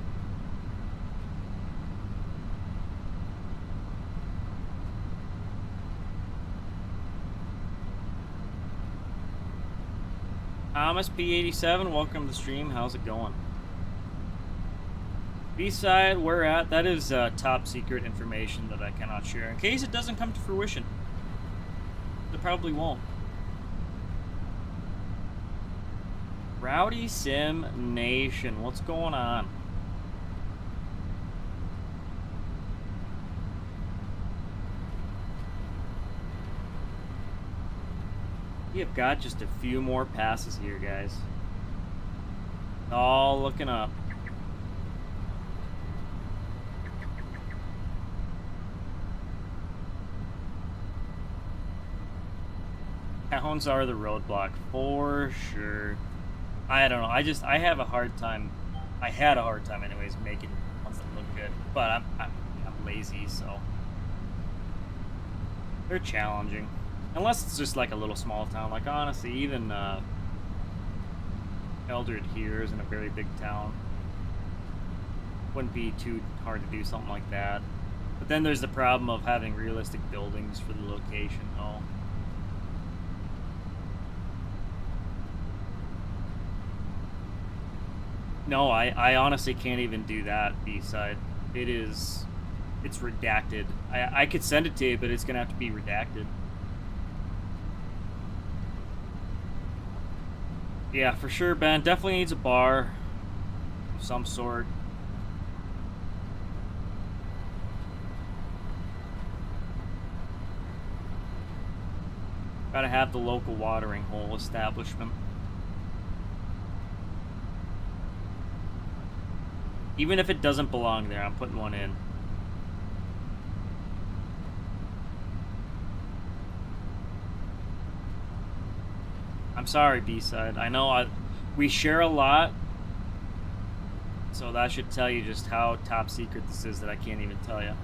Thomas P87, welcome to the stream. How's it going? B-side, where at? That is top secret information that I cannot share in case it doesn't come to fruition. It probably won't. Rowdy Sim Nation, what's going on? We have got just a few more passes here, guys. All looking up. Towns are the roadblock for sure. I don't know. I have a hard time. I had a hard time, anyways, making ones that look good. But I'm lazy, so they're challenging. Unless it's just like a little small town. Like honestly, even Eldred here isn't a very big town. Wouldn't be too hard to do something like that. But then there's the problem of having realistic buildings for the location, though. No, I honestly can't even do that B-side. It's redacted. I could send it to you, but it's gonna have to be redacted. Yeah, for sure, Ben. Definitely needs a bar of some sort. Gotta have the local watering hole establishment. Even if it doesn't belong there, I'm putting one in. I'm sorry, B-side. I know we share a lot, so that should tell you just how top secret this is that I can't even tell you.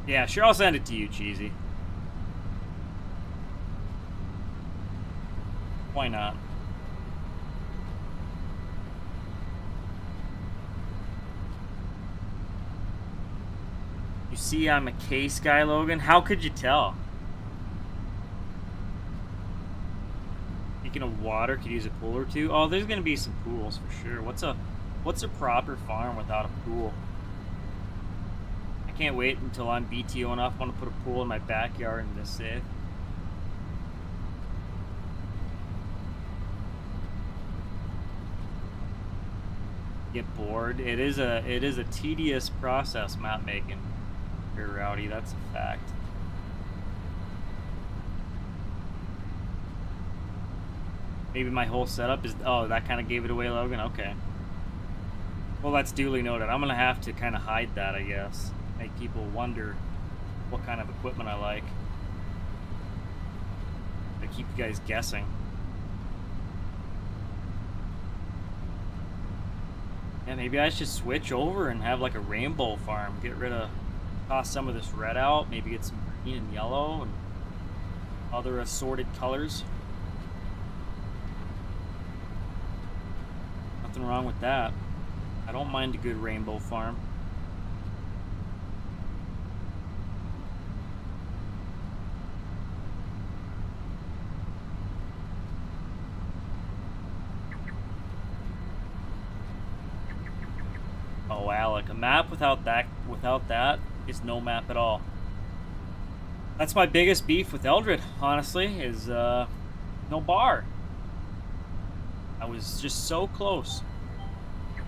Yeah, sure, I'll send it to you, Cheesy. Why not? You see I'm a case guy, Logan? How could you tell? Speaking of water, could use a pool or two. Oh, there's gonna be some pools for sure. What's a proper farm without a pool? I can't wait until I'm BTO enough. I want to put a pool in my backyard in this safe. Get bored. It is a tedious process map making. Very rowdy, that's a fact. Maybe my whole setup is... Oh, that kind of gave it away, Logan? Okay. Well, that's duly noted. I'm going to have to kind of hide that, I guess. Make people wonder what kind of equipment I like. To keep you guys guessing. Yeah, maybe I should switch over and have like a rainbow farm. Get rid of... Toss some of this red out, maybe get some green and yellow and other assorted colors. Nothing wrong with that. I don't mind a good rainbow farm. Alec. A map without that is no map at all. That's my biggest beef with Eldred, honestly, is no bar. I was just so close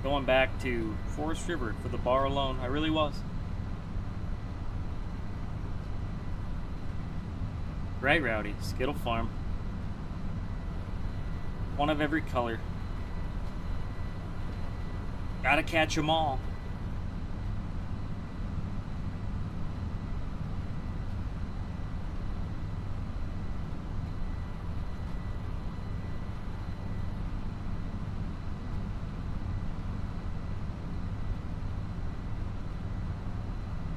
going back to Forest River for the bar alone. I really was. Right, Rowdy. Skittle Farm. One of every color. Gotta catch 'em all.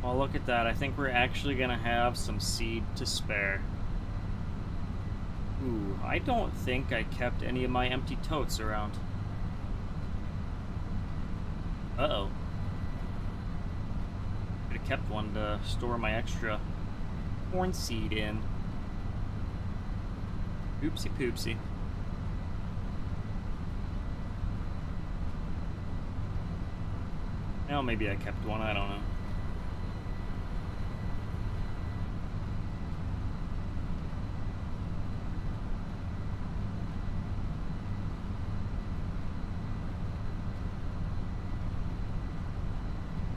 Well, look at that. I think we're actually gonna have some seed to spare. Ooh, I don't think I kept any of my empty totes around. Uh-oh. Could have kept one to store my extra corn seed in. Oopsie poopsie. Well, maybe I kept one, I don't know.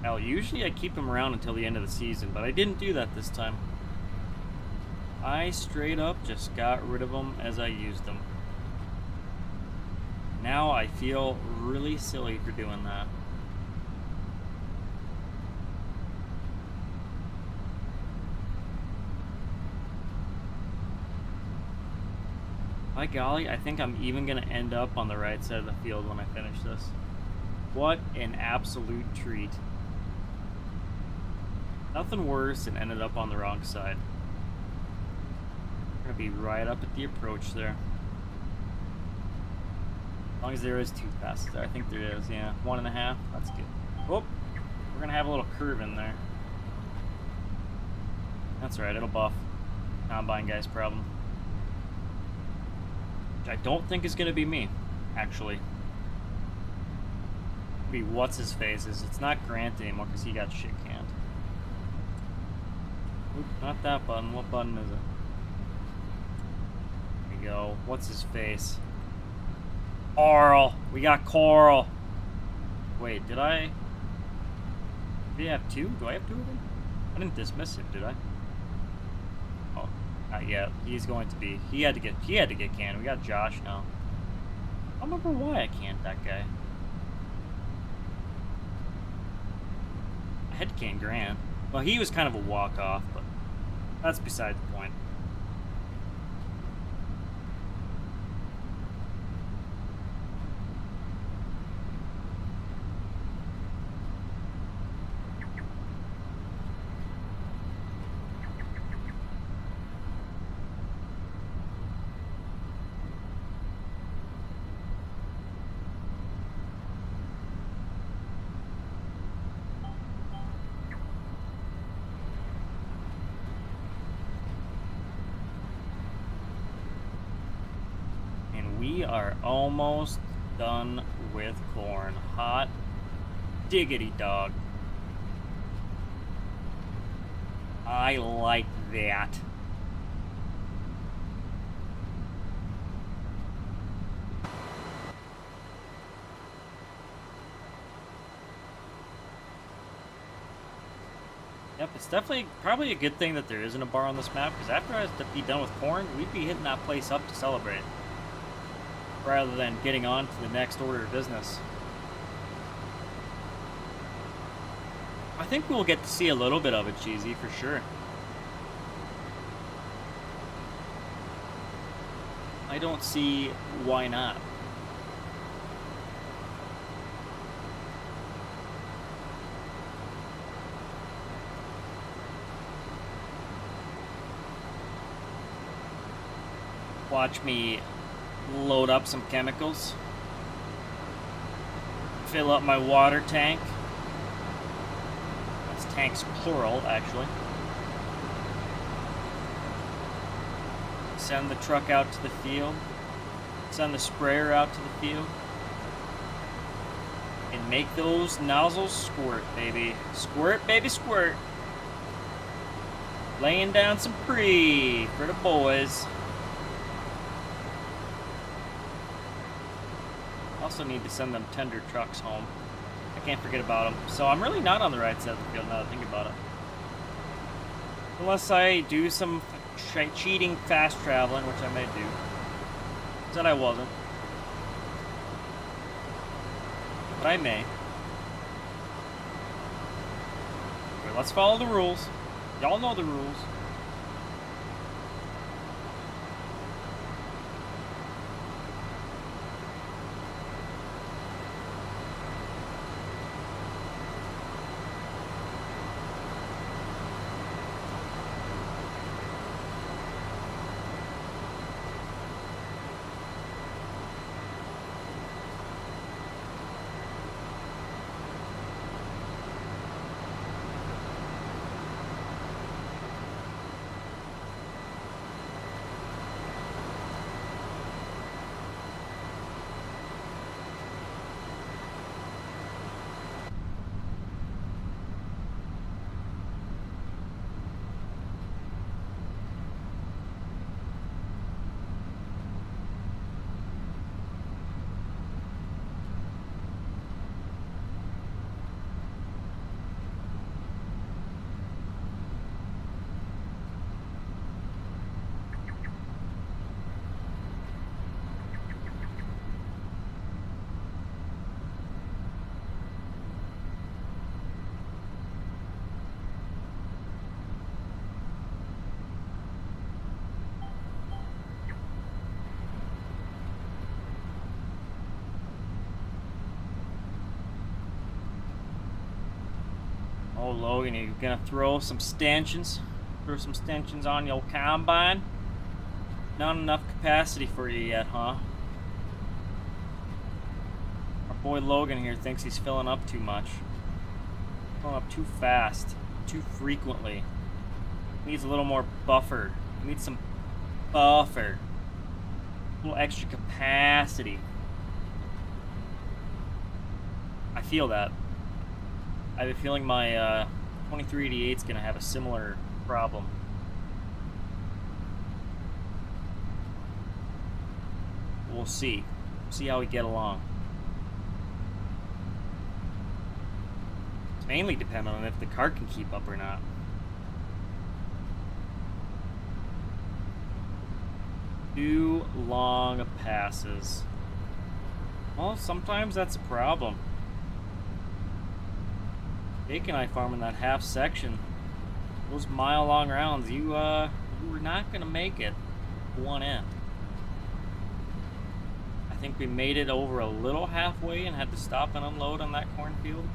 Well, usually I keep them around until the end of the season, but I didn't do that this time. I straight up just got rid of them as I used them. Now I feel really silly for doing that. By golly, I think I'm even going to end up on the right side of the field when I finish this. What an absolute treat. Nothing worse than ended up on the wrong side. We're going to be right up at the approach there. As long as there is 2 passes there. I think there is, yeah. 1.5. That's good. Whoop. We're going to have a little curve in there. That's right, it'll buff. Combine guy's problem. Which I don't think is going to be me, actually. It'll be what's his face is. It's not Grant anymore because he got shit canned. Oop, not that button. What button is it? There we go. What's his face? Coral. We got Coral. Wait, did I have 2? Do I have 2 of them? I didn't dismiss him, did I? Oh, not yet. He's going to be. He had to get canned. We got Josh now. I don't remember why I canned that guy. I had to can Grant. Well, he was kind of a walk-off, but that's beside the point. We are almost done with corn. Hot diggity dog. I like that. Yep, it's definitely probably a good thing that there isn't a bar on this map, because after I was to be done with corn, we'd be hitting that place up to celebrate, rather than getting on to the next order of business. I think we'll get to see a little bit of it, Cheesy, for sure. I don't see why not. Watch me load up some chemicals, fill up my water tank. That's tanks plural, actually. Send the truck out to the field, send the sprayer out to the field, and Make those nozzles squirt, baby. Squirt, baby, squirt. Laying down some pre for the boys. Also need to send them tender trucks home. I can't forget about them. So I'm really not on the right side of the field now that I think about it. Unless I do some cheating fast traveling, which I may do. Said I wasn't. But I may. Okay, let's follow the rules. Y'all know the rules. Oh, Logan, you gonna throw some stanchions? Throw some stanchions on your combine? Not enough capacity for you yet, huh? Our boy Logan here thinks he's filling up too much. Filling up too fast, too frequently. Needs a little more buffer. Needs some buffer. A little extra capacity. I feel that. I have a feeling my 2388 is going to have a similar problem. We'll see. See how we get along. It's mainly dependent on if the car can keep up or not. Too long passes. Well, sometimes that's a problem. Jake and I farming that half section, those mile-long rounds, you were not gonna make it one end. I think we made it over a little halfway and had to stop and unload on that cornfield.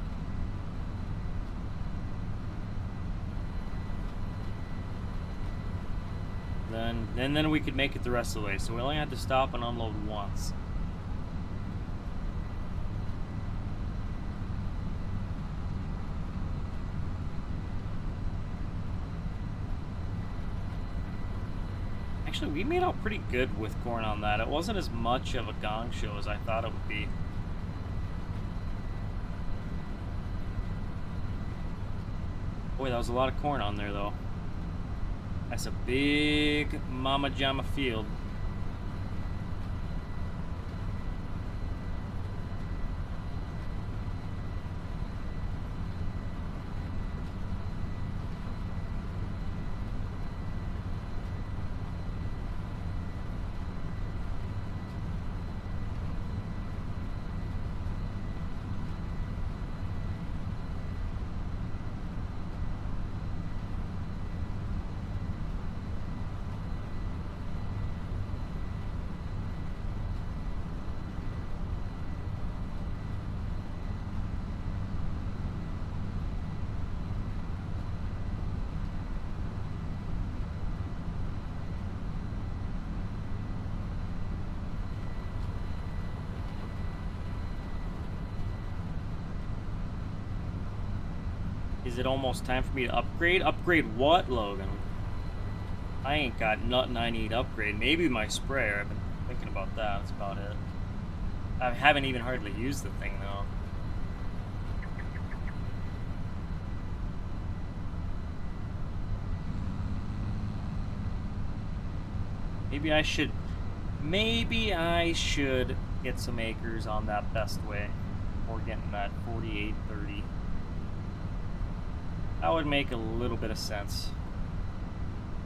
Then we could make it the rest of the way. So we only had to stop and unload once. Actually, we made out pretty good with corn on that. It wasn't as much of a gong show as I thought it would be. Boy, that was a lot of corn on there, though. That's a big mama jama field. Is it almost time for me to upgrade? Upgrade what, Logan? I ain't got nothing I need to upgrade. Maybe my sprayer. I've been thinking about that. That's about it. I haven't even hardly used the thing, though. Maybe I should get some acres on that best way, or getting that 4830. That would make a little bit of sense.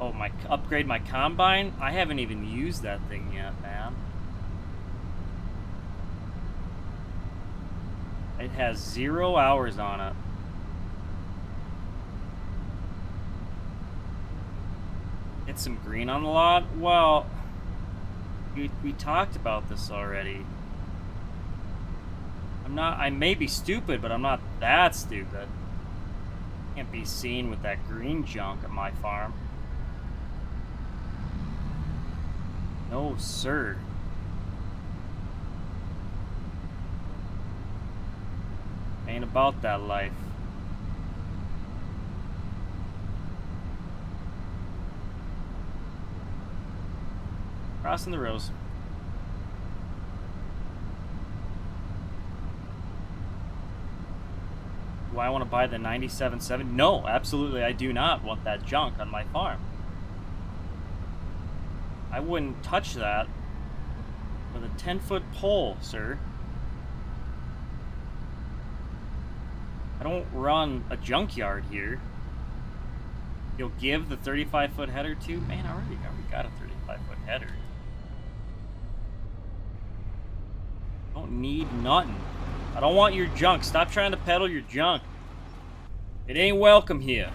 Oh, upgrade my combine? I haven't even used that thing yet, man. It has 0 hours on it. Get some green on the lot? Well, we talked about this already. I may be stupid, but I'm not that stupid. Can't be seen with that green junk at my farm. No, sir. Ain't about that life. Crossing the rows. Do I want to buy the 97.7? No, absolutely I do not want that junk on my farm. I wouldn't touch that with a 10-foot pole, sir. I don't run a junkyard here. You'll give the 35-foot header to? Man, I already got a 35-foot header. Don't need nothing. I don't want your junk. Stop trying to peddle your junk. It ain't welcome here.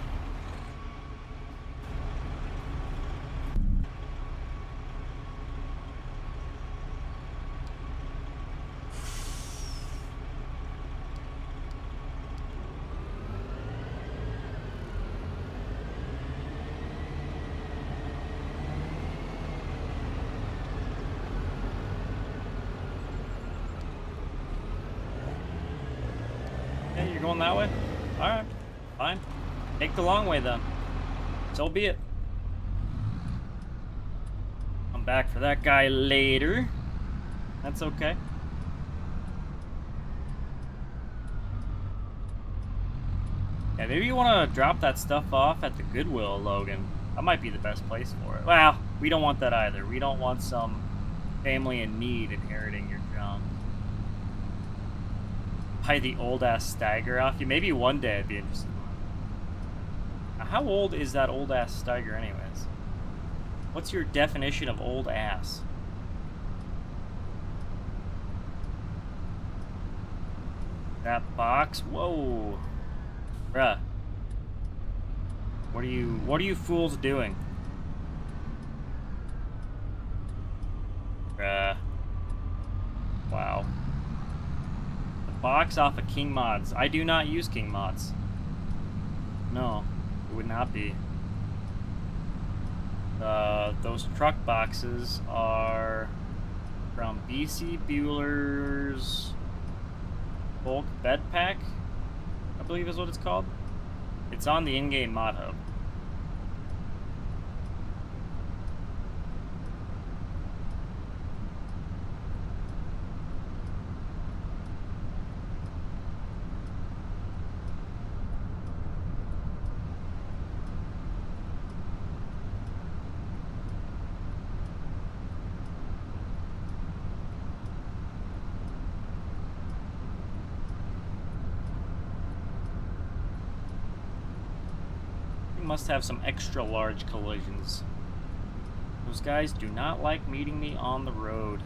Going that way? Alright, fine. Take the long way then. So be it. I'm back for that guy later. That's okay. Yeah, maybe you want to drop that stuff off at the Goodwill, Logan. That might be the best place for it. Well, we don't want that either. We don't want some family in need inheriting your junk. Buy the old-ass Steiger off you. Maybe one day I'd be interested. How old is that old-ass Steiger anyways? What's your definition of old-ass? That box? Whoa. Bruh. What are you fools doing? Bruh. Wow. Box off of King Mods. I do not use King Mods. No, it would not be. Those truck boxes are from BC Bueller's bulk bed pack, I believe is what it's called. It's on the in-game mod hub. Must have some extra large collisions. Those guys do not like meeting me on the road.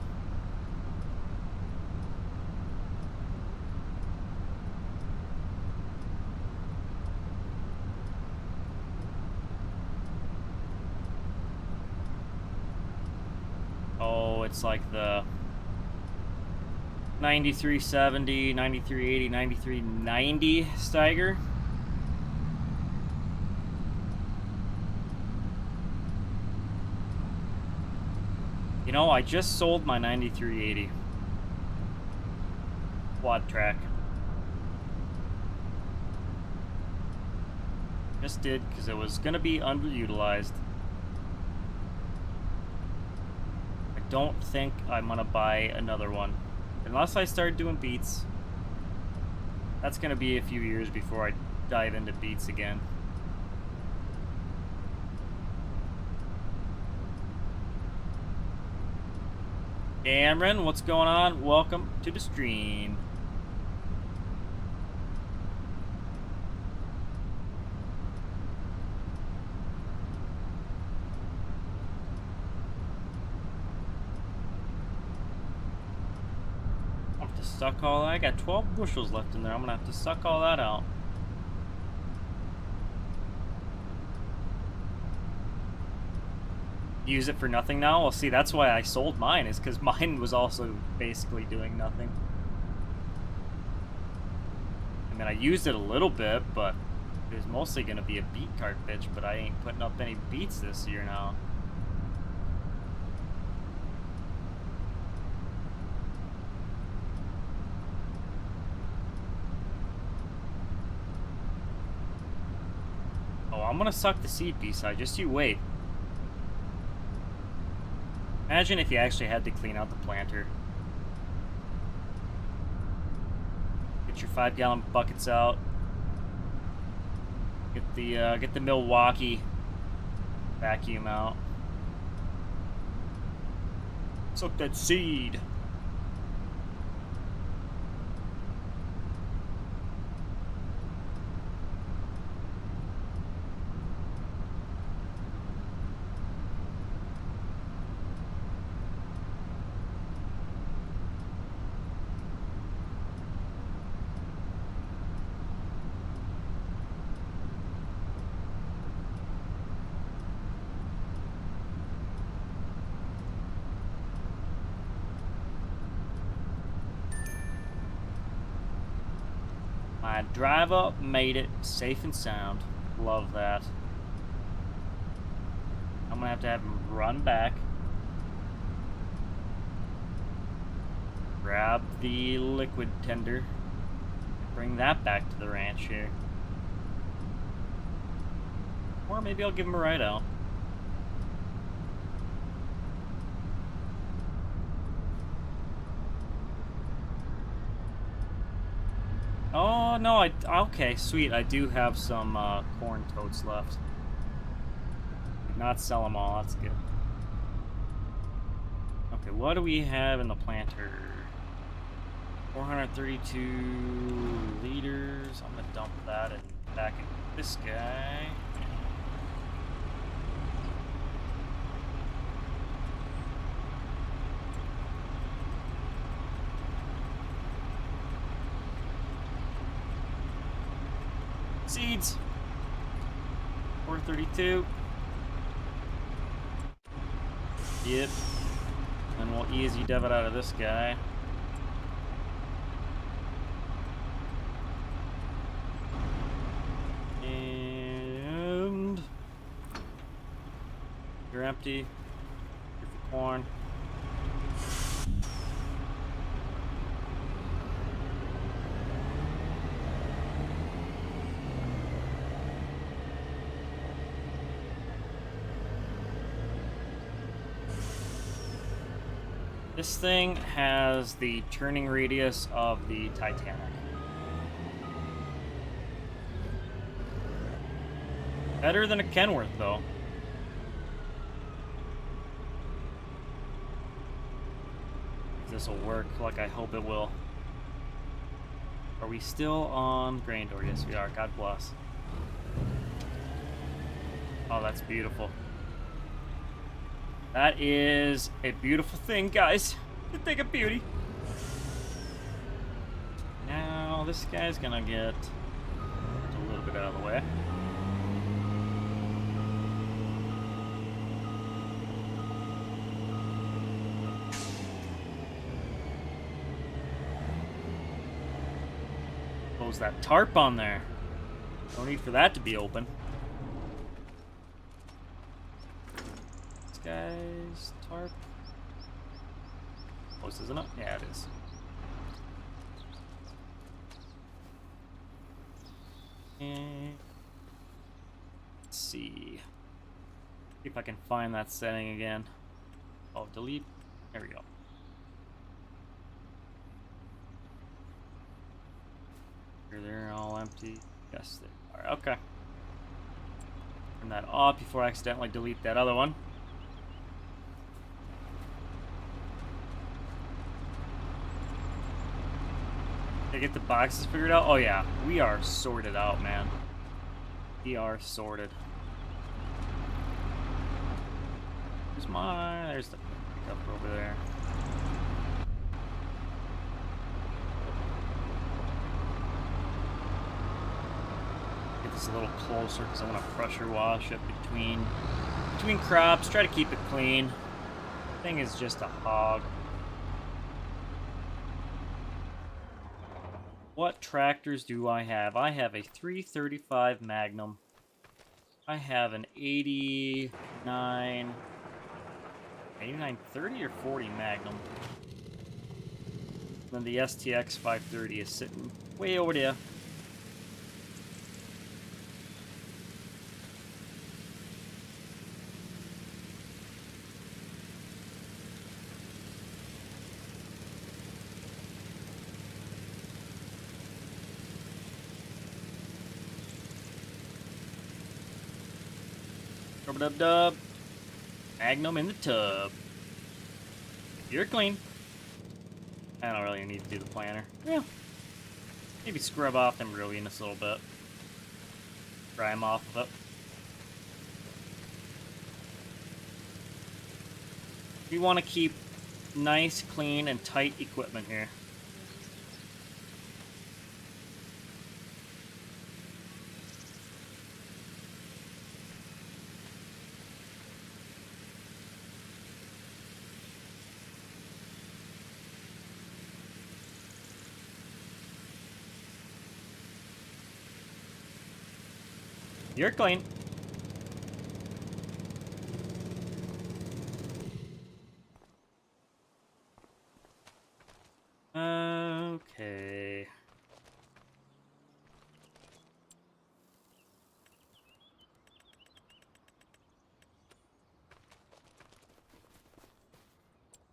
Oh, it's like the 9370, 9380, 9390 Steiger. You know, I just sold my 9380 quad track. Just did, because it was going to be underutilized. I don't think I'm going to buy another one. Unless I start doing beats. That's going to be a few years before I dive into beats again. Cameron, what's going on? Welcome to the stream. I'll have to suck all that. I got 12 bushels left in there. I'm gonna have to suck all that out. Use it for nothing now? Well, see, that's why I sold mine, is because mine was also basically doing nothing. I mean, I used it a little bit, but it was mostly going to be a beat cart bitch, but I ain't putting up any beats this year now. Oh, I'm going to suck the seed B-side. Just you wait. Imagine if you actually had to clean out the planter. Get your 5-gallon buckets out. Get the Milwaukee vacuum out. Suck that seed. My driver made it safe and sound. Love that. I'm gonna have to have him run back. Grab the liquid tender. Bring that back to the ranch here. Or maybe I'll give him a ride out. Oh, no, okay, sweet. I do have some corn totes left. Did not sell them all, that's good. Okay, what do we have in the planter? 432 liters. I'm gonna dump that in back into this guy. Seeds. 432. Yep. And we'll easy dev it out of this guy. And you're empty. Here's the corn. This thing has the turning radius of the Titanic. Better than a Kenworth, though. If this will work like I hope it will. Are we still on grain door? Yes, we are. God bless. Oh, that's beautiful. That is a beautiful thing, guys. The thing of beauty. Now, this guy's gonna get a little bit out of the way. Close that tarp on there. No need for that to be open. Guys, tarp. Oh, this isn't it? Yeah, it is. And let's see if I can find that setting again. Oh, delete. There we go. They're all empty. Yes, they are. Okay. Turn that off before I accidentally delete that other one. Did I get the boxes figured out? Oh yeah, we are sorted out, man. We are sorted. There's the pickup over there. Get this a little closer because I want to pressure wash it between crops. Try to keep it clean. Thing is just a hog. What tractors do I have? I have a 335 Magnum. I have an 8930 or 40 Magnum. Then the STX 530 is sitting way over there. Dub. Magnum in the tub. You're clean. I don't really need to do the planter. Yeah. Maybe scrub off them real units a little bit. Dry them off of it. We want to keep nice, clean, and tight equipment here. You're clean. Okay.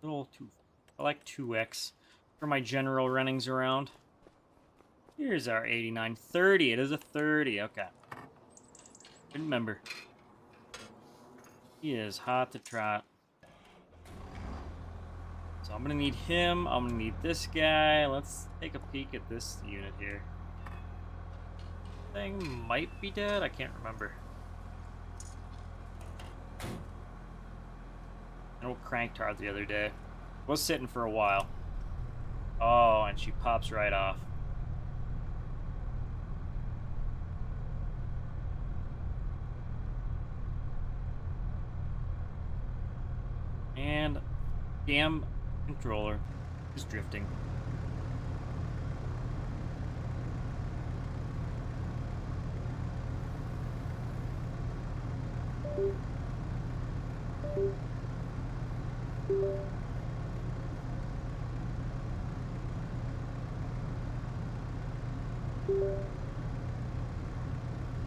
Little too. I like 2x for my general runnings around. Here's our 8930. It is a 30. Okay. Remember, he is hot to trot. So I'm gonna need him. I'm gonna need this guy. Let's take a peek at this unit here. Thing might be dead. I can't remember. An old crank tart the other day. Was sitting for a while. Oh, and she pops right off. And damn controller is drifting.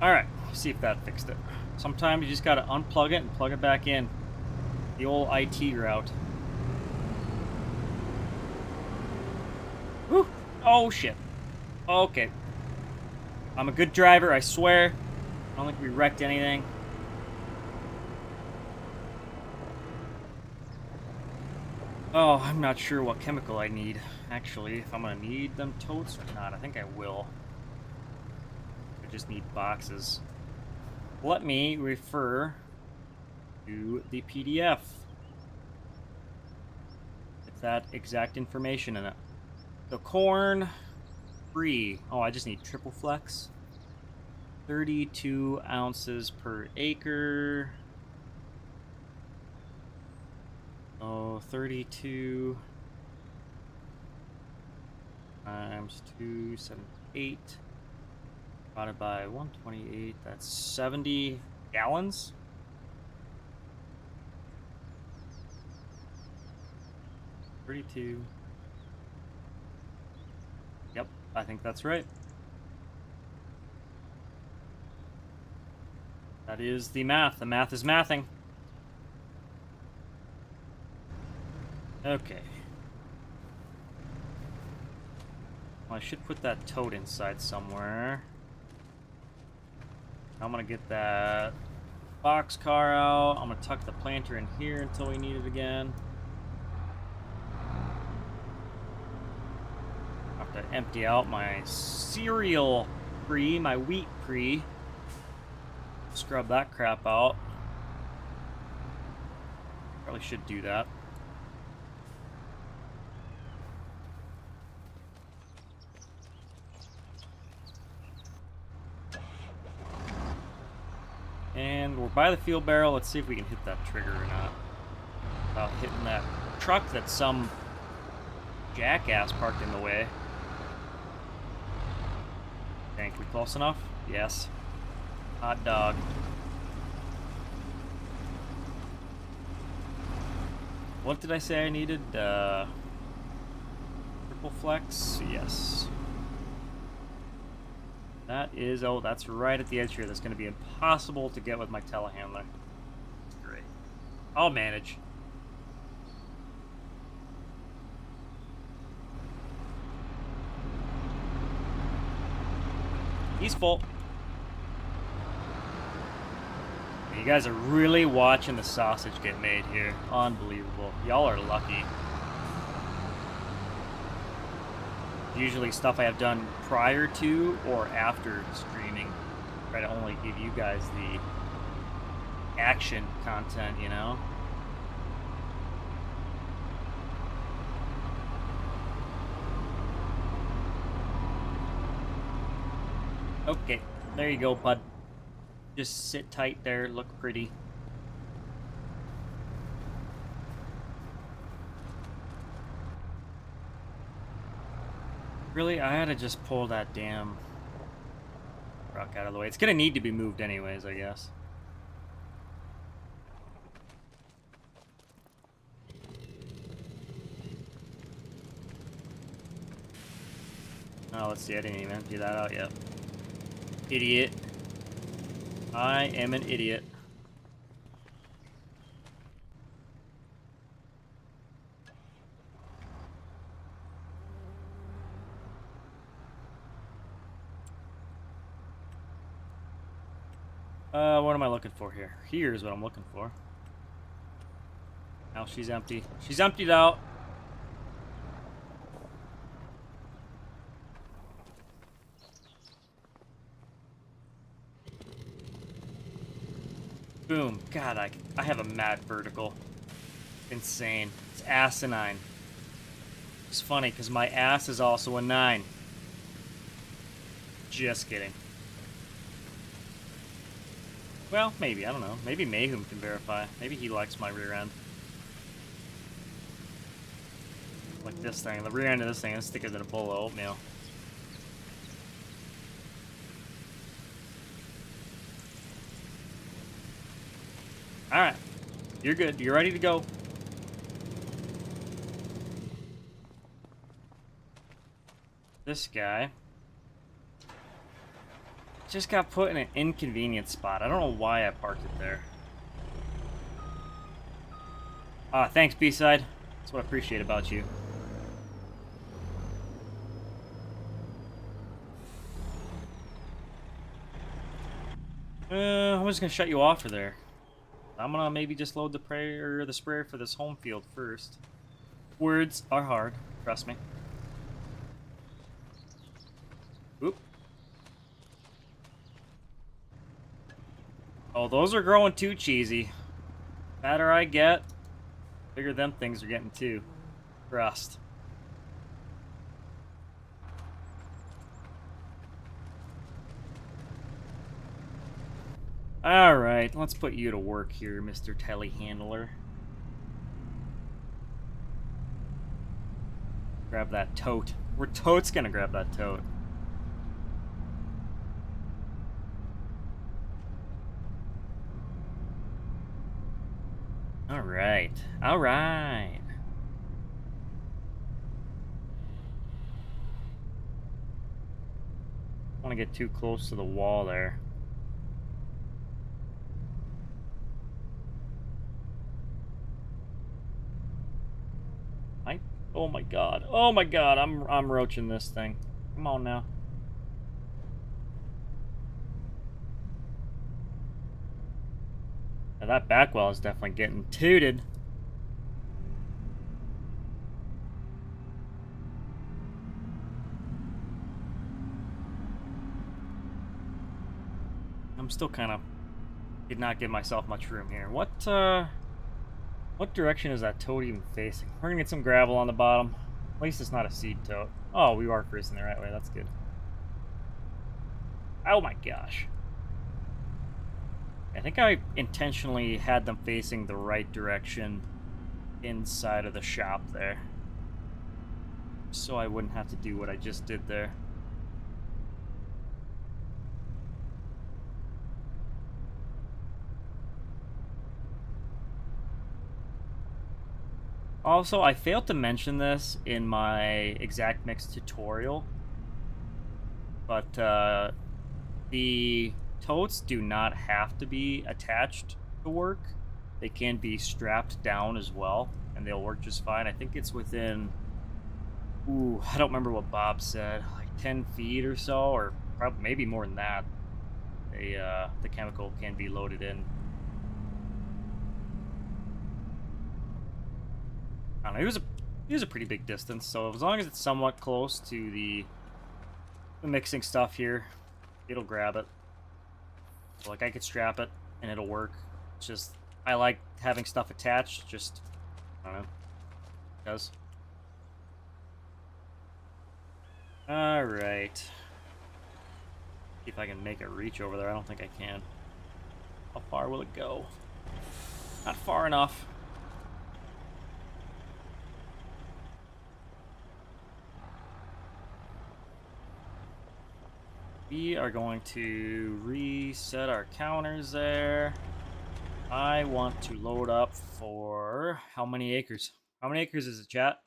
Alright, see if that fixed it. Sometimes you just gotta unplug it and plug it back in. The old IT route. Whew. Oh shit. Okay. I'm a good driver, I swear. I don't think we wrecked anything. Oh, I'm not sure what chemical I need, actually. If I'm gonna need them totes or not. I think I will. I just need boxes. Let me refer to the PDF. It's that exact information in it. The corn, free. Oh, I just need triple flex. 32 ounces per acre. Oh, 32 times 278 divided by 128. That's 70 gallons. 32. Yep, I think that's right. That is the math. The math is mathing. Okay. Well, I should put that tote inside somewhere. I'm gonna get that boxcar out. I'm gonna tuck the planter in here until we need it again. have to empty out my cereal pre, my wheat pre. Scrub that crap out. Probably should do that. And we're by the fuel barrel. Let's see if we can hit that trigger or not. Without hitting that truck that some jackass parked in the way. Think we close enough? Yes. Hot dog. What did I say I needed? Triple flex? Yes. That is, oh, that's right at the edge here. That's going to be impossible to get with my telehandler. Great. I'll manage. He's full. You guys are really watching the sausage get made here. Unbelievable. Y'all are lucky. Usually stuff I have done prior to or after streaming. Try to only give you guys the action content, you know? Okay, there you go, bud. Just sit tight there, look pretty. Really, I had to just pull that damn truck out of the way. It's gonna need to be moved anyways, I guess. Oh, let's see, I didn't even empty that out yet. Idiot. I am an idiot. What am I looking for here? Here's what I'm looking for. Now she's empty. She's emptied out. Boom. God, I have a mad vertical. Insane. It's asinine. It's funny because my ass is also a 9. Just kidding. Well, maybe. I don't know. Maybe Mayhem can verify. Maybe he likes my rear end. Like this thing. The rear end of this thing is thicker than a bowl of oatmeal. Alright. You're good. You're ready to go. This guy just got put in an inconvenient spot. I don't know why I parked it there. Thanks, B-side. That's what I appreciate about you. I'm just gonna shut you off for there. I'm gonna maybe just load the sprayer for this home field first. Words are hard, trust me. Oop. Oh, those are growing too cheesy. Fatter I get, bigger them things are getting too. Trust. Alright, let's put you to work here, Mr. Telehandler. Grab that tote. We're totes gonna grab that tote. Alright, alright. I don't want to get too close to the wall there. Oh my god. Oh my god, I'm roaching this thing. Come on now. Now that back wall is definitely getting tooted. I'm still kind of... Did not give myself much room here. What direction is that tote even facing? We're gonna get some gravel on the bottom. At least it's not a seed tote. Oh, we are facing the right way. That's good. Oh my gosh. I think I intentionally had them facing the right direction inside of the shop there, so I wouldn't have to do what I just did there. Also, I failed to mention this in my exact mix tutorial, but the totes do not have to be attached to work. They can be strapped down as well, and they'll work just fine. I think it's within, ooh, I don't remember what Bob said, like 10 feet or so, or probably maybe more than that. The chemical can be loaded in. I don't know, it was a pretty big distance, so as long as it's somewhat close to the mixing stuff here, it'll grab it. So, like, I could strap it and it'll work. It's just, I like having stuff attached, just, I don't know, it does. Alright. See if I can make a reach over there. I don't think I can. How far will it go? Not far enough. We are going to reset our counters there. I want to load up for how many acres? How many acres is it, chat?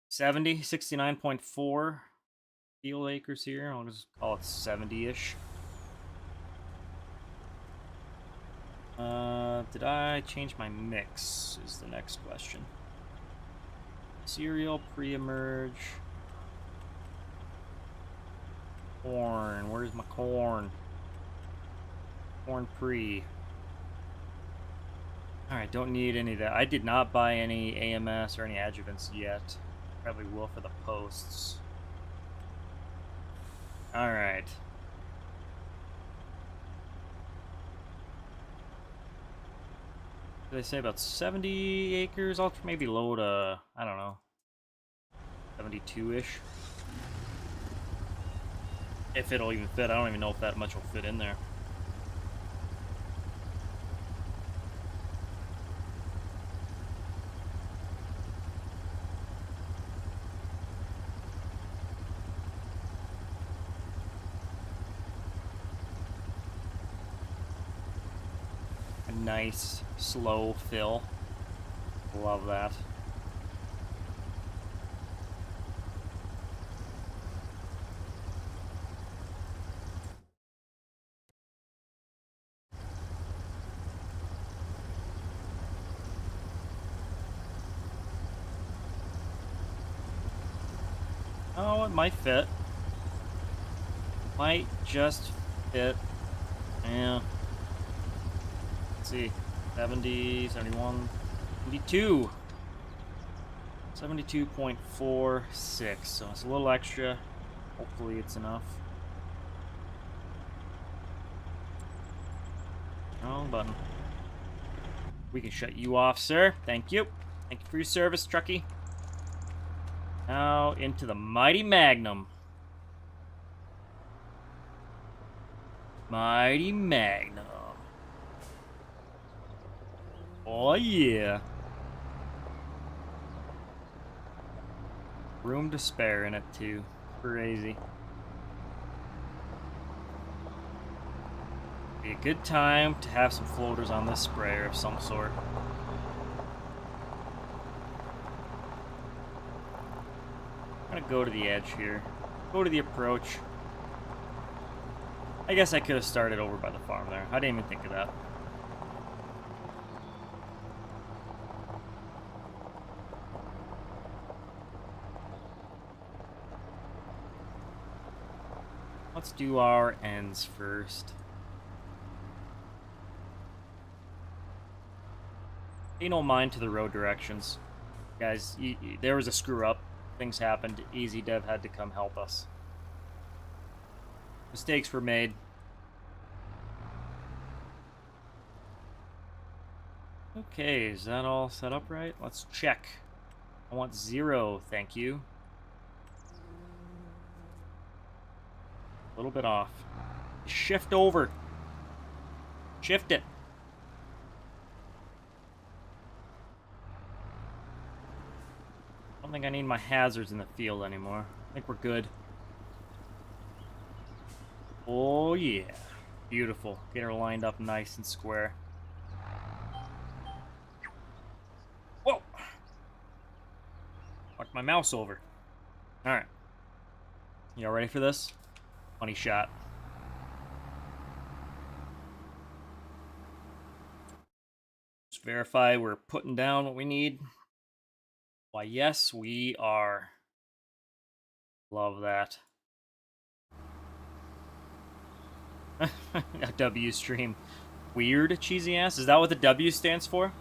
70, 69.4 field acres here. I'll just call it 70-ish. Did I change my mix is the next question. Cereal, pre-emerge. Corn, where's my corn? Corn pre. Alright, don't need any of that. I did not buy any AMS or any adjuvants yet. Probably will for the posts. Alright. Did they say about 70 acres? I'll maybe load a, I don't know, 72-ish. If it'll even fit. I don't even know if that much will fit in there. A nice, slow fill. Love that. Oh, it might fit. Might just fit. Yeah. Let's see. 70, 71, 72. 72.46. So it's a little extra. Hopefully it's enough. Wrong button. We can shut you off, sir. Thank you. Thank you for your service, Truckee. Now into the mighty Magnum. Mighty Magnum. Oh yeah. Room to spare in it too. Crazy. Be a good time to have some floaters on this sprayer of some sort. I'm gonna go to the edge here. Go to the approach. I guess I could have started over by the farm there. I didn't even think of that. Let's do our ends first. Pay no mind to the road directions. Guys, there was a screw up. Things happened. Easy Dev had to come help us. Mistakes were made. Okay, is that all set up right? Let's check. I want 0, thank you. A little bit off. Shift over. Shift it. I don't think I need my hazards in the field anymore. I think we're good. Oh yeah. Beautiful. Get her lined up nice and square. Whoa! Knocked my mouse over. Alright. Y'all ready for this? Money shot. Just verify we're putting down what we need. Why, yes, we are. Love that. A W stream. Weird, cheesy ass? Is that what the W stands for?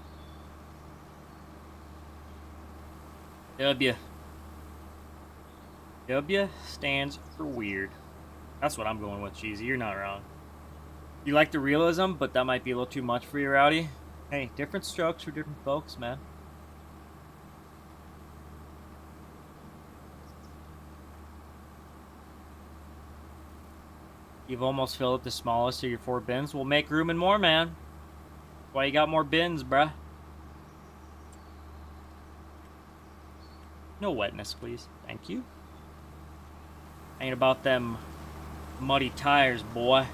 W. W stands for weird. That's what I'm going with, cheesy. You're not wrong. You like the realism, but that might be a little too much for you, Rowdy. Hey, different strokes for different folks, man. You've almost filled up the smallest of your 4 bins. We'll make room and more, man. That's why you got more bins, bruh. No wetness, please. Thank you. Ain't about them muddy tires, boy.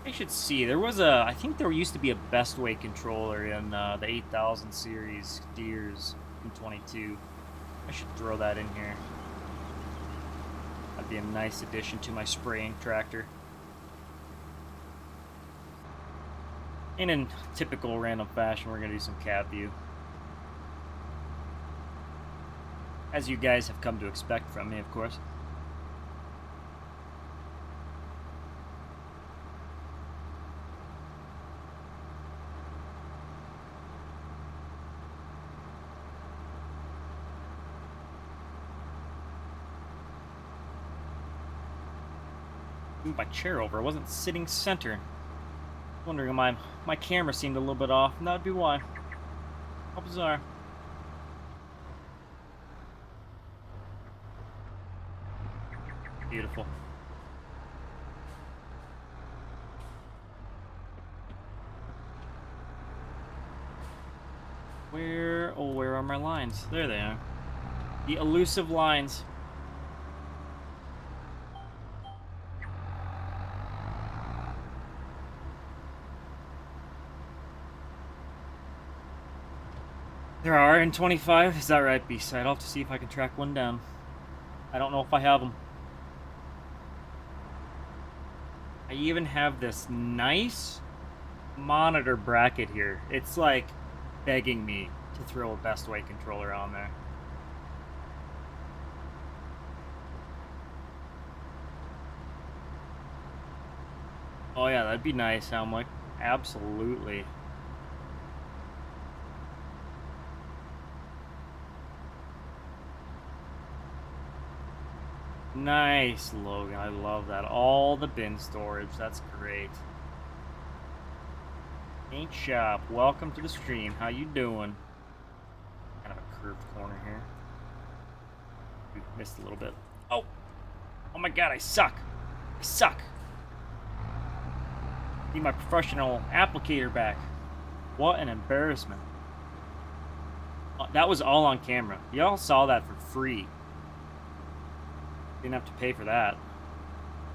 I should see. There was a... I think there used to be a best way controller in the 8000 series Deers in 22. I should throw that in here. That'd be a nice addition to my spraying tractor. And in typical random fashion, we're gonna do some cab view. As you guys have come to expect from me, of course. Moved my chair over. I wasn't sitting center. Wondering why my camera seemed a little bit off, and that'd be why. How bizarre. Beautiful. Where are my lines? There they are. The elusive lines. There are in 25. Is that right, B-side? I'll have to see if I can track one down. I don't know if I have them. I even have this nice monitor bracket here. It's like begging me to throw a best way controller on there. Oh yeah, that'd be nice. I'm like, absolutely. Nice, Logan. I love that. All the bin storage. That's great. Paint Shop, welcome to the stream. How you doing? Kind of a curved corner here. We missed a little bit. Oh! Oh my god, I suck! I suck! Need my professional applicator back. What an embarrassment. That was all on camera. Y'all saw that for free. Didn't have to pay for that.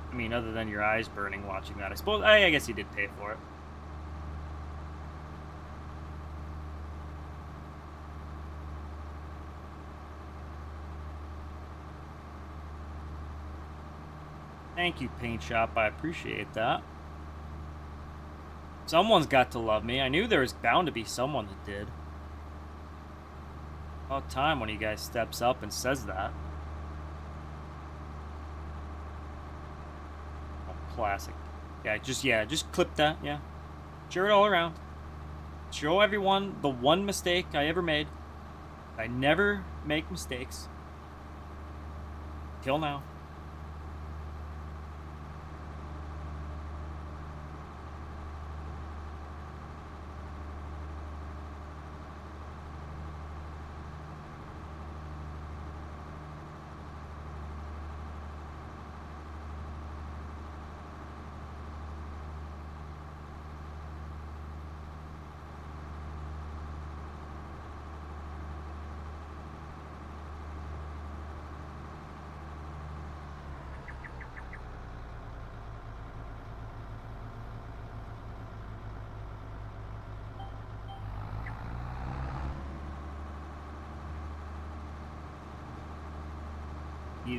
I mean, other than your eyes burning watching that. I suppose, I guess you did pay for it. Thank you, Paint Shop. I appreciate that. Someone's got to love me. I knew there was bound to be someone that did. About time one of you guys steps up and says that. Classic. Yeah, just clip that, yeah. Share it all around. Show everyone the one mistake I ever made. I never make mistakes. Till now.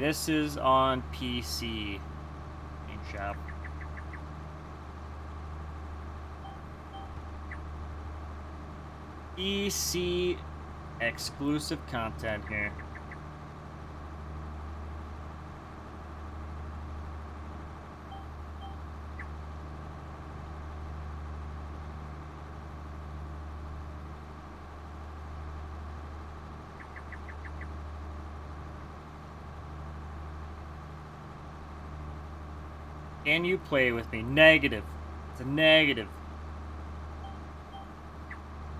This is on PC. In shop. PC exclusive content here. Can you play with me? Negative. It's a negative.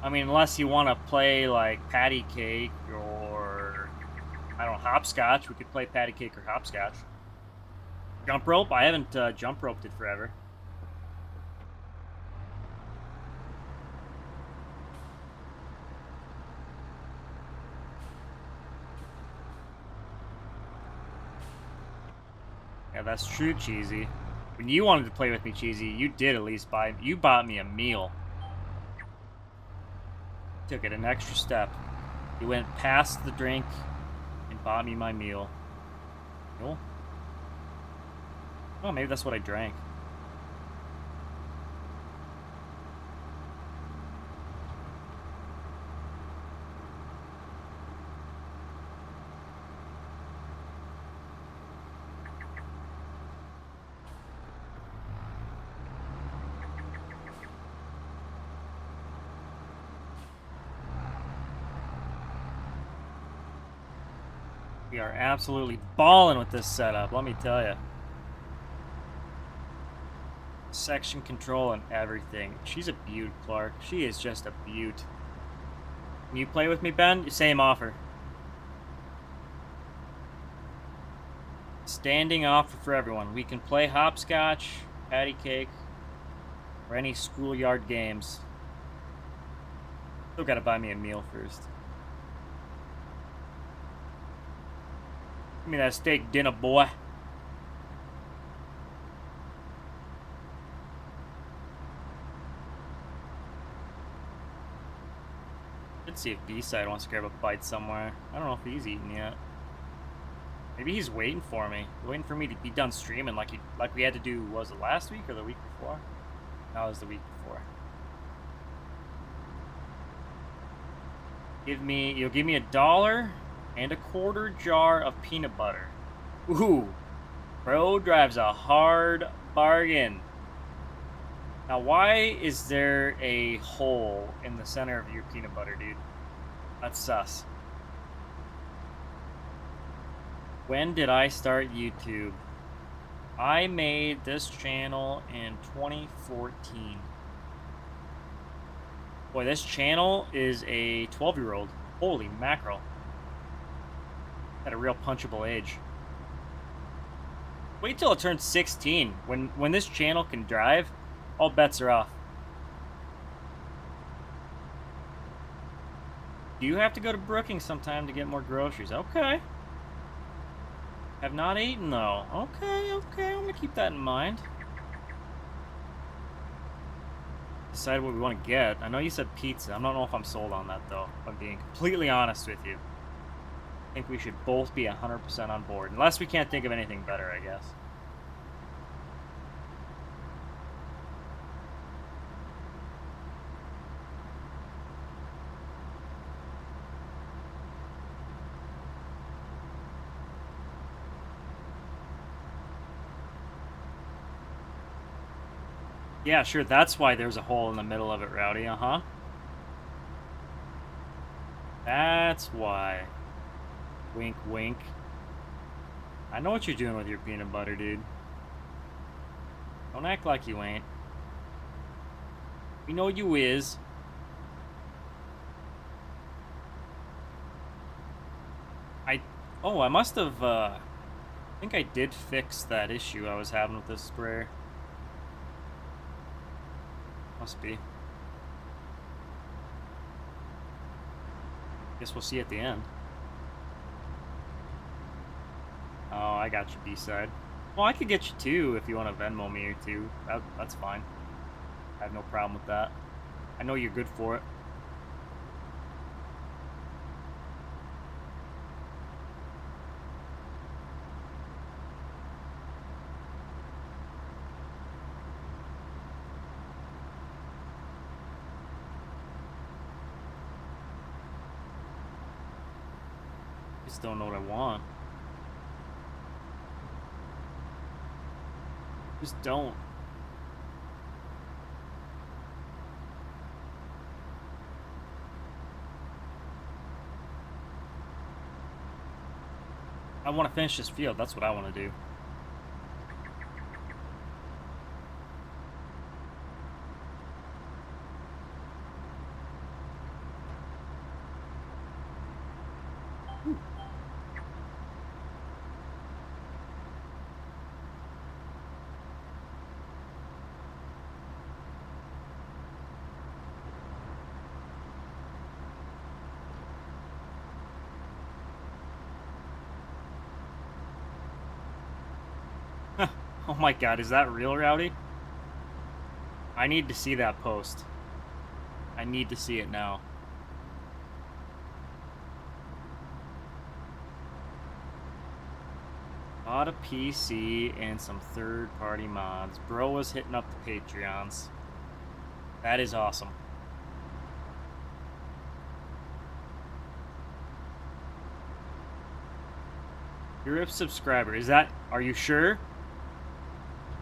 I mean, unless you want to play like patty cake or, I don't know, hopscotch. We could play patty cake or hopscotch. Jump rope? I haven't jump roped it forever. Yeah, that's true, Cheesy. When you wanted to play with me, Cheesy, you did at least you bought me a meal. Took it an extra step. You went past the drink and bought me my meal. Cool. Oh, maybe that's what I drank. We are absolutely balling with this setup, let me tell you. Section control and everything. She's a beaut, Clark. She is just a beaut. Can you play with me, Ben? Same offer. Standing offer for everyone. We can play hopscotch, patty cake, or any schoolyard games. Still gotta buy me a meal first. Give me that steak dinner, boy. Let's see if B-side wants to grab a bite somewhere. I don't know if he's eaten yet. Maybe he's waiting for me. Waiting for me to be done streaming like we had to do, was it last week or the week before? No, it was the week before. You'll give me $1 and a quarter jar of peanut butter. Ooh, bro drives a hard bargain. Now, why is there a hole in the center of your peanut butter, dude? That's sus. When did I start YouTube? I made this channel in 2014. Boy, this channel is a 12-year-old. Holy mackerel. At a real punchable age. Wait till it turns 16. When this channel can drive, all bets are off. Do you have to go to Brookings sometime to get more groceries? Okay. Have not eaten though. Okay, I'm gonna keep that in mind. Decide what we want to get. I know you said pizza. I don't know if I'm sold on that though, if I'm being completely honest with you. I think we should both be 100% on board. Unless we can't think of anything better, I guess. Yeah, sure, that's why there's a hole in the middle of it, Rowdy, uh-huh. That's why. Wink, wink. I know what you're doing with your peanut butter, dude. Don't act like you ain't. We know you is. I must have, I think I did fix that issue I was having with this sprayer. Must be. Guess we'll see at the end. Oh, I got you, B-side. Well, I could get you two if you want to Venmo me or two. That's fine. I have no problem with that. I know you're good for it. Just don't know what I want. Just don't. I want to finish this field. That's what I want to do. Oh my god, is that real, Rowdy? I need to see that post. I need to see it now. Bought a PC and some third-party mods. Bro was hitting up the Patreons. That is awesome. You're a subscriber. Is that... Are you sure?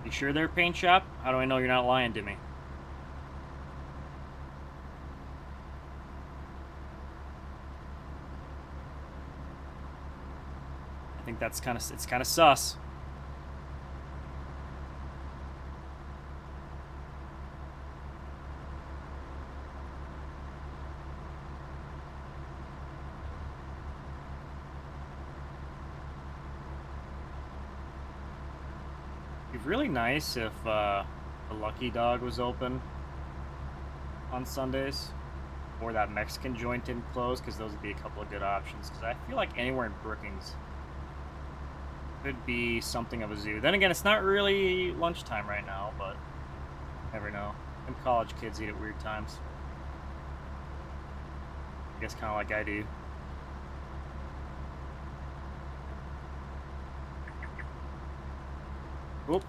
You sure they're a paint shop? How do I know you're not lying to me? I think that's kind of... It's kind of sus. Really nice if the Lucky Dog was open on Sundays, or that Mexican joint didn't close, because those would be a couple of good options. Because I feel like anywhere in Brookings could be something of a zoo. Then again, it's not really lunchtime right now, but never know. Them college kids eat at weird times. I guess kind of like I do. Oop.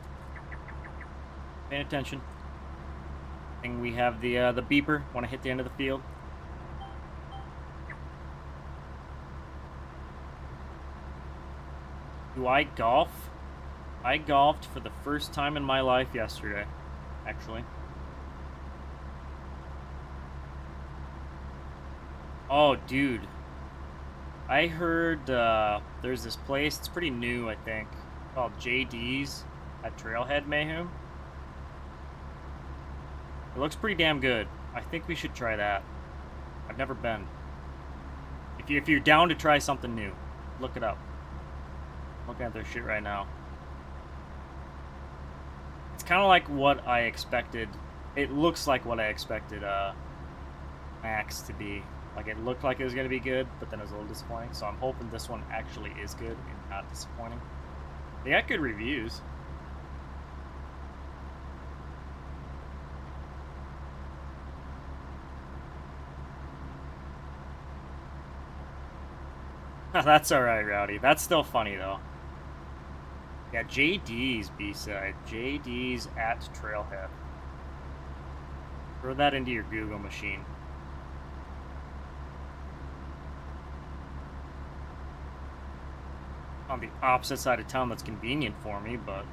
Paying attention. And we have the beeper. Want to hit the end of the field. Do I golf? I golfed for the first time in my life yesterday, actually. Oh, dude. I heard there's this place, it's pretty new, I think, called JD's at Trailhead Mayhem. It looks pretty damn good. I think we should try that. I've never been. If you're down to try something new, look it up. I'm looking at their shit right now. It's kind of like what I expected. It looks like what I expected Max to be. Like, it looked like it was going to be good, but then it was a little disappointing. So I'm hoping this one actually is good and not disappointing. They got good reviews. That's alright, Rowdy. That's still funny, though. Yeah, JD's B-side. JD's at Trailhead. Throw that into your Google machine. On the opposite side of town, that's convenient for me, but...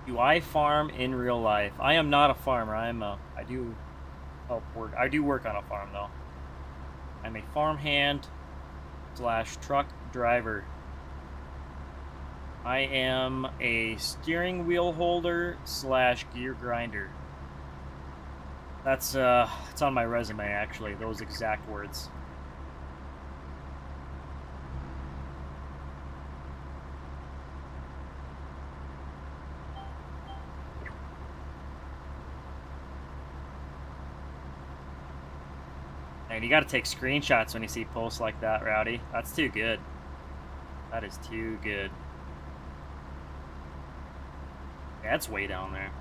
Do I farm in real life? I am not a farmer. I do help work. I do work on a farm, though. I'm a farmhand / truck driver. I am a steering wheel holder / gear grinder. That's it's on my resume actually, those exact words. And you gotta take screenshots when you see posts like that, Rowdy. That's too good. That is too good. Yeah, that's way down there.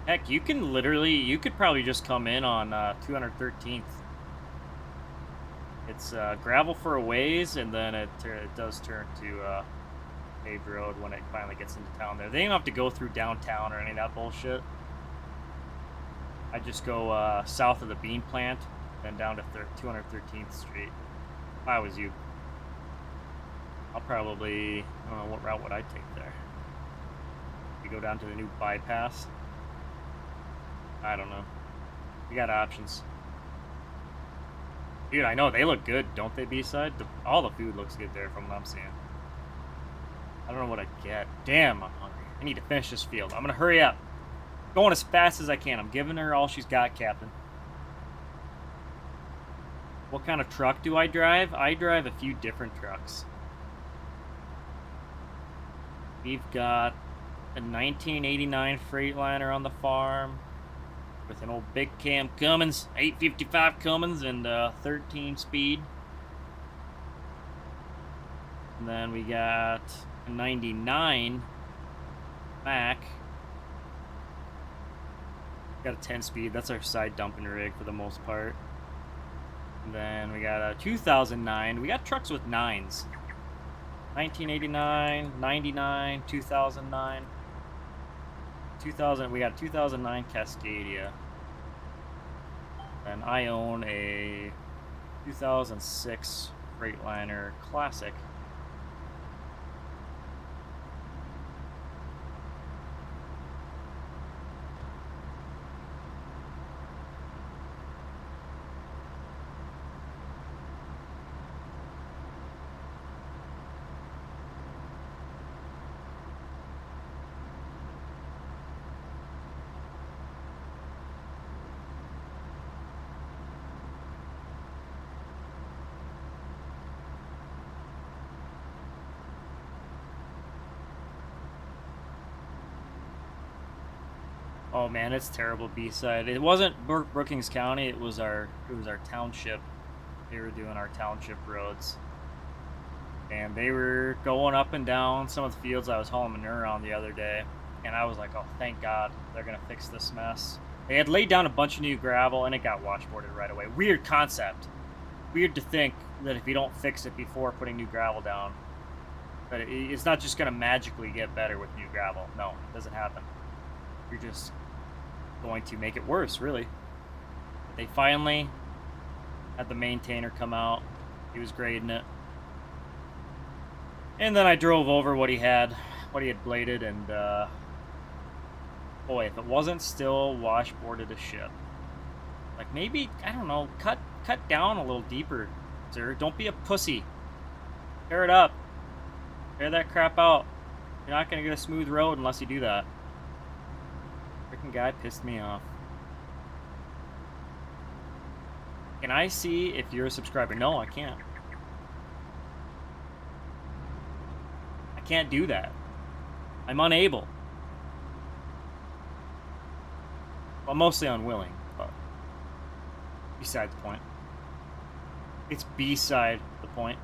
Heck, you could probably just come in on 213th. It's gravel for a ways, and then it does turn to paved road when it finally gets into town there. They don't have to go through downtown or any of that bullshit. I just go south of the bean plant, then down to 213th Street. If I was you, I'll probably, I don't know, what route would I take there? You go down to the new bypass? I don't know. You got options. Dude, I know, they look good, don't they, B-side? All the food looks good there from what I'm seeing. I don't know what I get. Damn, I'm hungry. I need to finish this field. I'm gonna hurry up. Going as fast as I can. I'm giving her all she's got, Captain. What kind of truck do I drive? I drive a few different trucks. We've got a 1989 Freightliner on the farm with an old big cam Cummins, 855 Cummins, and 13 speed. And then we got a 99 Mac. Got a 10 speed. That's our side dumping rig for the most part. And then we got a 2009. We got trucks with 9s. 1989, 99, 2009. 2000. We got 2009 Cascadia. And I own a 2006 Freightliner Classic. Oh man, it's terrible B-side. It wasn't Brookings County, it was our township. They were doing our township roads. And they were going up and down some of the fields I was hauling manure on the other day. And I was like, oh, thank God they're gonna fix this mess. They had laid down a bunch of new gravel and it got washboarded right away. Weird concept. Weird to think that if you don't fix it before putting new gravel down, that it's not just gonna magically get better with new gravel. No, it doesn't happen. You're just going to make it worse, really. But they finally had the maintainer come out. He was grading it. And then I drove over what he had bladed, and boy, if it wasn't still washboarded as shit. Like maybe, I don't know, cut down a little deeper, sir. Don't be a pussy. Tear it up. Tear that crap out. You're not gonna get a smooth road unless you do that. Freaking guy pissed me off. Can I see if you're a subscriber? No, I can't. I can't do that. I'm unable. Well, mostly unwilling, but beside the point. It's beside the point.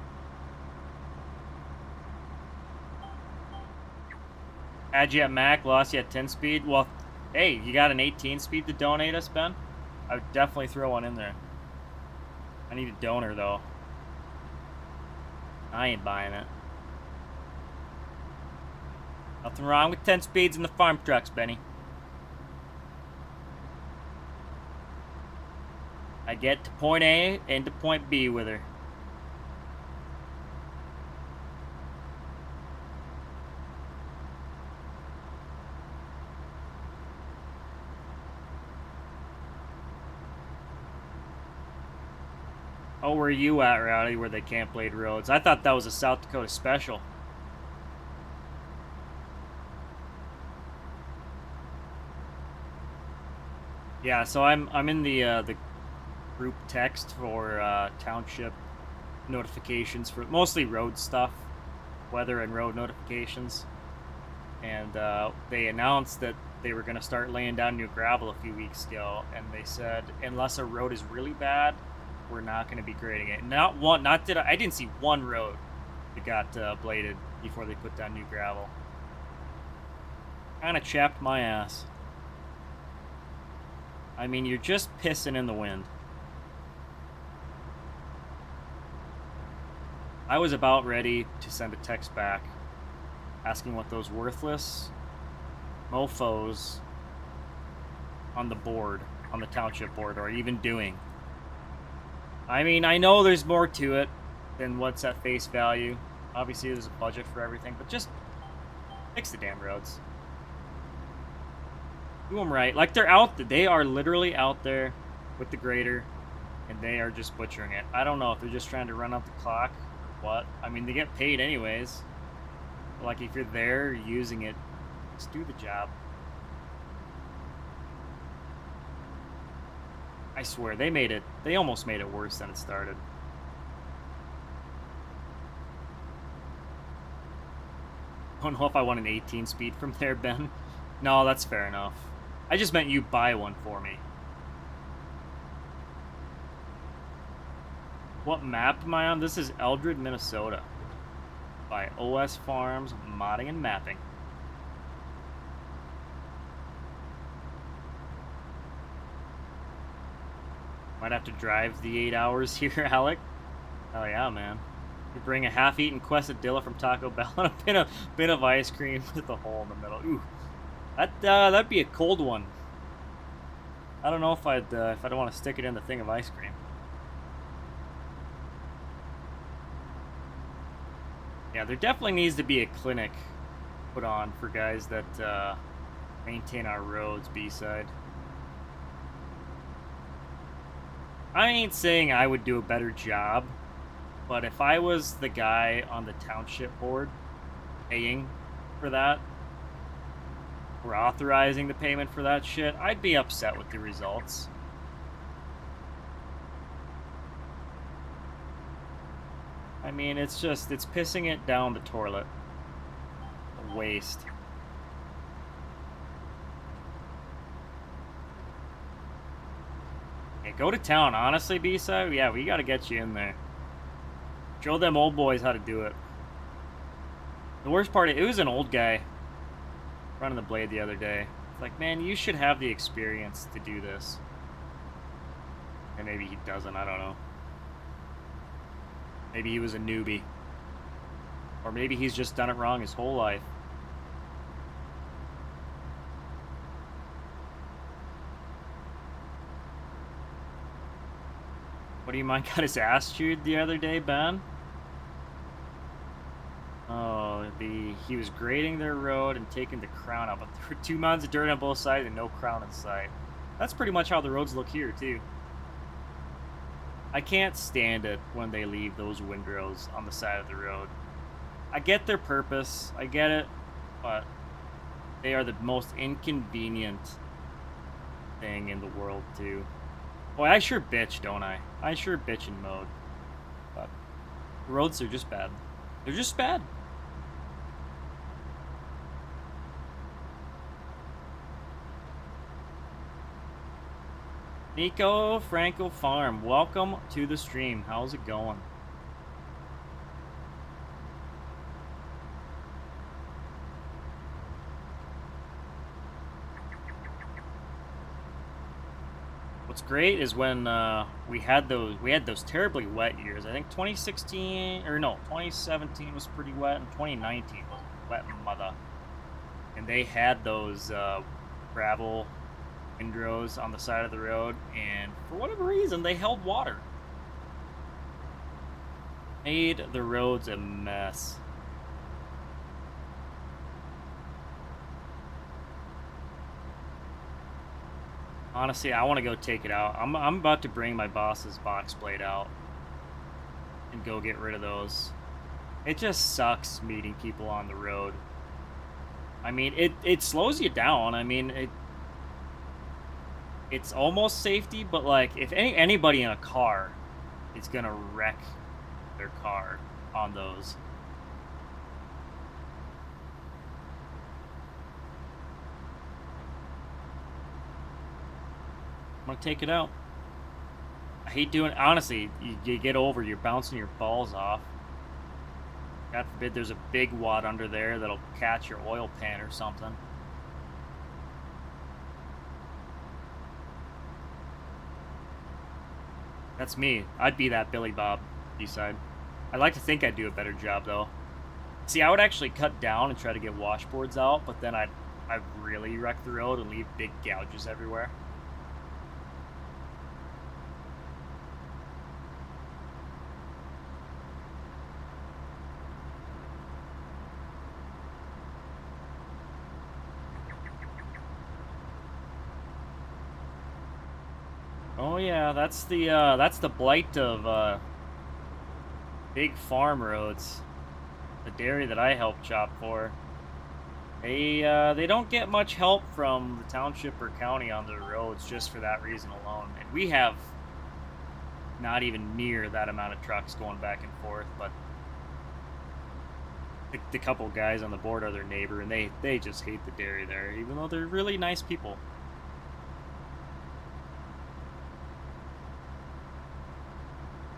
Had you at Mac, lost you at 10 speed? Well, hey, you got an 18 speed to donate us, Ben? I would definitely throw one in there. I need a donor, though. I ain't buying it. Nothing wrong with 10 speeds in the farm trucks, Benny. I get to point A and to point B with her. Oh, where are you at, Rowdy, where they can't blade roads? I thought that was a South Dakota special. Yeah, so I'm in the group text for township notifications for mostly road stuff, weather and road notifications. And they announced that they were going to start laying down new gravel a few weeks ago, and they said unless a road is really bad, we're not going to be grading it. I didn't see one road that got bladed before they put down new gravel. Kind of chapped my ass. I mean, you're just pissing in the wind. I was about ready to send a text back asking what those worthless mofos on the board, on the township board, are even doing. I mean, I know there's more to it than what's at face value. Obviously, there's a budget for everything, but just fix the damn roads. Do them right. Like, they are literally out there with the grader, and they are just butchering it. I don't know if they're just trying to run up the clock or what. I mean, they get paid anyways. But, like, if you're there using it, just do the job. I swear, they almost made it worse than it started. I don't know if I want an 18 speed from there, Ben. No, that's fair enough. I just meant you buy one for me. What map am I on? This is Eldred, Minnesota. By OS Farms Modding and Mapping. Might have to drive the 8 hours here, Alec. Oh yeah, man. You bring a half-eaten quesadilla from Taco Bell and a bin of ice cream with a hole in the middle. Ooh, that'd be a cold one. I don't know if I'd want to stick it in the thing of ice cream. Yeah, there definitely needs to be a clinic put on for guys that maintain our roads, B-side. I ain't saying I would do a better job, but if I was the guy on the township board paying for that, or authorizing the payment for that shit, I'd be upset with the results. I mean, it's pissing it down the toilet. A waste. Yeah, go to town, honestly, B-side. Yeah, we gotta get you in there. Show them old boys how to do it. The worst part, it was an old guy running the blade the other day. It's like, man, you should have the experience to do this. And maybe he doesn't, I don't know. Maybe he was a newbie. Or maybe he's just done it wrong his whole life. What do you mind got his ass chewed the other day, Ben? Oh, he was grading their road and taking the crown out, but there were 2 mounds of dirt on both sides and no crown in sight. That's pretty much how the roads look here, too. I can't stand it when they leave those windrows on the side of the road. I get their purpose, I get it, but they are the most inconvenient thing in the world, too. Boy, I sure bitch, don't I? I sure bitch in mode. But the roads are just bad. They're just bad. Nico Franco Farm, welcome to the stream. How's it going? What's great is when we had those terribly wet years. I think 2017 was pretty wet, and 2019 was wet mother. And they had those gravel windrows on the side of the road, and for whatever reason, they held water. Made the roads a mess. Honestly, I want to go take it out. I'm about to bring my boss's box blade out and go get rid of those. It just sucks meeting people on the road. I mean, it slows you down. I mean, it's almost safety, but like if anybody in a car is gonna wreck their car on those. I'm gonna take it out. I hate doing it. Honestly, you get over, you're bouncing your balls off. God forbid there's a big wad under there that'll catch your oil pan or something. That's me. I'd be that Billy Bob B-side. I'd like to think I'd do a better job, though. See, I would actually cut down and try to get washboards out, but then I'd really wreck the road and leave big gouges everywhere. Oh yeah, that's the blight of big farm roads. The dairy that I help chop for. They don't get much help from the township or county on the roads just for that reason alone. And we have not even near that amount of trucks going back and forth, but the couple guys on the board are their neighbor, and they just hate the dairy there, even though they're really nice people.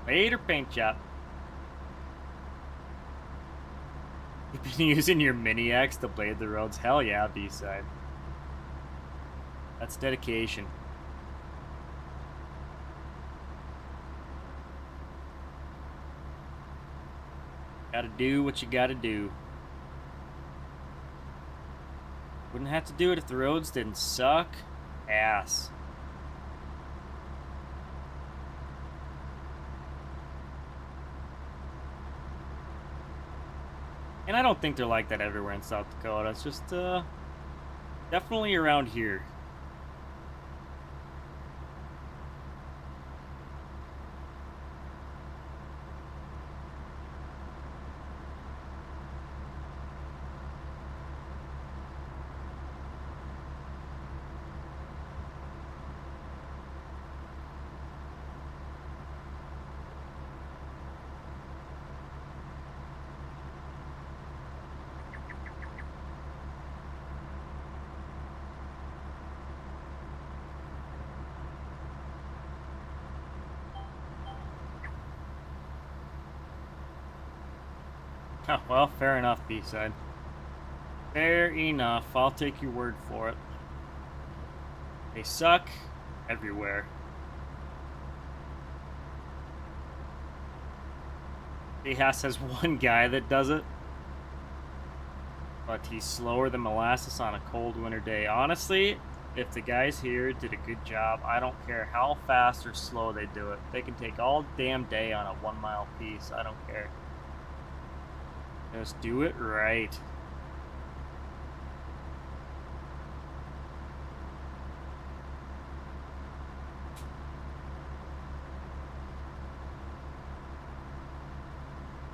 Later, paint job. You've been using your mini X to blade the roads? Hell yeah, B-side. That's dedication. Gotta do what you gotta do. Wouldn't have to do it if the roads didn't suck ass. And I don't think they're like that everywhere in South Dakota. It's just, definitely around here. Oh, well, fair enough, B-side. Fair enough. I'll take your word for it. They suck everywhere. Hotas has one guy that does it, but he's slower than molasses on a cold winter day. Honestly, if the guys here did a good job, I don't care how fast or slow they do it. They can take all damn day on a 1 mile piece. I don't care. Just do it right.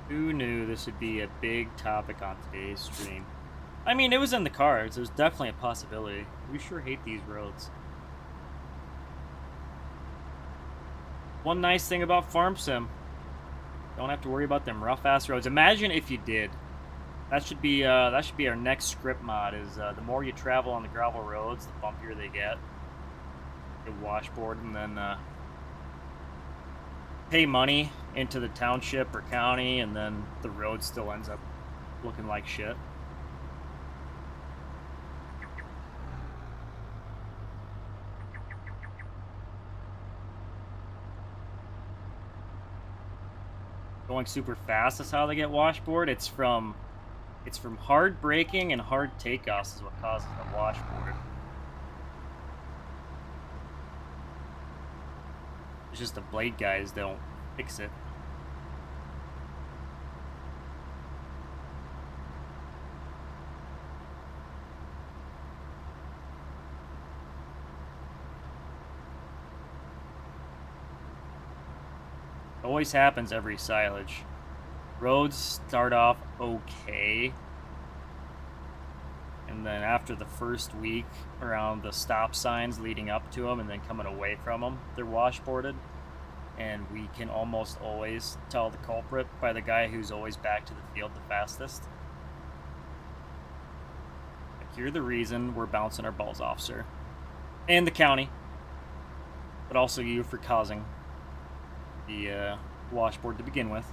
Who knew this would be a big topic on today's stream? I mean, it was in the cards. It was definitely a possibility. We sure hate these roads. One nice thing about Farm Sim. Don't have to worry about them rough-ass roads. Imagine if you did. That should be our next script mod. Is the more you travel on the gravel roads, the bumpier they get. You washboard and then pay money into the township or county, and then the road still ends up looking like shit. Going super fast is how they get washboard. It's from hard braking and hard takeoffs is what causes the washboard. It's just the blade guys don't fix it. Always happens every silage. Roads start off okay. And then after the first week, around the stop signs leading up to them and then coming away from them, they're washboarded. And we can almost always tell the culprit by the guy who's always back to the field the fastest. Like, you're the reason we're bouncing our balls off, sir. And the county. But also you for causing the washboard to begin with.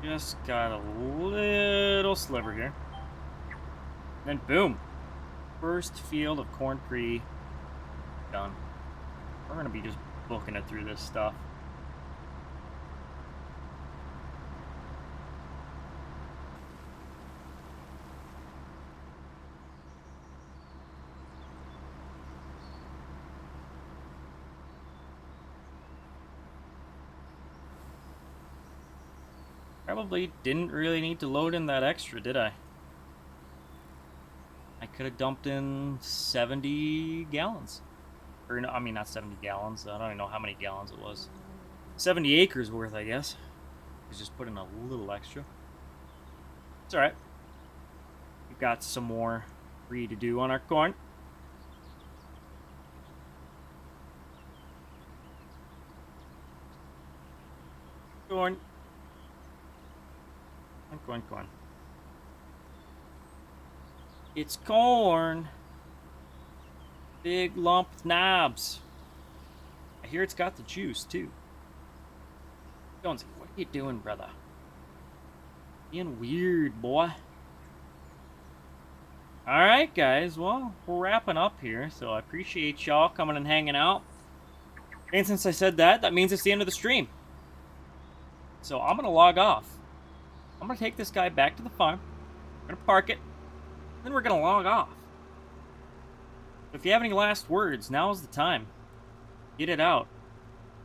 Just got a little sliver here. Then boom. First field of corn pre done. We're going to be just booking it through this stuff. Probably didn't really need to load in that extra, did I? I could have dumped in 70 gallons. Or, no, I mean, not 70 gallons. I don't even know how many gallons it was. 70 acres worth, I guess. Let's just put in a little extra. It's alright. We've got some more free to do on our corn. Corn. Corn. It's corn. Big lump with knobs. I hear it's got the juice, too. Jonesy, what are you doing, brother? Being weird, boy. Alright, guys. Well, we're wrapping up here, so I appreciate y'all coming and hanging out. And since I said that, that means it's the end of the stream. So I'm going to log off. I'm going to take this guy back to the farm. We're going to park it. Then we're going to log off. If you have any last words, now's the time. Get it out.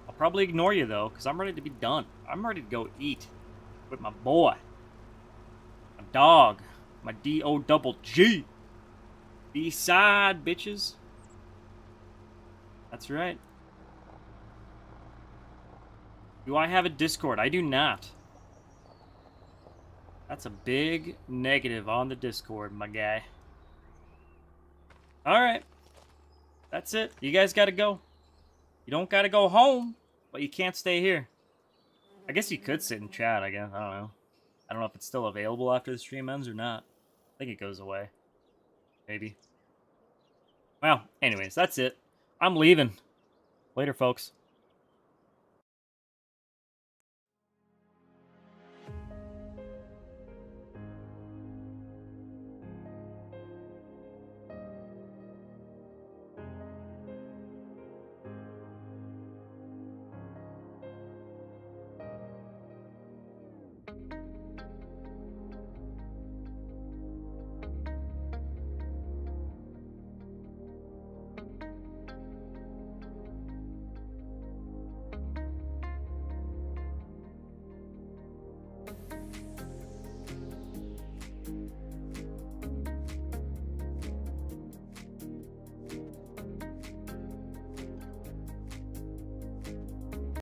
I'll probably ignore you, though, because I'm ready to be done. I'm ready to go eat with my boy. My dog. My D-O-double-G. B-side, bitches. That's right. Do I have a Discord? I do not. That's a big negative on the Discord, my guy. Alright. That's it. You guys gotta go. You don't gotta go home, but you can't stay here. I guess you could sit and chat, I guess. I don't know. I don't know if it's still available after the stream ends or not. I think it goes away. Maybe. Well, anyways, that's it. I'm leaving. Later, folks.